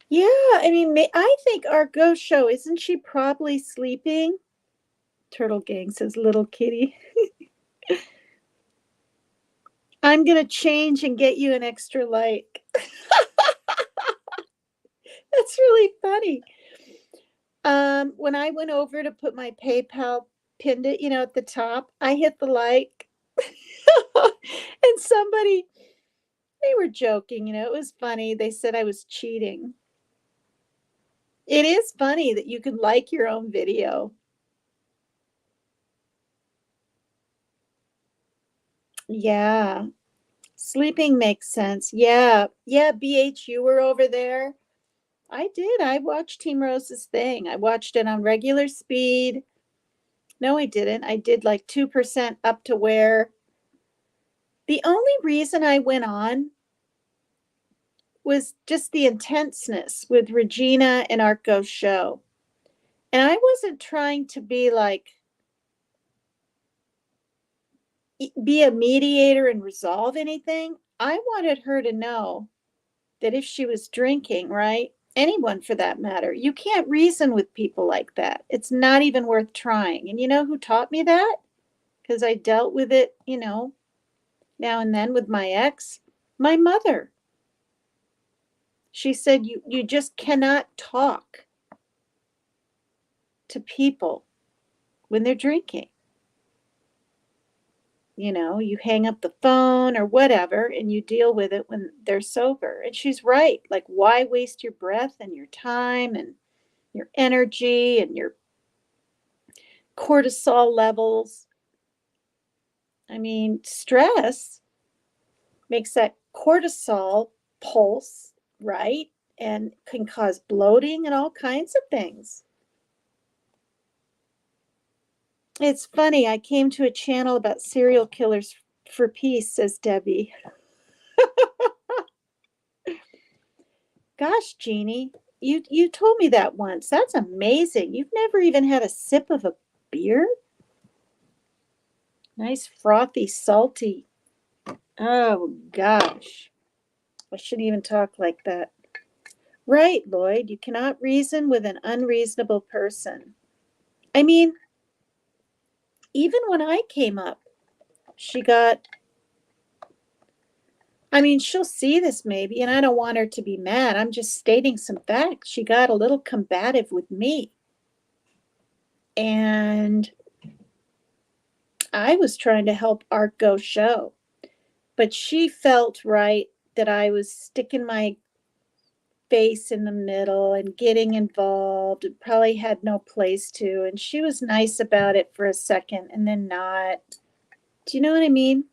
Yeah, I mean, I think our ghost show, isn't she probably sleeping? Turtle Gang says, little kitty. I'm going to change and get you an extra like. That's really funny. When I went over to put my PayPal, pinned it, at the top, I hit the like. And somebody, they were joking, it was funny. They said I was cheating. It is funny that you could like your own video. Yeah. Sleeping makes sense. Yeah. Yeah, BH, you were over there. I did. I watched Team Rose's thing. I watched it on regular speed. No, I didn't. I did like 2% up to where. The only reason I went on was just the intenseness with Regina and our ghost show. And I wasn't trying to be a mediator and resolve anything. I wanted her to know that if she was drinking, right? Anyone for that matter, you can't reason with people like that. It's not even worth trying. And you know who taught me that? Because I dealt with it, now and then with my ex, my mother. She said, you just cannot talk to people when they're drinking. You hang up the phone or whatever, and you deal with it when they're sober. And she's right. Like, why waste your breath and your time and your energy and your cortisol levels? I mean, stress makes that cortisol pulse, right? And can cause bloating and all kinds of things. It's funny. I came to a channel about serial killers for peace, says Debbie. Gosh, Jeannie, you told me that once. That's amazing. You've never even had a sip of a beer? Nice, frothy, salty. Oh, gosh. I shouldn't even talk like that. Right, Lloyd. You cannot reason with an unreasonable person. I mean, even when I came up, she'll see this maybe, and I don't want her to be mad. I'm just stating some facts. She got a little combative with me. And I was trying to help Art go show. but she felt right that I was sticking my face in the middle and getting involved and probably had no place to. And she was nice about it for a second and then not. Do you know what I mean?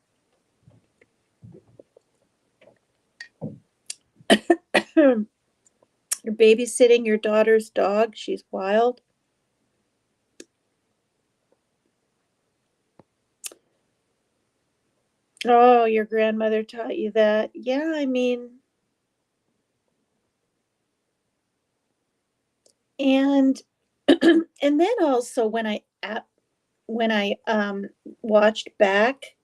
You're babysitting your daughter's dog. She's wild. Oh, your grandmother taught you that. Yeah, I mean, and and then also when I watched back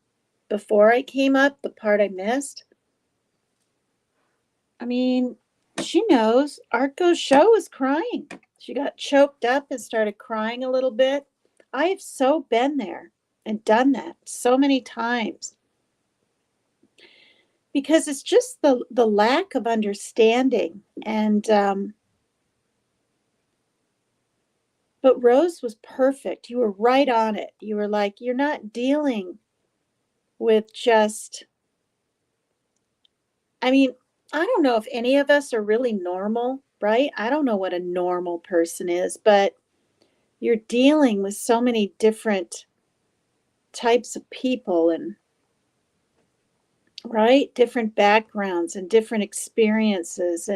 before I came up, the part I missed, I mean, she knows Arco's show was crying. She got choked up and started crying a little bit. I have so been there and done that so many times because it's just the lack of understanding. And but Rose was perfect. You were right on it. You were like, you're not dealing with just, I mean, I don't know if any of us are really normal, right? I don't know what a normal person is, but you're dealing with so many different types of people and, right, different backgrounds and different experiences.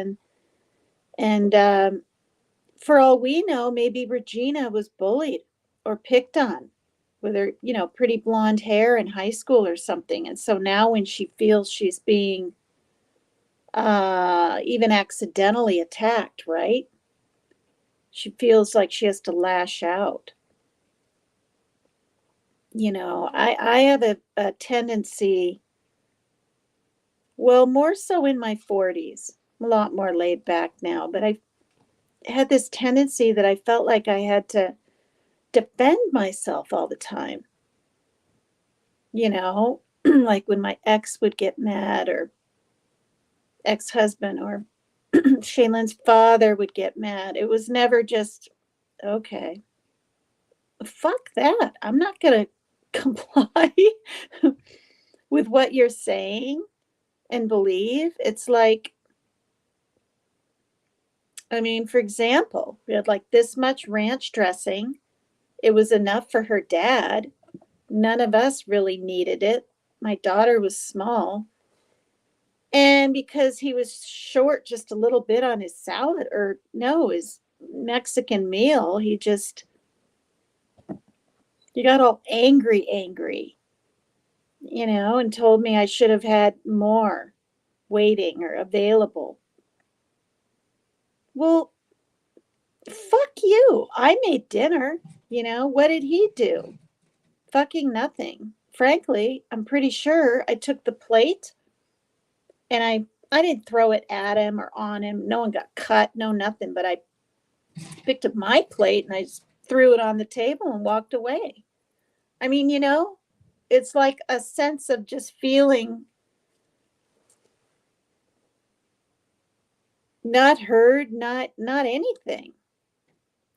And for all we know, maybe Regina was bullied or picked on with her, pretty blonde hair in high school or something. And so now when she feels she's being even accidentally attacked, right? She feels like she has to lash out. I have a tendency, well, more so in my 40s, a lot more laid back now, but I had this tendency that I felt like I had to defend myself all the time. Like when my ex would get mad or ex-husband or Shaylin's father would get mad. It was never just, okay, fuck that. I'm not going to comply with what you're saying and believe. It's like, I mean, for example, we had like this much ranch dressing. It was enough for her dad. None of us really needed it. My daughter was small. And because he was short just a little bit on his salad, or no, his Mexican meal, he got all angry, and told me I should have had more waiting or available. Well, fuck you. I made dinner. What did he do? Fucking nothing. Frankly, I'm pretty sure I took the plate and I didn't throw it at him or on him. No one got cut, no nothing, but I picked up my plate and I just threw it on the table and walked away. I mean, it's like a sense of just feeling not heard, not anything.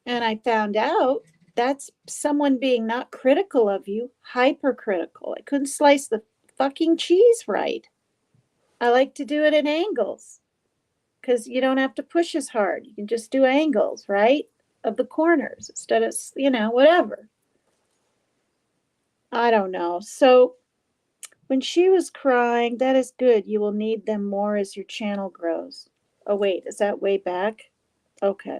And I found out that's someone being not critical of you, hypercritical. I couldn't slice the fucking cheese right. I like to do it at angles because you don't have to push as hard. You can just do angles, right? Of the corners instead of, whatever. I don't know. So when she was crying, that is good. You will need them more as your channel grows. Oh, wait, is that way back? Okay.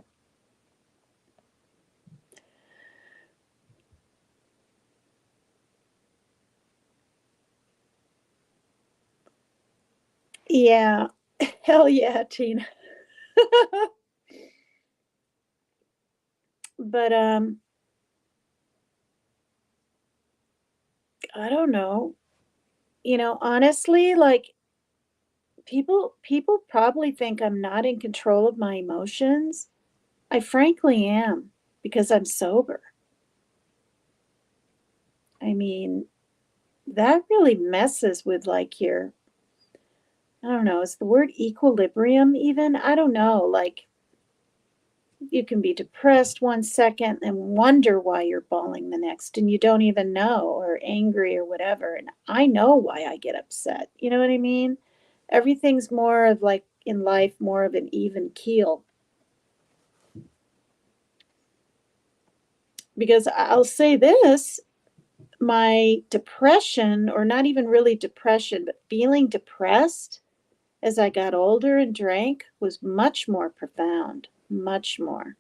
Yeah. Hell yeah, Tina. But I don't know. Honestly, like people probably think I'm not in control of my emotions. I frankly am because I'm sober. I mean, that really messes with like I don't know, is the word equilibrium even? I don't know. Like, You can be depressed one second and wonder why you're bawling the next, and you don't even know, or angry or whatever. And I know why I get upset. You know what I mean? Everything's more of like in life, more of an even keel. Because I'll say this, my depression, or not even really depression, but feeling depressed as I got older and drank was much more profound, much more.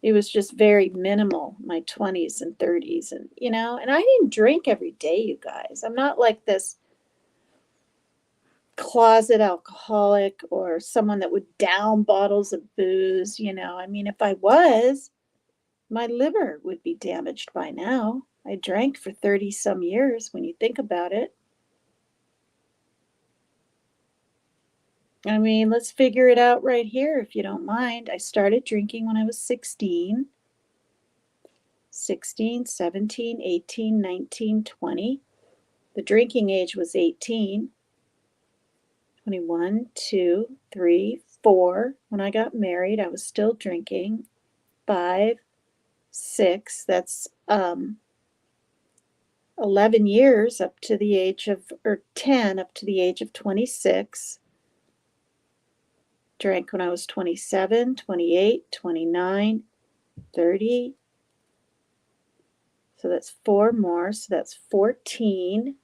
It was just very minimal, my 20s and 30s. And, you know, and I didn't drink every day, you guys. I'm not like this closet alcoholic or someone that would down bottles of booze. You know, I mean, if I was, my liver would be damaged by now. I drank for 30 some years when you think about it. I mean, let's figure it out right here if you don't mind. I started drinking when I was 16, 17, 18, 19, 20. The drinking age was 18, 21, 2, 3, 4. When I got married, I was still drinking. 5, 6, that's 11 years up to the age of, or 10 up to the age of 26. Drank when I was 27, 28, 29, 30. So that's 4 more. So that's 14.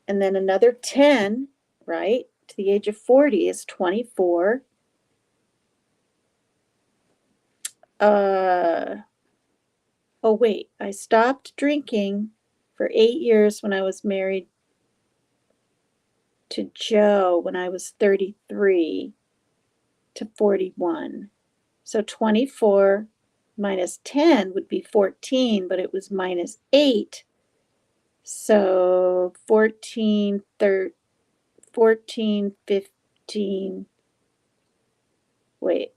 And then another 10, right, to the age of 40 is 24. Oh, wait, I stopped drinking for 8 years when I was married to Joe when I was 33 to 41. So 24 minus 10 would be 14, but it was minus 8. So 14, 15, wait.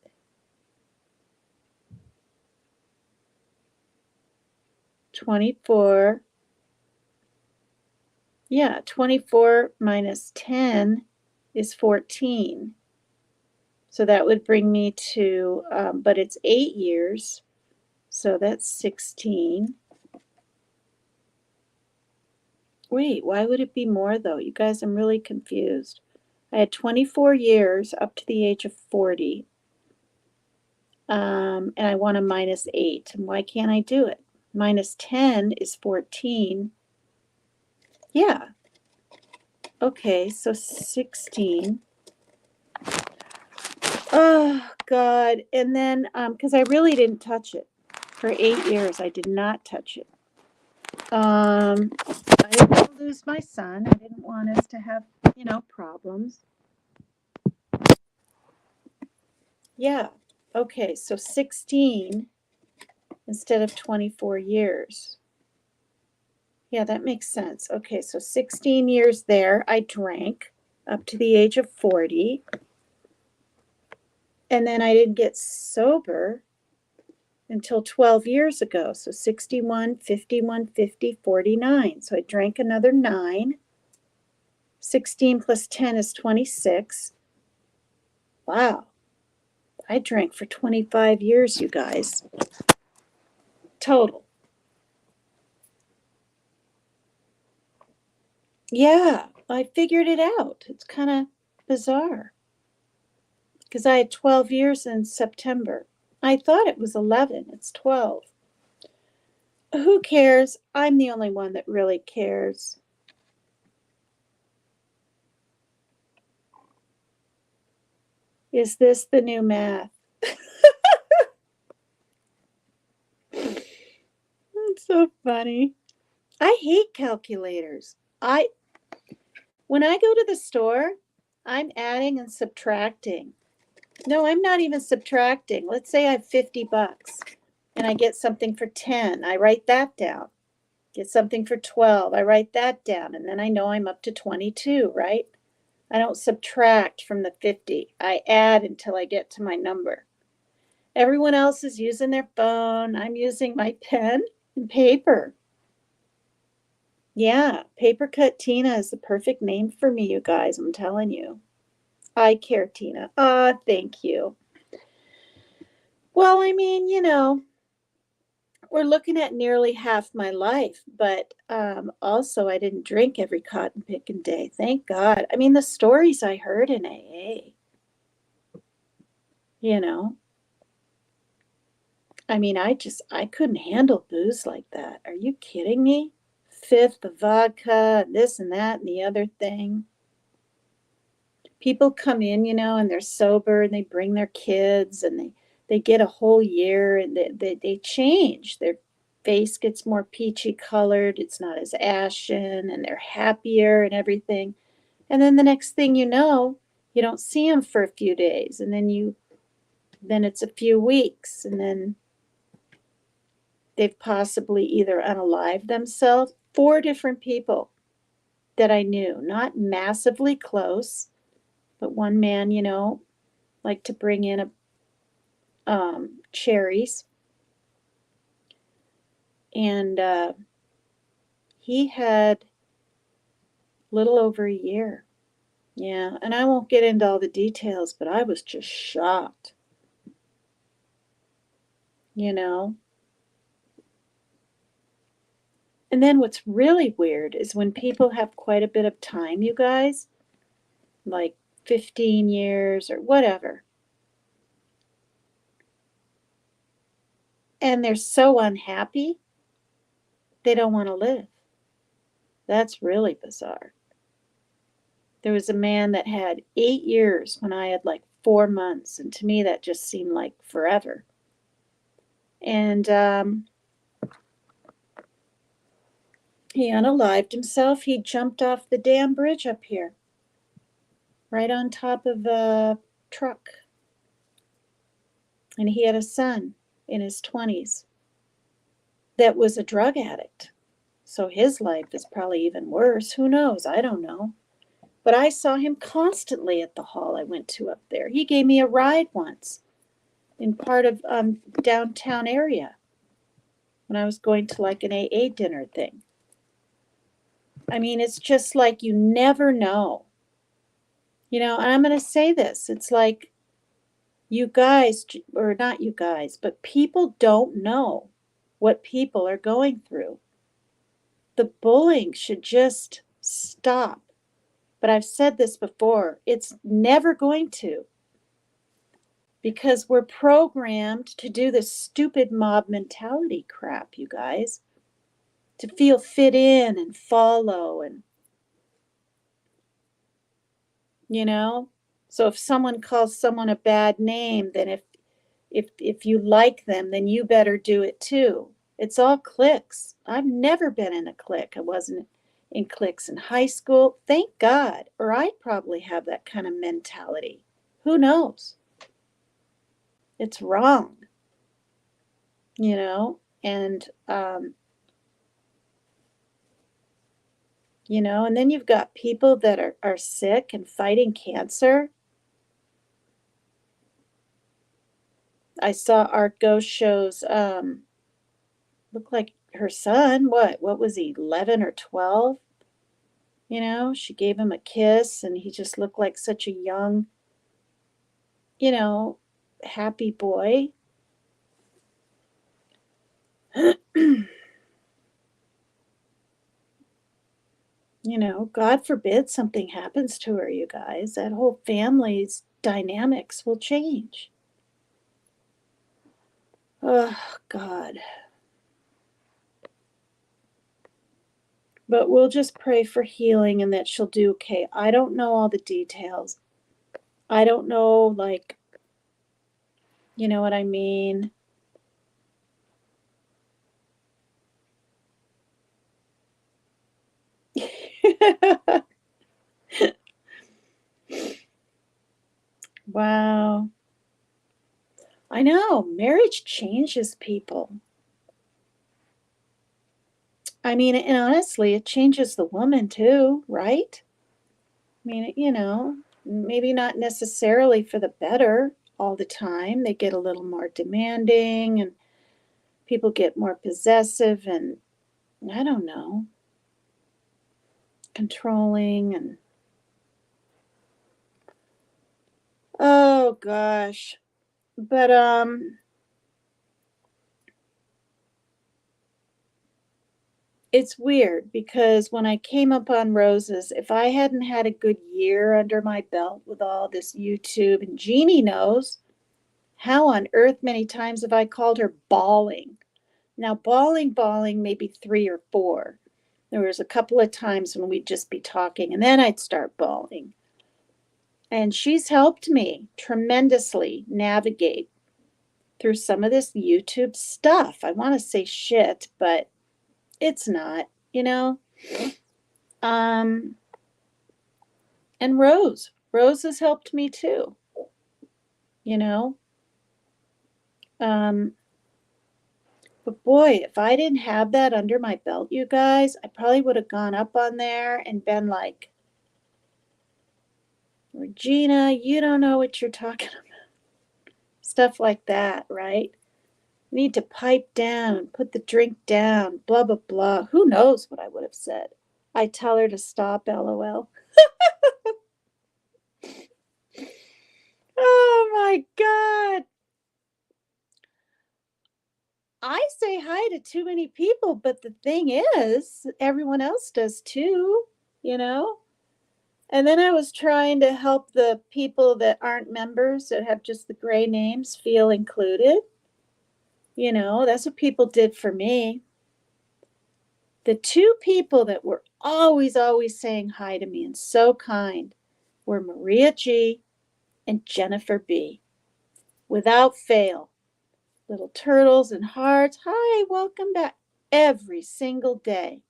$24. Yeah, 24 minus 10 is 14. So that would bring me to, but it's 8 years. So that's 16. Wait, why would it be more though? You guys, I'm really confused. I had 24 years up to the age of 40. And I want a minus 8. And why can't I do it? Minus 10 is 14. Yeah. Okay, so 16. Oh, God. And then, because I really didn't touch it. For 8 years, I did not touch it. I didn't want to lose my son. I didn't want us to have, you know, problems. Yeah. Okay, so 16 instead of 24 years. Yeah, that makes sense. Okay, so 16 years there, I drank up to the age of 40. And then I didn't get sober until 12 years ago. So 61, 51, 50, 49. So I drank another 9. 16 plus 10 is 26. Wow. I drank for 25 years, you guys. Total. Yeah, I figured it out. It's kind of bizarre. Because I had 12 years in September. I thought it was 11. It's 12. Who cares? I'm the only one that really cares. Is this the new math? It's so funny. I hate calculators. When I go to the store, I'm adding and subtracting. No, I'm not even subtracting. Let's say I have $50 and I get something for 10. I write that down. Get something for 12. I write that down. And then I know I'm up to 22, right? I don't subtract from the 50. I add until I get to my number. Everyone else is using their phone. I'm using my pen and paper. Yeah, Paper Cut Tina is the perfect name for me, you guys. I'm telling you. I care, Tina. Thank you. Well, I mean, we're looking at nearly half my life, but also I didn't drink every cotton picking day. Thank God. I mean, the stories I heard in AA, you know, I mean, I couldn't handle booze like that. Are you kidding me? Fifth of vodka, this and that and the other thing. People come in, and they're sober and they bring their kids and they get a whole year and they change. Their face gets more peachy colored. It's not as ashen and they're happier and everything. And then the next thing you know, you don't see them for a few days and then it's a few weeks and then they've possibly either unalived themselves. 4 different people that I knew, not massively close, but one man, liked to bring in cherries, and he had little over a year. Yeah, and I won't get into all the details, but I was just shocked, you know. And then what's really weird is when people have quite a bit of time, you guys, like 15 years or whatever, and they're so unhappy, they don't want to live. That's really bizarre. There was a man that had 8 years when I had like 4 months, and to me that just seemed like forever. And he unalived himself. He jumped off the damn bridge up here, right on top of a truck. And he had a son in his 20s that was a drug addict. So his life is probably even worse. Who knows? I don't know. But I saw him constantly at the hall I went to up there. He gave me a ride once in part of downtown area when I was going to like an AA dinner thing. I mean, it's just like you never know. And I'm going to say this. It's like you guys, or not you guys, but people don't know what people are going through. The bullying should just stop. But I've said this before, it's never going to, because we're programmed to do this stupid mob mentality crap, you guys, to feel fit in and follow and so if someone calls someone a bad name, then if you like them, then you better do it too. It's all cliques. I've never been in a clique. I wasn't in cliques in high school, thank God, or I'd probably have that kind of mentality. Who knows? It's wrong. And and then you've got people that are sick and fighting cancer. I saw Art Ghost shows look like her son, what was he, 11 or 12? She gave him a kiss and he just looked like such a young, happy boy. God forbid something happens to her, you guys. That whole family's dynamics will change. Oh, God. But we'll just pray for healing and that she'll do okay. I don't know all the details. I don't know, like, you know what I mean? Wow. I know. Marriage changes people. I mean, and honestly, it changes the woman too, right? I mean, maybe not necessarily for the better all the time. They get a little more demanding and people get more possessive and, I don't know, controlling and, oh gosh. But it's weird because when I came up on Roses, if I hadn't had a good year under my belt with all this YouTube, and Jeannie knows, how on earth many times have I called her bawling? Now, bawling, maybe 3 or 4. There was a couple of times when we'd just be talking and then I'd start bawling. And she's helped me tremendously navigate through some of this YouTube stuff. I want to say shit, but it's not, you know. And Rose has helped me too, you know. But boy, if I didn't have that under my belt, you guys, I probably would have gone up on there and been like, Regina, you don't know what you're talking about. Stuff like that, right? You need to pipe down, put the drink down, blah, blah, blah. Who knows what I would have said? I tell her to stop, LOL. Oh my God. I say hi to too many people, but the thing is, everyone else does too, you know? And then I was trying to help the people that aren't members, that have just the gray names, feel included. You know, that's what people did for me. The 2 people that were always saying hi to me and so kind were Maria G. and Jennifer B. Without fail. Little turtles and hearts. Hi, welcome back. Every single day.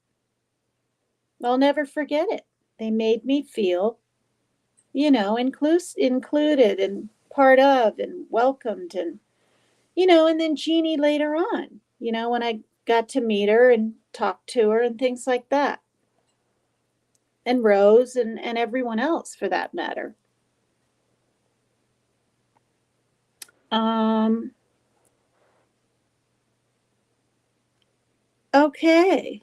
I'll never forget it. They made me feel, you know, included and part of and welcomed, and, you know, and then Jeannie later on, you know, when I got to meet her and talk to her and things like that. And Rose and everyone else for that matter. Okay.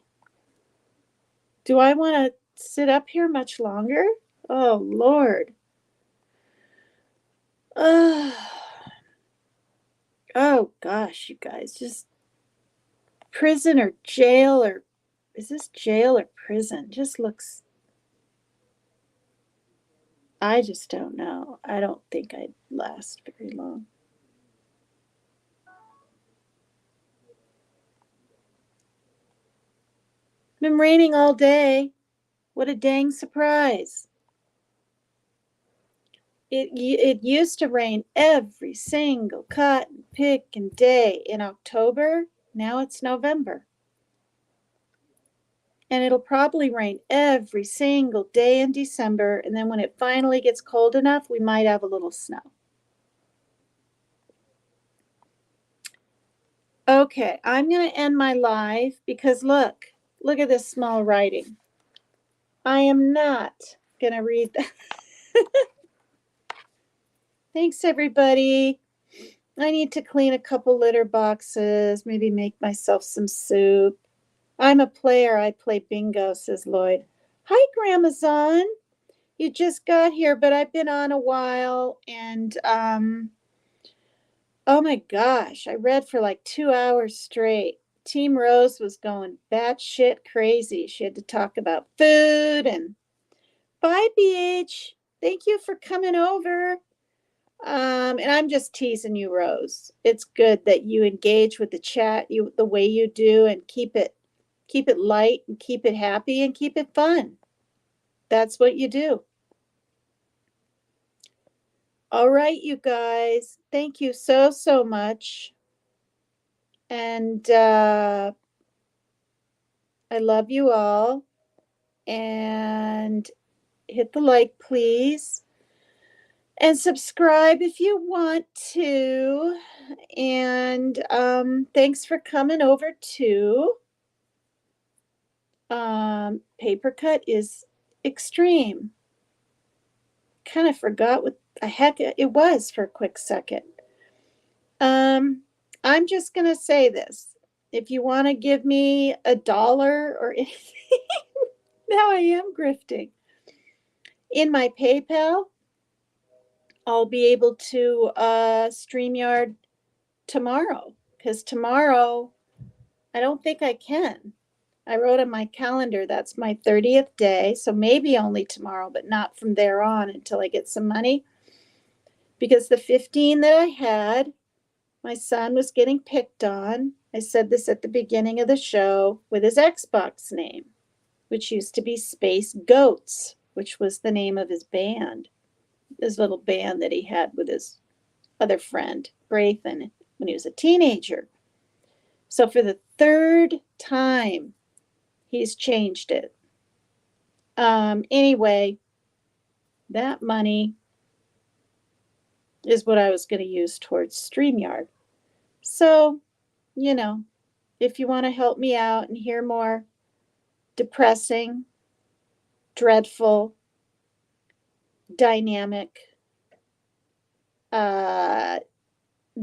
Do I want to sit up here much longer? Oh, Lord. Oh, gosh, you guys. Just prison or jail, or is this jail or prison? Just looks, I just don't know. I don't think I'd last very long. Been raining all day. What a dang surprise. It used to rain every single cotton picking day in October. Now it's November. And it'll probably rain every single day in December. And then when it finally gets cold enough, we might have a little snow. Okay, I'm going to end my live because look at this small writing. I am not going to read that. Thanks, everybody. I need to clean a couple litter boxes, maybe make myself some soup. I'm a player. I play bingo, says Lloyd. Hi, Gramazon. You just got here, but I've been on a while, and oh my gosh, I read for like 2 hours straight. Team Rose was going batshit crazy. She had to talk about food and bye, BH. Thank you for coming over. And I'm just teasing you, Rose. It's good that you engage with the chat the way you do, and keep it light and keep it happy and keep it fun. That's what you do. All right, you guys. Thank you so much. And I love you all. And hit the like, please. And subscribe if you want to. And thanks for coming over too. Paper cut is extreme. Kind of forgot what the heck it was for a quick second. I'm just gonna say this. If you want to give me $1 or anything, now I am grifting. In my PayPal, I'll be able to StreamYard tomorrow, because tomorrow I don't think I can. I wrote on my calendar that's my 30th day, so maybe only tomorrow, but not from there on until I get some money. Because the 15 that I had, my son was getting picked on. I said this at the beginning of the show, with his Xbox name, which used to be Space Goats, which was the name of his band, his little band that he had with his other friend, Grayson, when he was a teenager. So for the third time, he's changed it. Anyway, that money is what I was going to use towards StreamYard. So, you know, if you want to help me out and hear more depressing, dreadful, dynamic,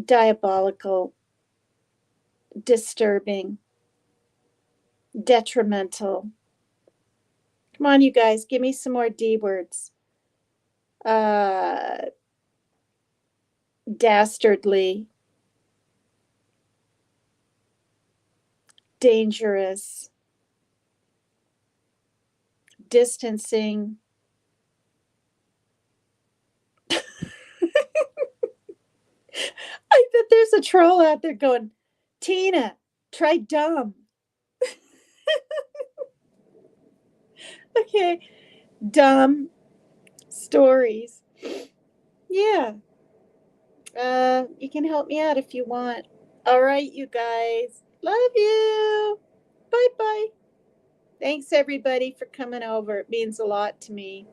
diabolical, disturbing, detrimental. Come on, you guys, give me some more D words. Dastardly, dangerous, distancing. I bet there's a troll out there going, Tina, try dumb. Okay, dumb stories. Yeah. You can help me out if you want. All right, you guys. Love you. Bye-bye. Thanks, everybody, for coming over. It means a lot to me.